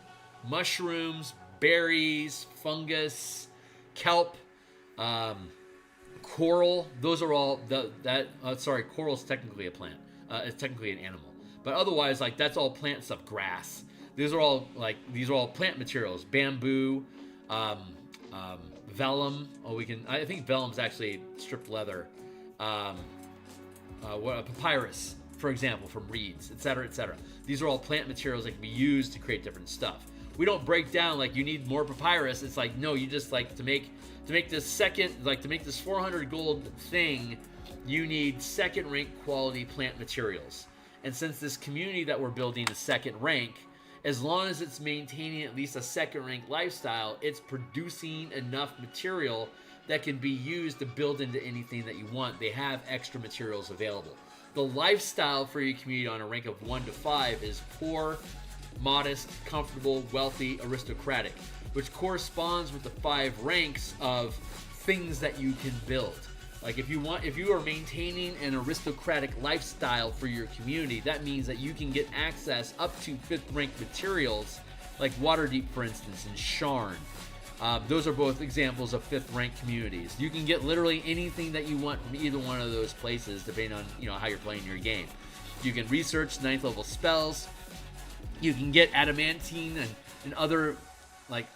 mushrooms, berries, fungus, kelp, coral. Those are all coral's technically a plant. It's technically an animal, but otherwise, like, that's all plant stuff. Grass. These are all plant materials. Bamboo, vellum. I think vellum's actually stripped leather. Papyrus, for example, from reeds, etc., etc. These are all plant materials that can be used to create different stuff. We don't break down like you need more papyrus. It's like, no, you just like to make this 400 gold thing, you need second rank quality plant materials. And since this community that we're building is second rank, as long as it's maintaining at least a second rank lifestyle, it's producing enough material that can be used to build into anything that you want. They have extra materials available. The lifestyle for your community on a rank of 1 to 5 is poor, modest, comfortable, wealthy, aristocratic, which corresponds with the 5 ranks of things that you can build. Like if you are maintaining an aristocratic lifestyle for your community, that means that you can get access up to 5th rank materials, like Waterdeep, for instance, and Sharn. Those are both examples of 5th rank communities. You can get literally anything that you want from either one of those places, depending on how you're playing your game. You can research 9th level spells. You can get adamantine and other like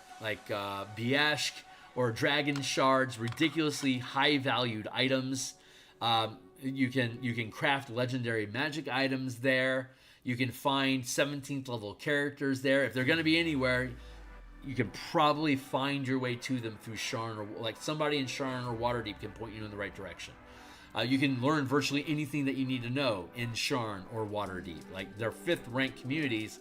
Biashk or dragon shards, ridiculously high valued items. You can craft legendary magic items there. You can find 17th level characters there. If they're going to be anywhere, you can probably find your way to them through Sharn, or like somebody in Sharn or Waterdeep can point you in the right direction. You can learn virtually anything that you need to know in Sharn or Waterdeep. Like, they're 5th rank communities,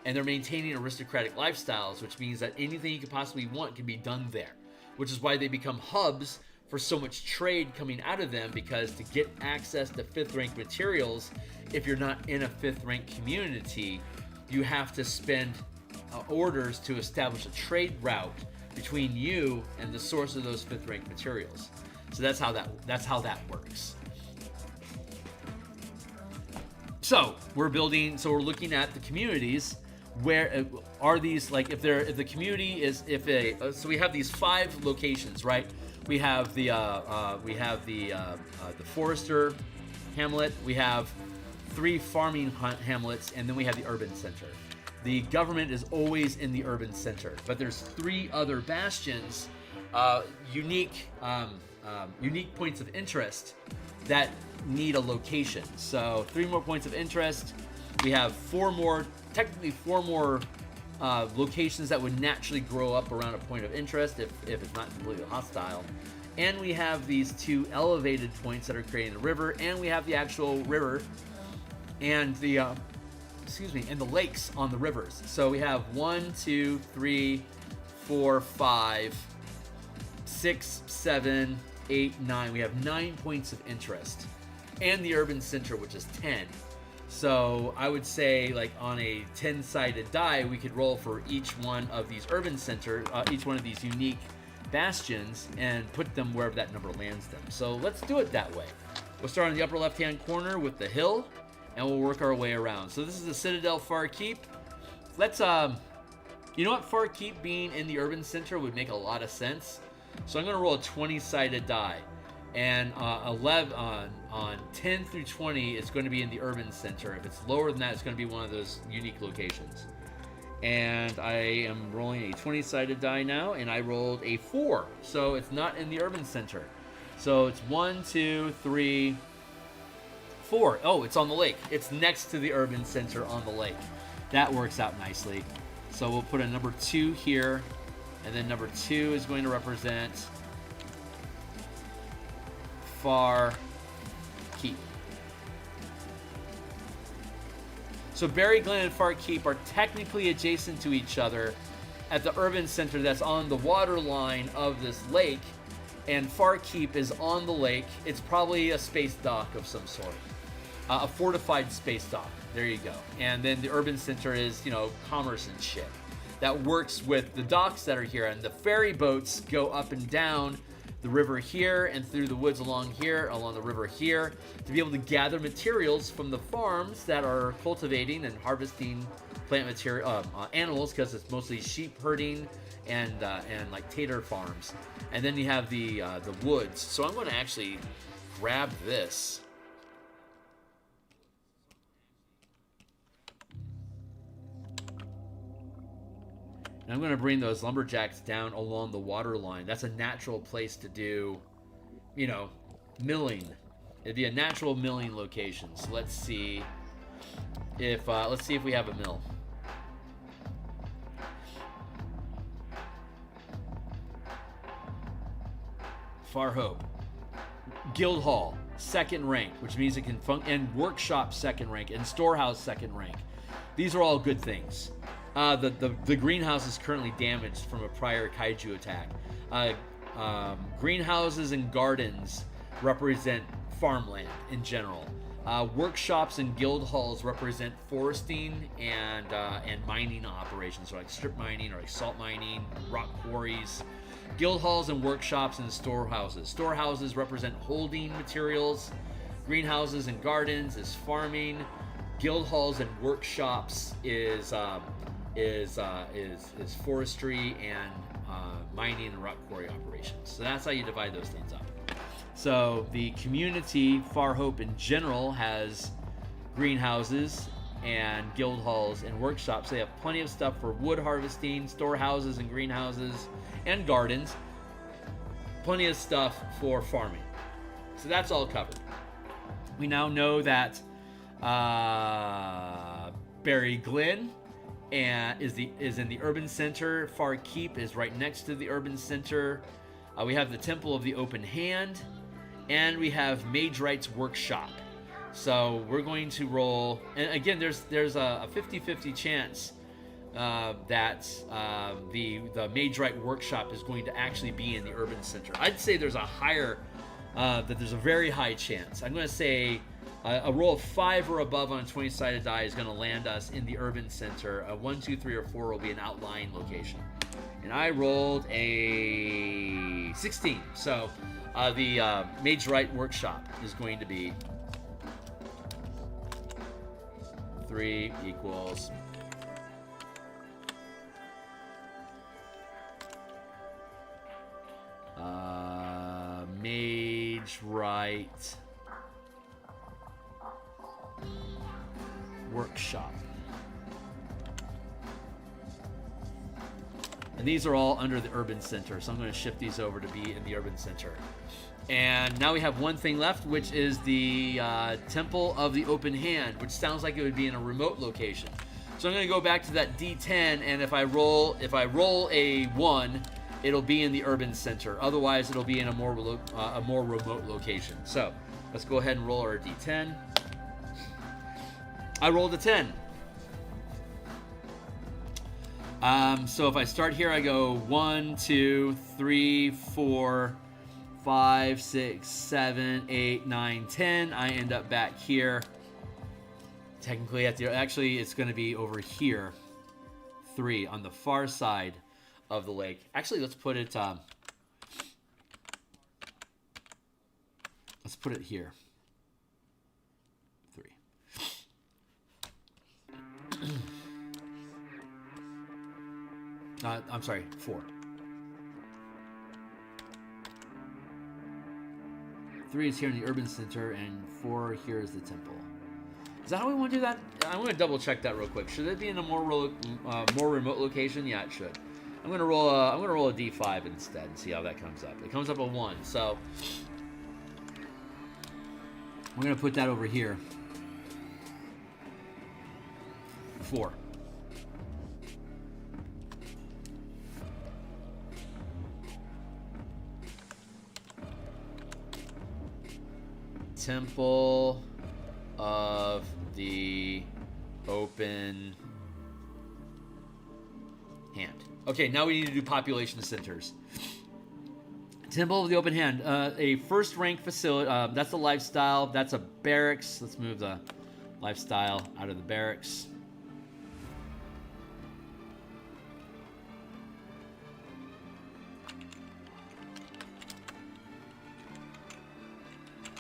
and they're maintaining aristocratic lifestyles, which means that anything you could possibly want can be done there, which is why they become hubs for so much trade coming out of them, because to get access to 5th rank materials, if you're not in a 5th rank community, you have to spend orders to establish a trade route between you and the source of those 5th rank materials. So that's how that works. So we're looking at the communities. Where are these? Like, if the community is, so we have these 5 locations, right? We have the Forester Hamlet. We have 3 farming hamlets, and then we have the urban center. The government is always in the urban center, but there's 3 other bastions, unique points of interest that need a location. So 3 more points of interest. We have 4 more locations that would naturally grow up around a point of interest if it's not completely hostile. And we have these 2 elevated points that are creating the river, and we have the actual river and the and the lakes on the rivers. So we have 1, 2, 3, 4, 5, 6, 7, 8, 9. We have 9 points of interest, and the urban center, which is 10. So I would say, like, on a 10-sided die, we could roll for each one of these urban center, each one of these unique bastions, and put them wherever that number lands them. So let's do it that way. We'll start in the upper left-hand corner with the hill, and we'll work our way around. So this is the Citadel Far Keep. Let's, you know what? Far Keep being in the urban center would make a lot of sense. So I'm going to roll a 20-sided die. And 11 on 10 through 20, it's going to be in the urban center. If it's lower than that, it's going to be one of those unique locations. And I am rolling a 20-sided die now, and I rolled a 4. So it's not in the urban center. So it's 1, 2, 3, 4. Oh, it's on the lake. It's next to the urban center on the lake. That works out nicely. So we'll put a number 2 here, and then number 2 is going to represent Far Keep. So Berry Glen and Far Keep are technically adjacent to each other at the urban center that's on the water line of this lake, and Far Keep is on the lake. It's probably a space dock of some sort, a fortified space dock. There you go. And then the urban center is, you know, commerce and shit that works with the docks that are here, and the ferry boats go up and down the river here and through the woods along here, along the river here, to be able to gather materials from the farms that are cultivating and harvesting plant material, animals, because it's mostly sheep herding and like tater farms. And then you have the woods. So I'm going to actually grab this. And I'm going to bring those lumberjacks down along the water line. That's a natural place to do, you know, milling. It'd be a natural milling location. So let's see if we have a mill. Far Hope. Guild Hall, second rank, which means it can and workshop second rank and storehouse second rank. These are all good things. The greenhouse is currently damaged from a prior kaiju attack. Greenhouses and gardens represent farmland in general. Workshops and guild halls represent foresting and mining operations, so like strip mining or like salt mining, rock quarries. Guild halls and workshops and storehouses. Storehouses represent holding materials. Greenhouses and gardens is farming. Guild halls and workshops is forestry and mining and rock quarry operations. So that's how you divide those things up. So the community, Far Hope in general, has greenhouses and guild halls and workshops. They have plenty of stuff for wood harvesting, storehouses and greenhouses and gardens. Plenty of stuff for farming. So that's all covered. We now know that Berry Glen is in the urban center. Far Keep is right next to the urban center. We have the Temple of the Open Hand, and we have Mage Right's Workshop. So we're going to roll, and again, there's a 50-50 chance that the Mage Right Workshop is going to actually be in the urban center. I'd say there's a very high chance. I'm going to say a roll of 5 or above on a 20-sided die is going to land us in the urban center. 1, 2, 3, or 4 will be an outlying location. And I rolled a 16. So the Mage Right Workshop is going to be 3 equals Mage Right Workshop. And these are all under the urban center, so I'm going to shift these over to be in the urban center. And now we have one thing left, which is the Temple of the Open Hand, which sounds like it would be in a remote location. So I'm going to go back to that D10, and if I roll a 1, it'll be in the urban center. Otherwise, it'll be in a more remote location. So let's go ahead and roll our D10. I rolled a 10. So if I start here, I go 1, 2, 3, 4, 5, 6, 7, 8, 9, 10. I end up back here. Technically, actually, it's going to be over here. 3 on the far side of the lake. Actually, let's put it here. 3. I'm sorry, 4. 3 is here in the urban center, and 4 here is the temple. Is that how we want to do that? I'm going to double check that real quick. Should it be in a more remote location? Yeah, it should. I'm going to roll a D5 instead and see how that comes up. It comes up a 1, so we're going to put that over here. 4. Temple of the Open Hand. Okay, now we need to do population centers. Temple of the Open Hand. A first rank facility. That's a lifestyle. That's a barracks. Let's move the lifestyle out of the barracks.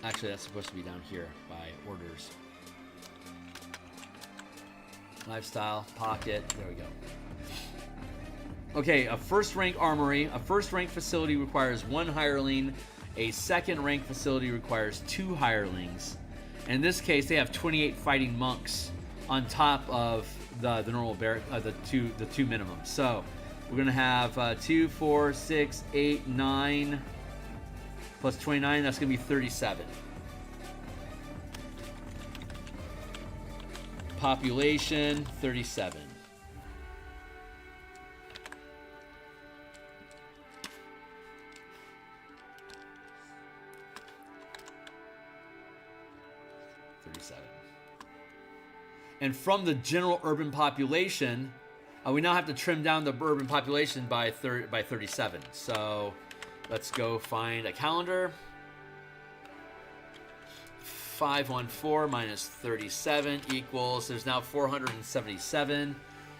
Actually, that's supposed to be down here by orders. Lifestyle, pocket, there we go. Okay, a first rank armory. A first rank facility requires 1 hireling. A second rank facility requires 2 hirelings. In this case, they have 28 fighting monks on top of the normal barrack, the two minimums. So we're gonna have 2, 4, 6, 8, 9 plus 29. That's gonna be 37. Population 37. And from the general urban population, we now have to trim down the urban population by 37. So let's go find a calendar. 514 minus 37 equals, there's now 477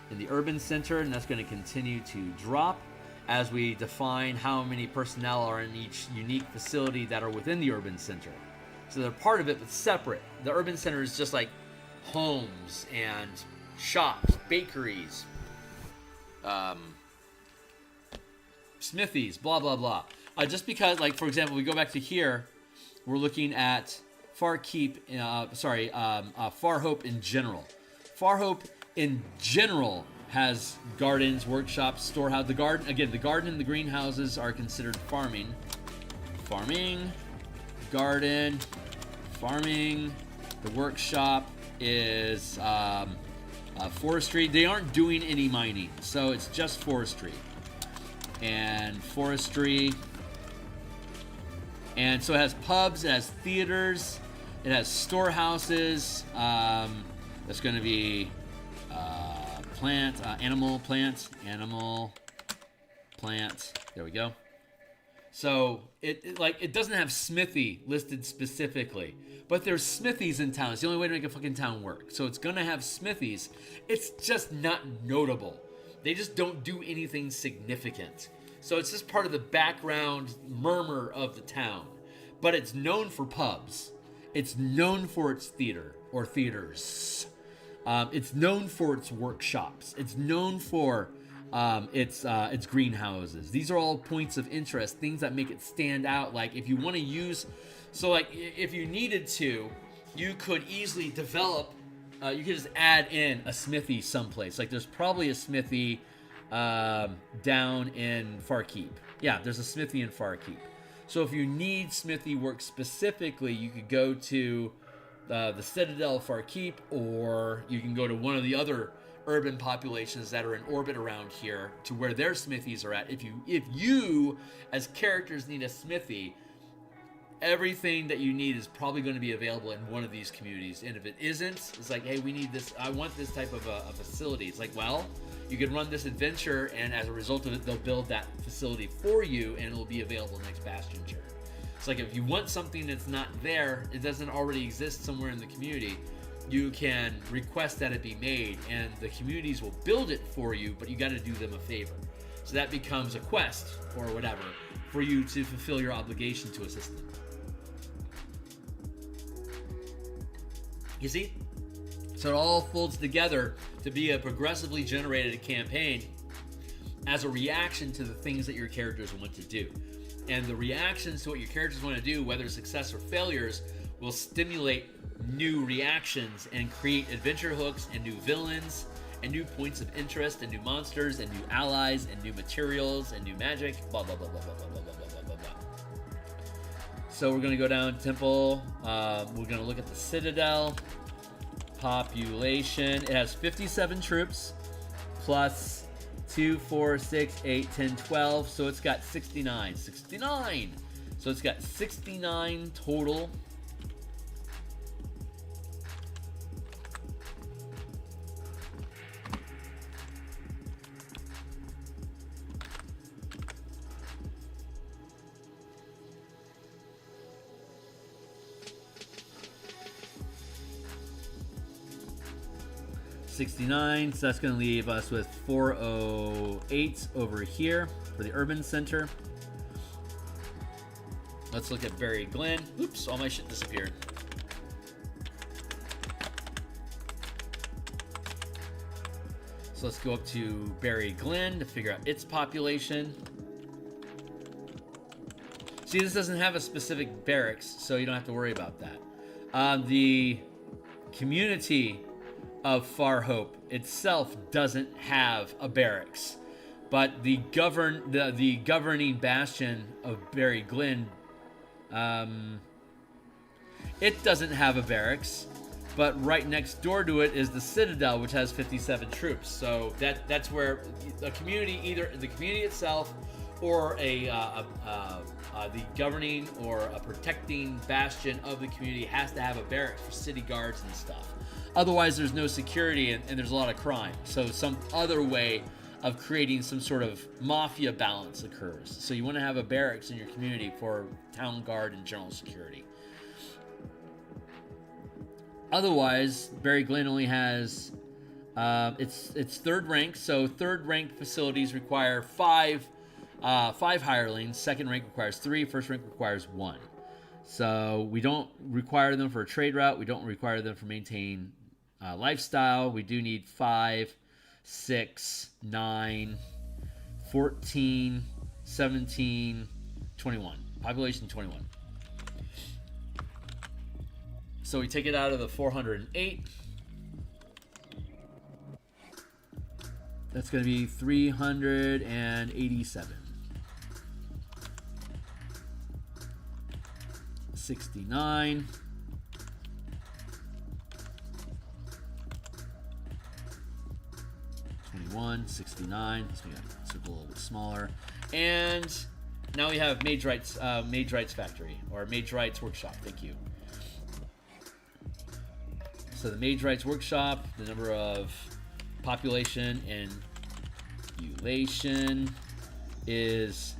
in the urban center, and that's going to continue to drop as we define how many personnel are in each unique facility that are within the urban center. So they're part of it, but separate. The urban center is just like homes and shops, bakeries, smithies, blah, blah, blah. Just because, like, for example, we go back to here, we're looking at Farhope in general. Farhope in general has gardens, workshops, storehouse. The garden and the greenhouses are considered farming. Farming, garden, farming. The workshop is forestry. They aren't doing any mining, so it's just forestry. And forestry. And so it has pubs, it has theaters, it has storehouses. That's going to be animal, plant. There we go. So it doesn't have smithy listed specifically, but there's smithies in town. It's the only way to make a fucking town work. So it's going to have smithies. It's just not notable. They just don't do anything significant. So it's just part of the background murmur of the town. But it's known for pubs. It's known for its theater or theaters. It's known for its workshops. It's known for its greenhouses. These are all points of interest, things that make it stand out. Like if you want to use, so like if you needed to, you could easily develop. You could just add in a smithy someplace. Like there's probably a smithy down in Farkeep. Yeah, there's a smithy in Farkeep. So if you need smithy work specifically, you could go to the Citadel of Farkeep, or you can go to one of the other urban populations that are in orbit around here to where their smithies are at. If you as characters need a smithy, everything that you need is probably going to be available in one of these communities. And if it isn't, it's like, hey, we need this. I want this type of a facility. It's like, well, you can run this adventure, and as a result of it, they'll build that facility for you, and it'll be available next Bastion turn. It's like if you want something that's not there, it doesn't already exist somewhere in the community, you can request that it be made, and the communities will build it for you, but you got to do them a favor. So that becomes a quest or whatever for you to fulfill your obligation to assist them. You see? So it all folds together to be a progressively generated campaign as a reaction to the things that your characters want to do. And the reactions to what your characters want to do, whether success or failures, will stimulate new reactions and create adventure hooks and new villains and new points of interest and new monsters and new allies and new materials and new magic, blah blah blah blah blah blah blah blah blah blah blah. So we're gonna go down Temple. We're gonna look at the Citadel population. It has 57 troops plus 2, 4, 6, 8, 10, 12. So it's got 69. 69. So it's got 69 total. $69, so that's going to leave us with 408 over here for the urban center. Let's look at Barry Glen. Oops, all my shit disappeared. So let's go up to Barry Glen to figure out its population. See, this doesn't have a specific barracks, so you don't have to worry about that. The community of Farhope itself doesn't have a barracks, but the governing bastion of Barry Glen, it doesn't have a barracks, but right next door to it is the Citadel, which has 57 troops. So that's where the community, either the community itself or the governing or a protecting bastion of the community has to have a barracks for city guards and stuff. Otherwise, there's no security and there's a lot of crime. So some other way of creating some sort of mafia balance occurs. So you want to have a barracks in your community for town guard and general security. Otherwise, Barry Glen only has it's third rank. So third rank facilities require five hirelings. Second rank requires 3. First rank requires 1. So we don't require them for a trade route. We don't require them for maintain lifestyle. We do need 5, 6, 9, 14, 17, 21. Population 21. So we take it out of the 408. That's going to be 387. 69. 21, 69. Let's make that circle a little bit smaller. And now we have Mage Rights Factory, or Mage Rights Workshop. Thank you. So the Mage Rights Workshop, the number of population and population is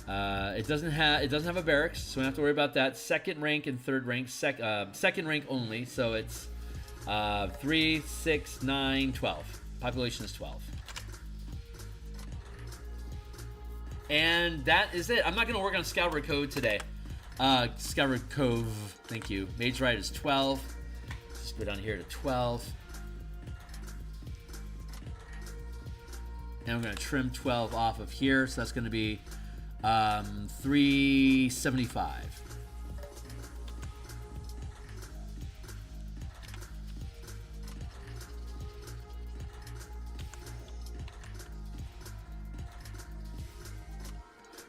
it doesn't have a barracks, so we don't have to worry about that. Second rank and third rank, second rank only. So it's 3, 6, 9, 12. Population is 12. And that is it. I'm not going to work on Scourer Code today. Scourer Cove, thank you. Mage Right is 12. Let's go down here to 12. And I'm going to trim 12 off of here. So that's going to be 375.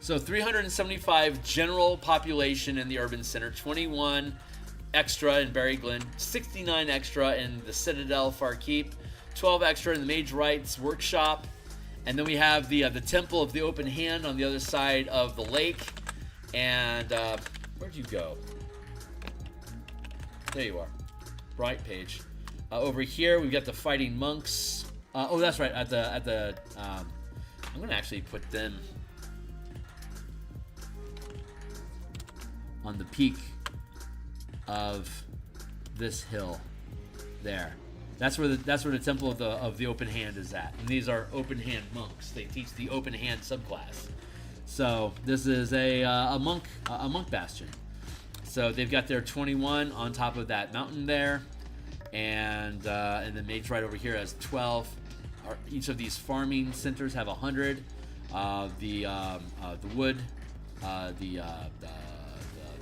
So 375 general population in the urban center, 21 extra in Barry Glen, 69 extra in the Citadel Farkeep, 12 extra in the Mage Rights Workshop, and then we have the Temple of the Open Hand on the other side of the lake. And where'd you go? There you are. Bright page. Over here we've got the Fighting Monks. Oh, that's right. I'm gonna actually put them on the peak of this hill there. That's where the Temple of the Open Hand is at. And these are Open Hand monks. They teach the Open Hand subclass. So this is a monk bastion. So they've got their 21 on top of that mountain there, and then Mage right over here has 12. Each of these farming centers have 100. The wood, the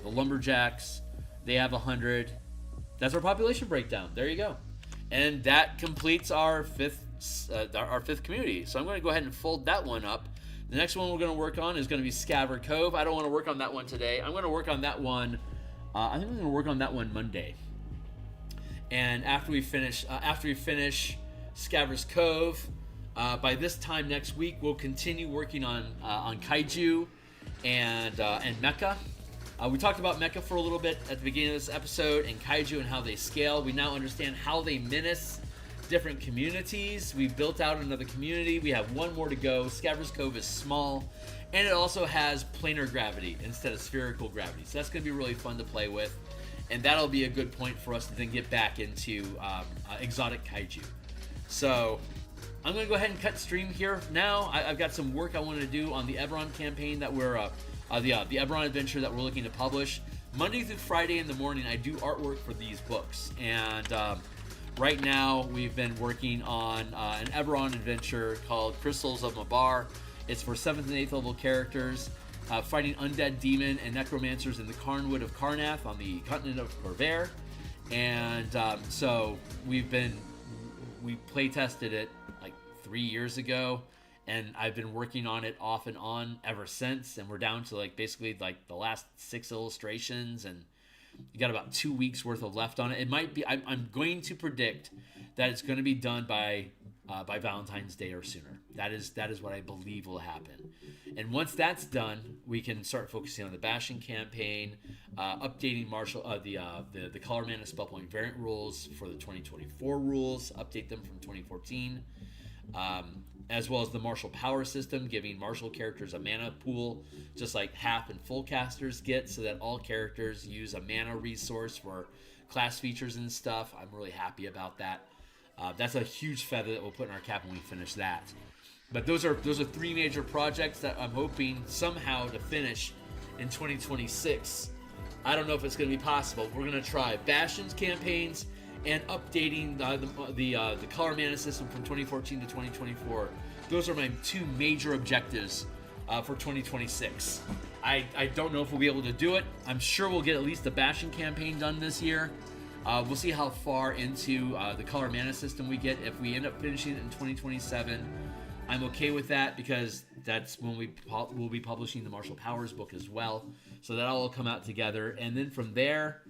lumberjacks, they have 100. that's our population breakdown. There you go. And that completes our fifth community. So I'm going to go ahead and fold that one up. The next one we're going to work on is going to be Scaver Cove. I don't want to work on that one today. I'm going to work on that one. I think I'm going to work on that one Monday. And after we finish Scaver's Cove, by this time next week, we'll continue working on Kaiju and Mecha. We talked about Mecha for a little bit at the beginning of this episode, and Kaiju and how they scale. We now understand how they menace different communities. We built out another community. We have one more to go. Scaver's Cove is small, and it also has planar gravity instead of spherical gravity. So that's going to be really fun to play with, and that'll be a good point for us to then get back into exotic Kaiju. So I'm going to go ahead and cut stream here now. I've got some work I want to do on the Eberron campaign that we're the Eberron adventure that we're looking to publish. Monday through Friday in the morning, I do artwork for these books, and right now we've been working on an Eberron adventure called Crystals of Mabar. It's for 7th and 8th level characters, fighting undead demon and necromancers in the Carnwood of Karnath on the continent of Corvair. And so we play tested it like 3 years ago, and I've been working on it off and on ever since, and we're down to like basically like the last 6 illustrations, and you got about 2 weeks worth of left on it. It might be, I'm going to predict that it's going to be done by Valentine's Day or sooner. That is what I believe will happen. And once that's done, we can start focusing on the Bastion campaign, updating the Color Mana spell point variant rules for the 2024 rules, update them from 2014, as well as the martial power system, giving martial characters a mana pool, just like half and full casters get, so that all characters use a mana resource for class features and stuff. I'm really happy about that. That's a huge feather that we'll put in our cap when we finish that. But those are 3 major projects that I'm hoping somehow to finish in 2026. I don't know if it's going to be possible. We're going to try Bastion's campaigns and updating the color mana system from 2014 to 2024. Those are my 2 major objectives for 2026. I don't know if we'll be able to do it. I'm sure we'll get at least the Bastion campaign done this year. We'll see how far into the color mana system we get. If we end up finishing it in 2027, I'm okay with that, because that's when we'll be publishing the Martial Powers book as well. So that'll all come out together. And then from there,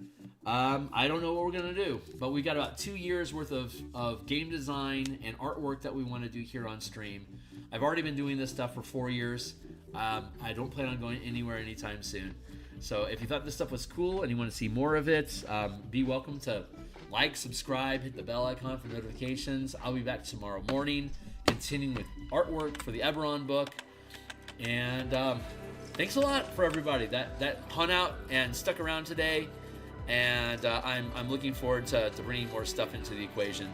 I don't know what we're going to do. But we got about 2 years worth of game design and artwork that we want to do here on stream. I've already been doing this stuff for 4 years. I don't plan on going anywhere anytime soon. So if you thought this stuff was cool and you want to see more of it, be welcome to like, subscribe, hit the bell icon for notifications. I'll be back tomorrow morning, continuing with artwork for the Eberron book. And thanks a lot for everybody that hung out and stuck around today. And I'm looking forward to bringing more stuff into the equation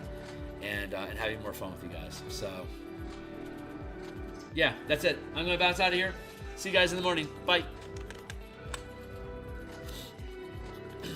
and having more fun with you guys. So yeah, that's it. I'm going to bounce out of here. See you guys in the morning. Bye.